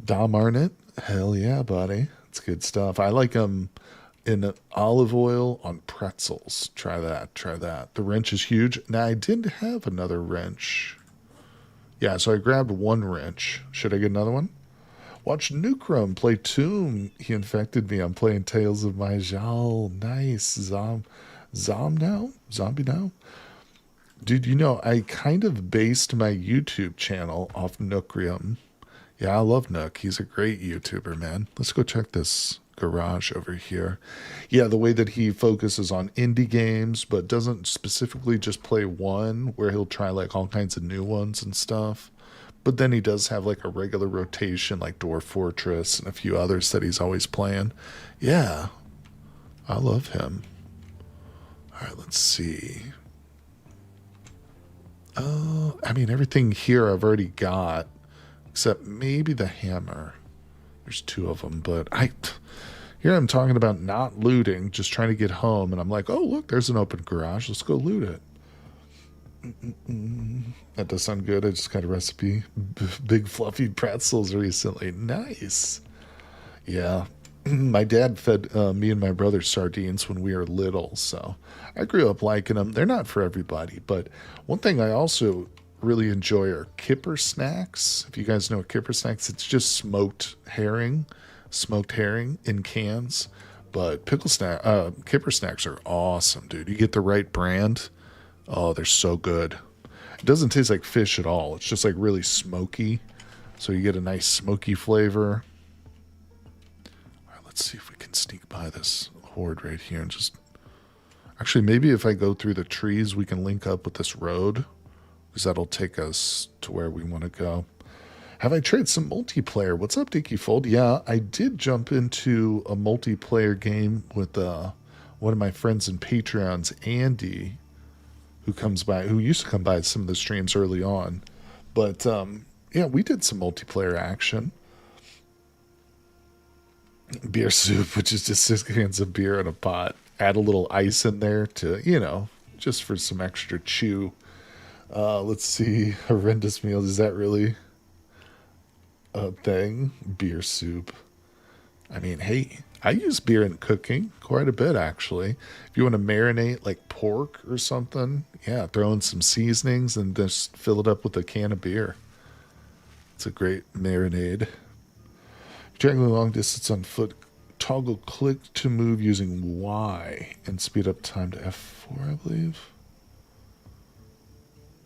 A: Dom Arnett. Hell yeah, buddy. It's good stuff. I like them in olive oil on pretzels. Try that. The wrench is huge. Now, I did have another wrench. Yeah, so I grabbed one wrench. Should I get another one? Watch Nukrum play Tomb. He infected me. I'm playing Tales of Majal. Nice. Zombie now? Dude, you know, I kind of based my YouTube channel off Nookrium. Yeah, I love Nook. He's a great YouTuber, man. Let's go check this garage over here. Yeah, the way that he focuses on indie games, but doesn't specifically just play one, where he'll try like all kinds of new ones and stuff. But then he does have like a regular rotation, like Dwarf Fortress and a few others that he's always playing. Yeah, I love him. All right, let's see. I mean, everything here I've already got, except maybe the hammer. There's two of them, but Here I'm talking about not looting, just trying to get home, and I'm like, oh, look, there's an open garage. Let's go loot it. That does sound good. I just got a recipe. Big fluffy pretzels recently. Nice. Yeah. My dad fed me and my brother sardines when we were little, so I grew up liking them. They're not for everybody, but one thing I also really enjoy are kipper snacks. If you guys know kipper snacks, it's just smoked herring in cans. But kipper snacks are awesome, dude. You get the right brand. Oh, they're so good. It doesn't taste like fish at all. It's just like really smoky. So you get a nice smoky flavor. All right, let's see if we can sneak by this horde right here and just... Actually, maybe if I go through the trees, we can link up with this road. Because that'll take us to where we want to go. Have I tried some multiplayer? What's up, Dicky Fold? Yeah, I did jump into a multiplayer game with one of my friends and Patreons, Andy, who used to come by some of the streams early on. But yeah, we did some multiplayer action. Beer soup, which is just 6 cans of beer in a pot. Add a little ice in there to, just for some extra chew. Let's see. Horrendous meals. Is that really a thing? Beer soup. I mean, hey, I use beer in cooking quite a bit, actually. If you want to marinate like pork or something, yeah, throw in some seasonings and just fill it up with a can of beer. It's a great marinade. Traveling long distance on foot, toggle click to move using Y and speed up time to F4, I believe.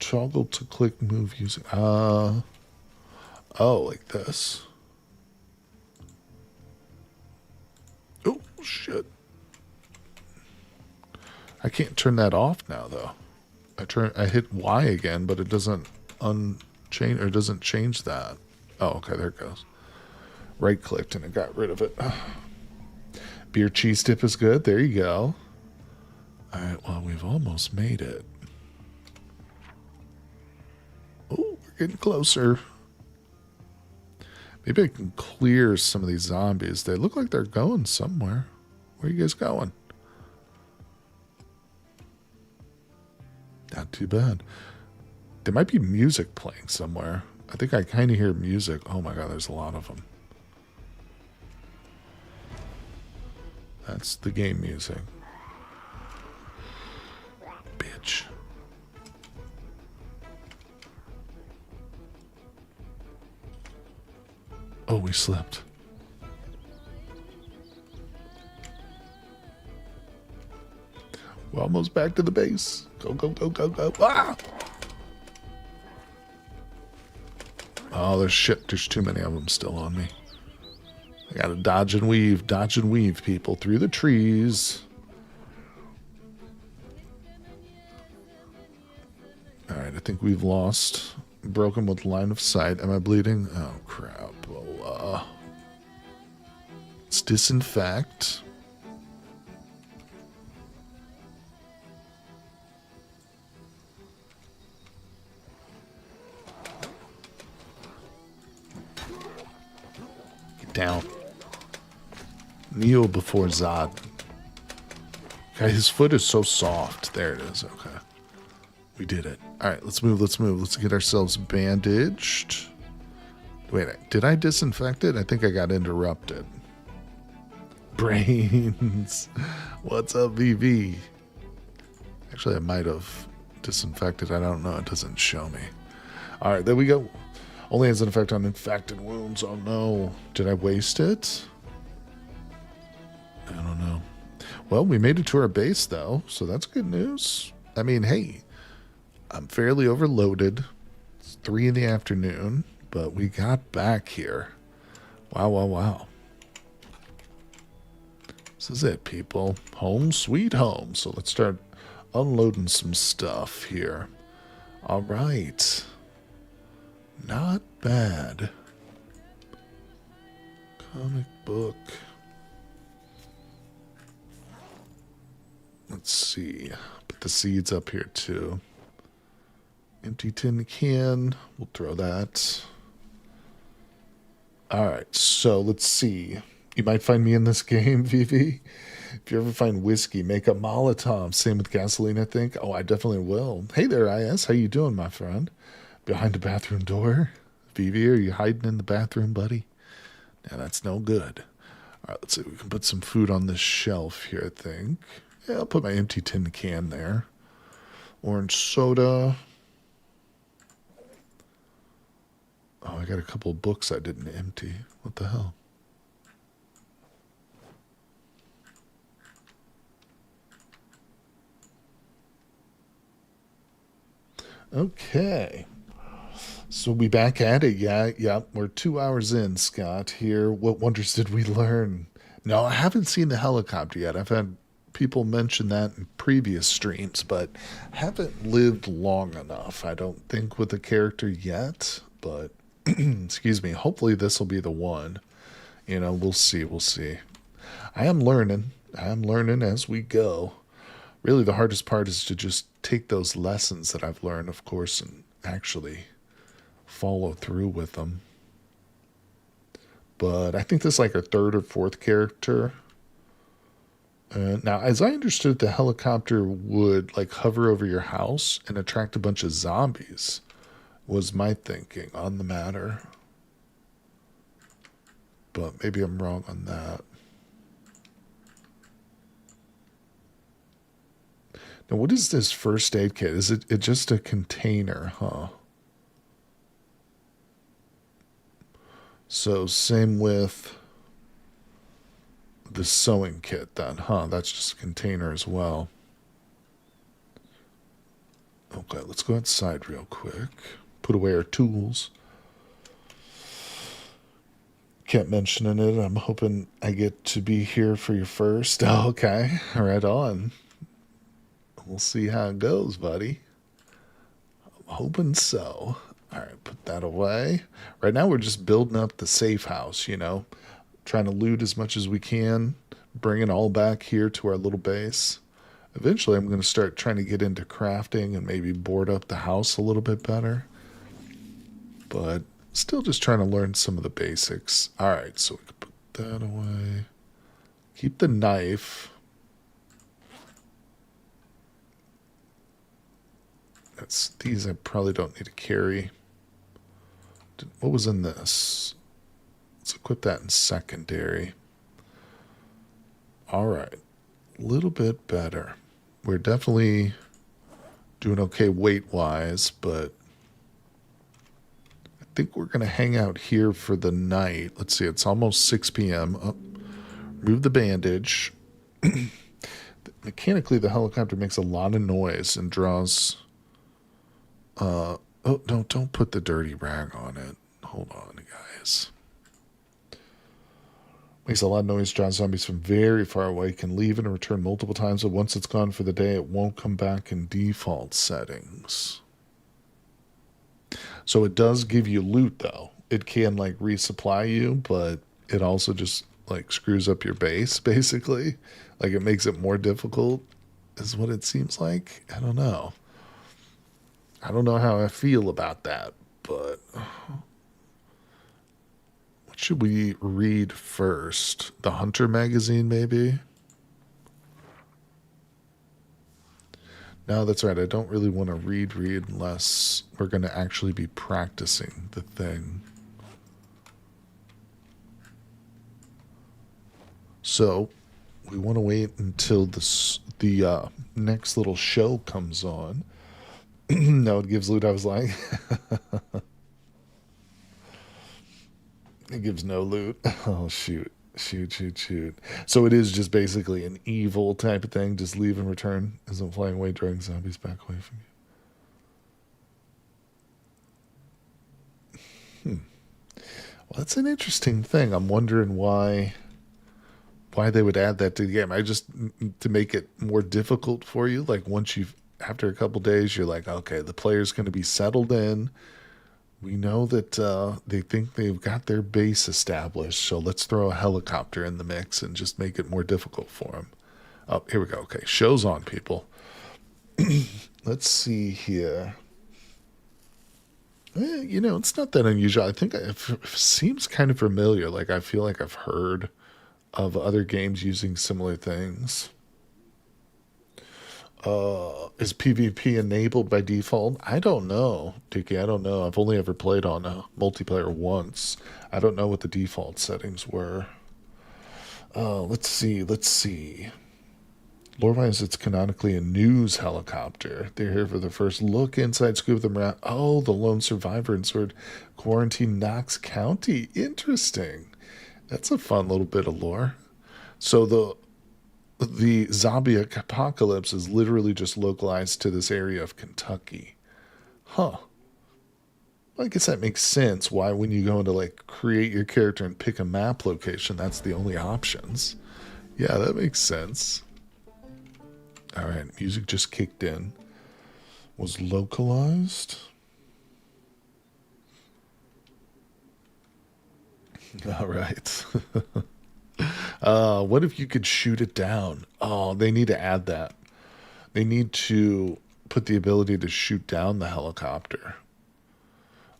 A: Toggle to click move using... oh, like this. Oh, shit. I can't turn that off now, though. I hit Y again, but it doesn't doesn't change that. Oh, okay, there it goes. Right clicked and it got rid of it. Beer cheese dip is good. There you go. All right, well, we've almost made it. Oh, we're getting closer. Maybe I can clear some of these zombies. They look like they're going somewhere. Where are you guys going? Not too bad. There might be music playing somewhere. I think I kind of hear music. Oh my god, there's a lot of them. That's the game music. Bitch. Oh, we slipped. We're almost back to the base. Go, go, go, go, go. Ah! Oh, there's shit. There's too many of them still on me. I gotta dodge and weave, people, through the trees. Alright, I think we've lost. Broken with line of sight. Am I bleeding? Oh, crap. Well, let's disinfect. Get down. Kneel before Zod. Okay, his foot is so soft. There it is. Okay. We did it. All right, let's move. Let's get ourselves bandaged. Wait, did I disinfect it? I think I got interrupted. Brains. What's up, VV? Actually, I might have disinfected. I don't know. It doesn't show me. All right, there we go. Only has an effect on infected wounds. Oh, no. Did I waste it? I don't know. Well, we made it to our base, though, so that's good news. I mean, hey, I'm fairly overloaded. It's 3 in the afternoon, but we got back here. Wow, wow, wow. This is it, people. Home sweet home. So let's start unloading some stuff here. All right. Not bad. Comic book. Let's see. Put the seeds up here too. Empty tin can. We'll throw that. All right. So let's see. You might find me in this game, Vivi. If you ever find whiskey, make a Molotov. Same with gasoline, I think. Oh, I definitely will. Hey there, IS. How you doing, my friend? Behind the bathroom door? Vivi, are you hiding in the bathroom, buddy? Yeah, that's no good. All right, let's see. We can put some food on this shelf here, I think. Yeah, I'll put my empty tin can there. Orange soda. Oh, I got a couple of books I didn't empty. What the hell? Okay. So we back at it. Yeah. We're 2 hours in, Scott, here. What wonders did we learn? No, I haven't seen the helicopter yet. I've had people mention that in previous streams, but haven't lived long enough, I don't think, with the character yet. But, excuse me, hopefully this will be the one. We'll see. We'll see. I am learning. I am learning as we go. Really, the hardest part is to just take those lessons that I've learned, of course, and actually follow through with them. But I think this is like our third or fourth character. Now, as I understood, the helicopter would like hover over your house and attract a bunch of zombies, was my thinking on the matter. But maybe I'm wrong on that. Now, what is this first aid kit? Is it just a container, huh? So, same with the sewing kit then, huh? That's just a container as well. Okay, let's go outside real quick. Put away our tools. Kept mentioning it. I'm hoping I get to be here for you first. Oh, okay, right on. We'll see how it goes, buddy. I'm hoping so. All right, put that away. Right now we're just building up the safe house, trying to loot as much as we can, bring it all back here to our little base. Eventually I'm going to start trying to get into crafting and maybe board up the house a little bit better. But still just trying to learn some of the basics. All right, so we can put that away. Keep the knife. These I probably don't need to carry. What was in this? Let's equip that in secondary. All right. A little bit better. We're definitely doing okay weight-wise, but I think we're going to hang out here for the night. Let's see, it's almost 6 p.m. Oh, remove the bandage. Mechanically, the helicopter makes a lot of noise and draws... oh, no, don't put the dirty rag on it. Hold on, guys. Makes a lot of noise, draws zombies from very far away, can leave and return multiple times, but once it's gone for the day, it won't come back in default settings. So it does give you loot, though. It can, like, resupply you, but it also just, like, screws up your base, basically. Like, it makes it more difficult, is what it seems like. I don't know. I don't know how I feel about that, but what should we read first? The Hunter magazine, maybe? No, that's right. I don't really want to read unless we're going to actually be practicing the thing. So, we want to wait until the next little show comes on. No, it gives loot. I was like, it gives no loot. Oh, shoot. So it is just basically an evil type of thing. Just leave and return. Isn't flying away, dragging zombies back away from you. Well, that's an interesting thing. I'm wondering why they would add that to the game. To make it more difficult for you. Like after a couple days, you're like, okay, the player's going to be settled in. We know that they think they've got their base established, so let's throw a helicopter in the mix and just make it more difficult for them. Oh, here we go. Okay, show's on, people. Let's see here. It's not that unusual. I think it seems kind of familiar. Like, I feel like I've heard of other games using similar things. Is PvP enabled by default? I don't know, Dickie. I don't know. I've only ever played on a multiplayer once. I don't know what the default settings were. Let's see. Let's see. Lore-wise, it's canonically a news helicopter. They're here for the first look inside scoop them around. Oh, the lone survivor in sort of quarantine Knox County. Interesting. That's a fun little bit of lore. So the zombie apocalypse is literally just localized to this area of Kentucky. Huh. Well, I guess that makes sense why when you go into like create your character and pick a map location, that's the only options. Yeah, that makes sense. All right, music just kicked in. Was localized. All right. What if you could shoot it down? Oh, they need to add that. They need to put the ability to shoot down the helicopter.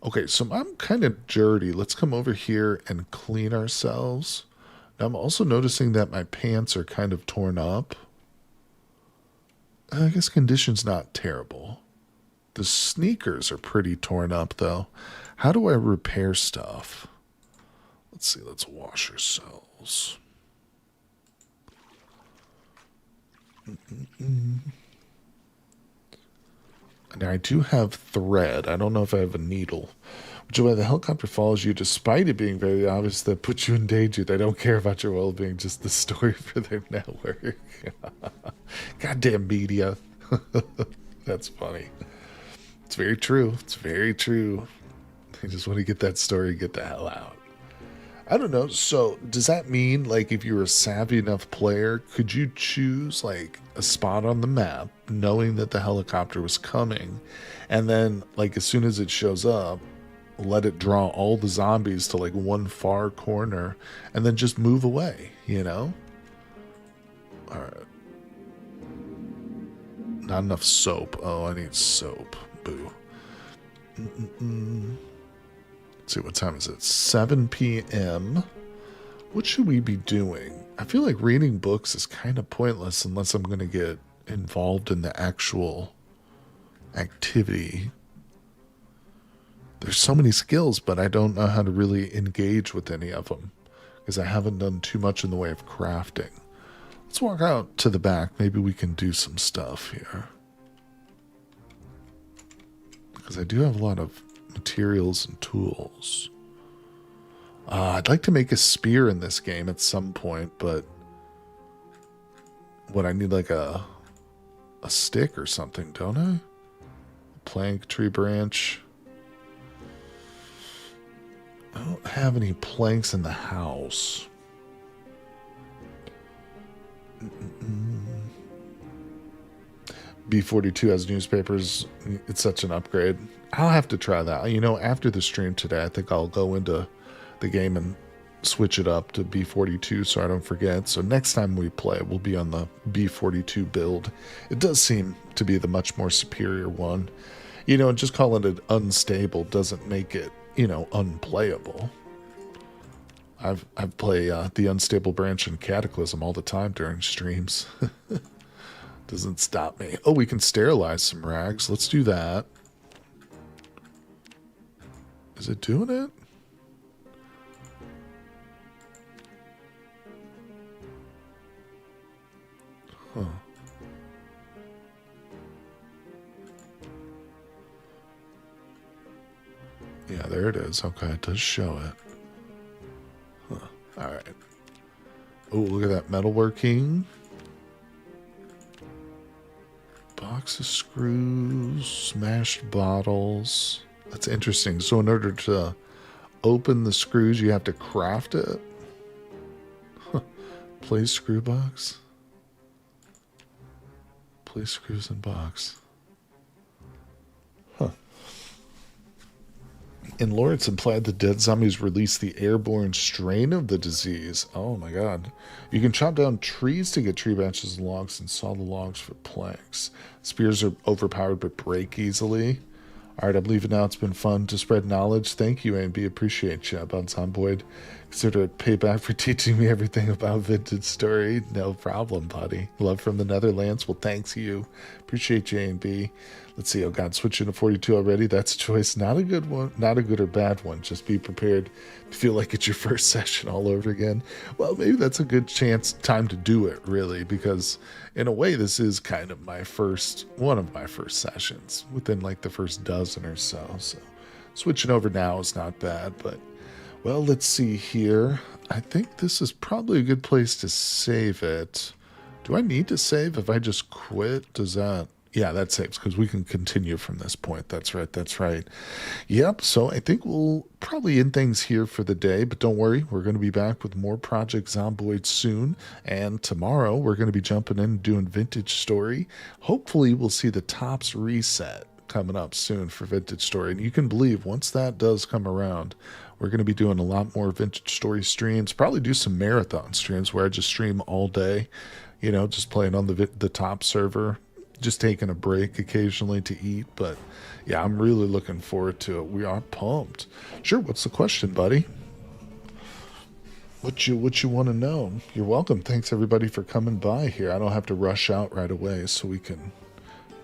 A: Okay, so I'm kind of dirty. Let's come over here and clean ourselves. Now, I'm also noticing that my pants are kind of torn up. I guess condition's not terrible. The sneakers are pretty torn up, though. How do I repair stuff? Let's see. Let's wash ourselves. Now, I do have thread. I don't know if I have a needle. Which is why the helicopter follows you despite it being very obvious that puts you in danger. They don't care about your well-being, just the story for their network. Goddamn media. That's funny. It's very true. It's very true. They just want to get that story and get the hell out. I don't know. So does that mean, like, if you're a savvy enough player, could you choose, like, a spot on the map, knowing that the helicopter was coming, and then, like, as soon as it shows up, let it draw all the zombies to, like, one far corner, and then just move away, you know? All right. Not enough soap. Oh, I need soap. Boo. Let's see, what time is it? 7 p.m. What should we be doing? I feel like reading books is kind of pointless unless I'm going to get involved in the actual activity. There's so many skills, but I don't know how to really engage with any of them because I haven't done too much in the way of crafting. Let's walk out to the back. Maybe we can do some stuff here. Because I do have a lot of materials and tools. I'd like to make a spear in this game at some point, but what, I need like a stick or something, don't I? A plank, tree branch. I don't have any planks in the house. B42 has newspapers. It's such an upgrade. I'll have to try that. You know, after the stream today, I think I'll go into the game and switch it up to B42 so I don't forget. So next time we play, we'll be on the B42 build. It does seem to be the much more superior one. You know, just calling it unstable doesn't make it, you know, unplayable. I play the unstable branch and Cataclysm all the time during streams. Doesn't stop me. Oh, we can sterilize some rags. Let's do that. Is it doing it? Huh. Yeah, there it is. Okay, it does show it. Huh. All right. Oh, look at that metalworking. Box of screws, smashed bottles. That's interesting. So in order to open the screws, you have to craft it? Huh. Place screw box? Place screws in box. Huh. In lore, it's implied the dead zombies release the airborne strain of the disease. Oh my god. You can chop down trees to get tree branches and logs and saw the logs for planks. Spears are overpowered but break easily. Alright, I'm leaving now. It's been fun to spread knowledge. Thank you, A&B. Appreciate you about Zomboid. Consider it payback for teaching me everything about Vintage Story. No problem, buddy. Love from the Netherlands. Well, thanks you. Appreciate J and B. Let's see. Oh God, switching to 42 already. That's a choice. Not a good one. Not a good or bad one. Just be prepared to feel like it's your first session all over again. Well, maybe that's a good time to do it, really, because in a way, this is kind of one of my first sessions within like the first dozen or so. So switching over now is not bad, but well, let's see here. I think this is probably a good place to save it. Do I need to save if I just quit? Does that... Yeah, that saves because we can continue from this point. That's right. That's right. Yep. So I think we'll probably end things here for the day, but don't worry. We're going to be back with more Project Zomboid soon. And tomorrow we're going to be jumping in and doing Vintage Story. Hopefully we'll see the tops reset coming up soon for Vintage Story. And you can believe once that does come around, we're going to be doing a lot more Vintage Story streams, probably do some marathon streams where I just stream all day, just playing on the top server, just taking a break occasionally to eat. But yeah, I'm really looking forward to it. We are pumped. Sure. What's the question, buddy? What you want to know? You're welcome. Thanks everybody for coming by here. I don't have to rush out right away, so we can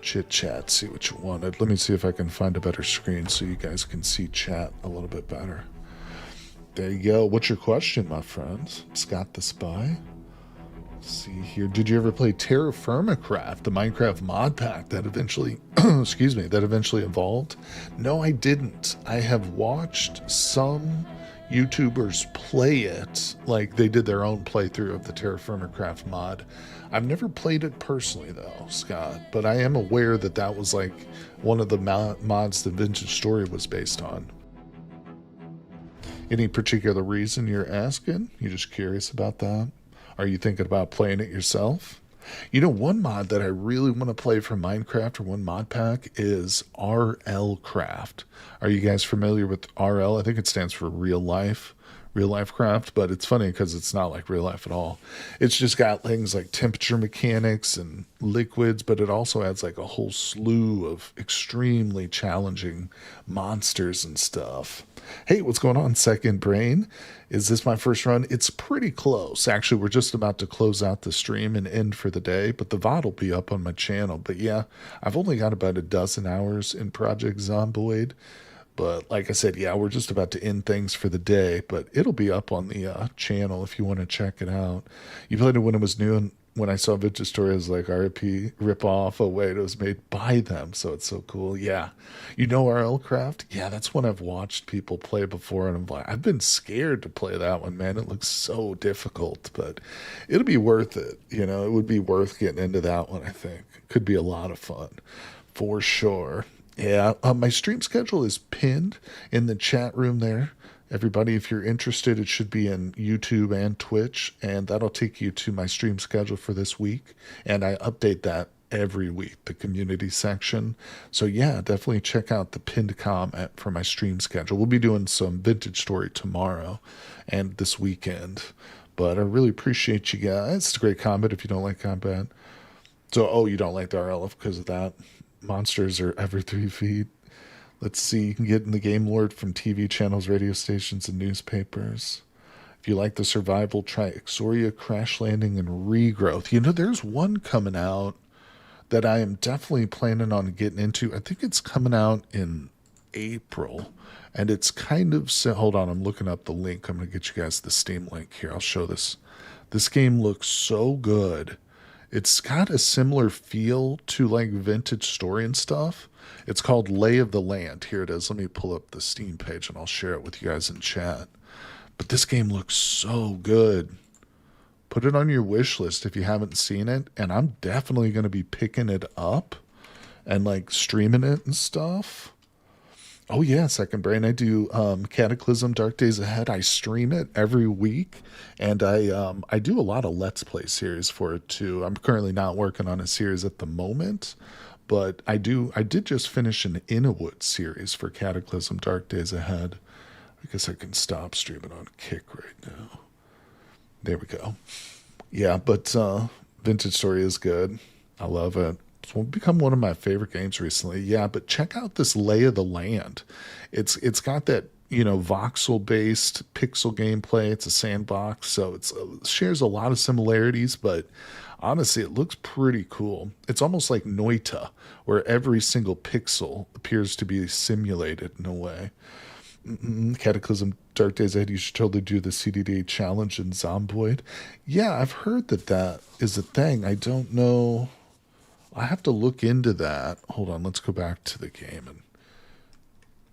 A: chit chat, see what you wanted. Let me see if I can find a better screen so you guys can see chat a little bit better. There you go. What's your question, my friends? Scott the Spy. Let's see here. Did you ever play Terra Firma Craft, the Minecraft mod pack that eventually, that eventually evolved? No, I didn't. I have watched some YouTubers play it, like they did their own playthrough of the Terra Firma Craft mod. I've never played it personally, though, Scott, but I am aware that that was like one of the mods the Vintage Story was based on. Any particular reason you're asking? You're just curious about that? Are you thinking about playing it yourself? One mod that I really want to play for Minecraft, or one mod pack, is RL Craft. Are you guys familiar with RL? I think it stands for real life craft, but it's funny because it's not like real life at all. It's just got things like temperature mechanics and liquids, but it also adds like a whole slew of extremely challenging monsters and stuff. Hey, what's going on, Second Brain? Is this my first run? It's pretty close. Actually, we're just about to close out the stream and end for the day, but the VOD will be up on my channel. But yeah, I've only got about a dozen hours in Project Zomboid. But like I said, yeah, we're just about to end things for the day, but it'll be up on the channel if you want to check it out. You played it when it was new, and when I saw Vintage Story, I was like, RIP, rip off. Oh, wait, it was made by them, so it's so cool. Yeah. RL Craft? Yeah, that's one I've watched people play before, and I'm like, I've been scared to play that one, man. It looks so difficult, but it'll be worth it. It would be worth getting into that one, I think. It could be a lot of fun, for sure. Yeah, my stream schedule is pinned in the chat room there. Everybody, if you're interested, it should be in YouTube and Twitch, and that'll take you to my stream schedule for this week. And I update that every week, the community section. So yeah, definitely check out the pinned comment for my stream schedule. We'll be doing some Vintage Story tomorrow and this weekend. But I really appreciate you guys. It's a great combat if you don't like combat. So, you don't like the RL because of that? Monsters are every 3 feet. Let's see. You can get in the game lore from TV channels, radio stations, and newspapers. If you like the survival, try Ixoria, Crash Landing, and Regrowth. There's one coming out that I am definitely planning on getting into. I think it's coming out in April. And it's kind of... Hold on, I'm looking up the link. I'm going to get you guys the Steam link here. I'll show this. This game looks so good. It's got a similar feel to like Vintage Story and stuff. It's called Lay of the Land. Here it is. Let me pull up the Steam page and I'll share it with you guys in chat. But this game looks so good. Put it on your wish list if you haven't seen it. And I'm definitely going to be picking it up and like streaming it and stuff. Oh yeah, Second Brain. I do Cataclysm Dark Days Ahead. I stream it every week, and I do a lot of Let's Play series for it too. I'm currently not working on a series at the moment, but I did just finish an Innawood series for Cataclysm Dark Days Ahead. I guess I can stop streaming on Kick right now. There we go. Yeah, but Vintage Story is good. I love it. It's become one of my favorite games recently. Yeah, but check out this Lay of the Land. It's got that voxel-based pixel gameplay. It's a sandbox, so it shares a lot of similarities, but honestly, it looks pretty cool. It's almost like Noita, where every single pixel appears to be simulated in a way. Cataclysm Dark Days Ahead, you should totally do the CDD challenge in Zomboid. Yeah, I've heard that that is a thing. I don't know. I have to look into that. Hold on, let's go back to the game. And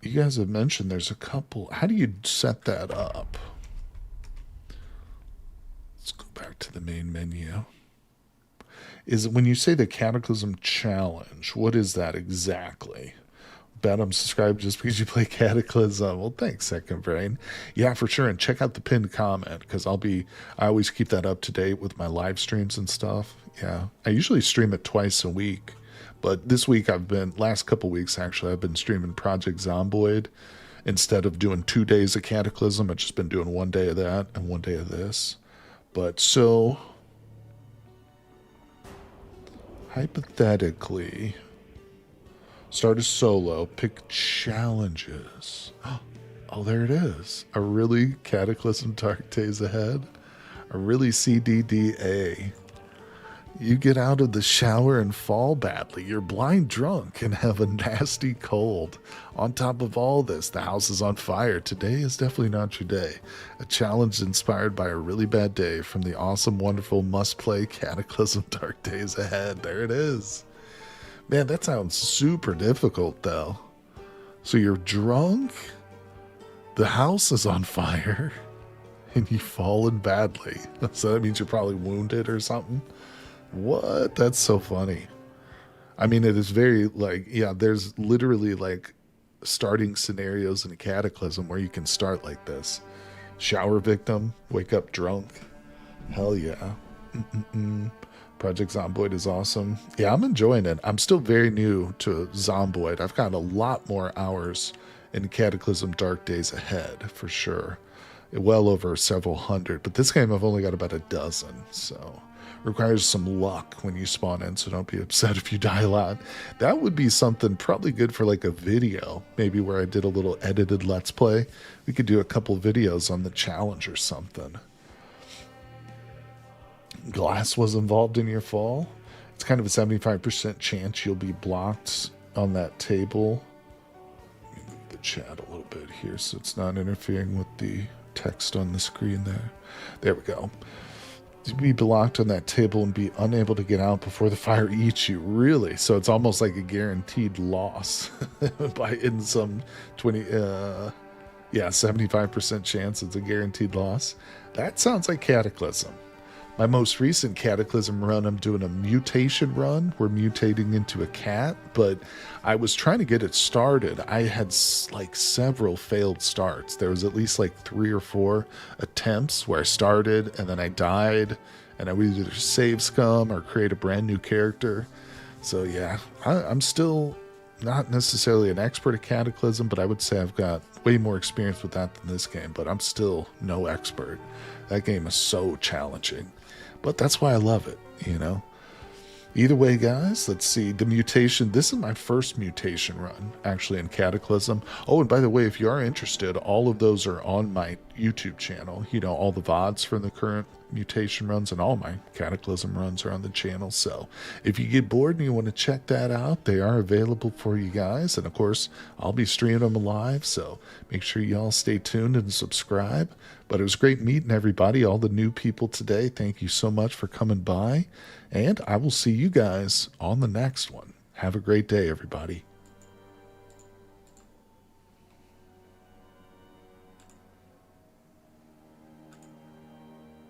A: you guys have mentioned there's a couple. How do you set that up? Let's go back to the main menu. Is when you say the Cataclysm Challenge, what is that exactly? Bet I'm subscribed just because you play Cataclysm. Well, thanks, Second Brain. Yeah, for sure. And check out the pinned comment because I always keep that up to date with my live streams and stuff. Yeah, I usually stream it twice a week. But this week last couple weeks actually, I've been streaming Project Zomboid. Instead of doing 2 days of Cataclysm, I've just been doing 1 day of that and 1 day of this. But so, hypothetically, start a solo, pick challenges. Oh, there it is. A really Cataclysm Dark Days Ahead. A really CDDA. You get out of the shower and fall badly. You're blind drunk and have a nasty cold. On top of all this, the house is on fire. Today is definitely not your day. A challenge inspired by a really bad day from the awesome, wonderful, must-play Cataclysm Dark Days Ahead. There it is. Man, that sounds super difficult, though. So you're drunk, the house is on fire, and you've fallen badly. So that means you're probably wounded or something? What? That's so funny. I mean, it is very, there's literally, starting scenarios in a Cataclysm where you can start like this. Shower victim, wake up drunk. Hell yeah. Project Zomboid is awesome. Yeah, I'm enjoying it. I'm still very new to Zomboid. I've got a lot more hours in Cataclysm Dark Days Ahead, for sure. Well over several hundred. But this game I've only got about a dozen, so requires some luck when you spawn in, so don't be upset if you die a lot. That would be something probably good for like a video, maybe where I did a little edited Let's Play. We could do a couple videos on the challenge or something. Glass was involved in your fall. It's kind of a 75% chance you'll be blocked on that table. Let me move the chat a little bit here so it's not interfering with the text on the screen there. There we go. To be blocked on that table and be unable to get out before the fire eats you. Really? So it's almost like a guaranteed loss in some 75% chance it's a guaranteed loss. That sounds like Cataclysm. My most recent Cataclysm run, I'm doing a mutation run. We're mutating into a cat, but I was trying to get it started. I had several failed starts. There was at least 3 or 4 attempts where I started and then I died, and I would either save scum or create a brand new character. So yeah, I'm still not necessarily an expert at Cataclysm, but I would say I've got way more experience with that than this game, but I'm still no expert. That game is so challenging. But that's why I love it, you know? Either way, guys, let's see. The mutation. This is my first mutation run, actually, in Cataclysm. Oh, and by the way, if you are interested, all of those are on my YouTube channel. You know, all the VODs from the current mutation runs and all my Cataclysm runs are on the channel. So if you get bored and you want to check that out, they are available for you guys. And, of course, I'll be streaming them live. So make sure you all stay tuned and subscribe. But it was great meeting everybody, all the new people today. Thank you so much for coming by. And I will see you guys on the next one. Have a great day, everybody.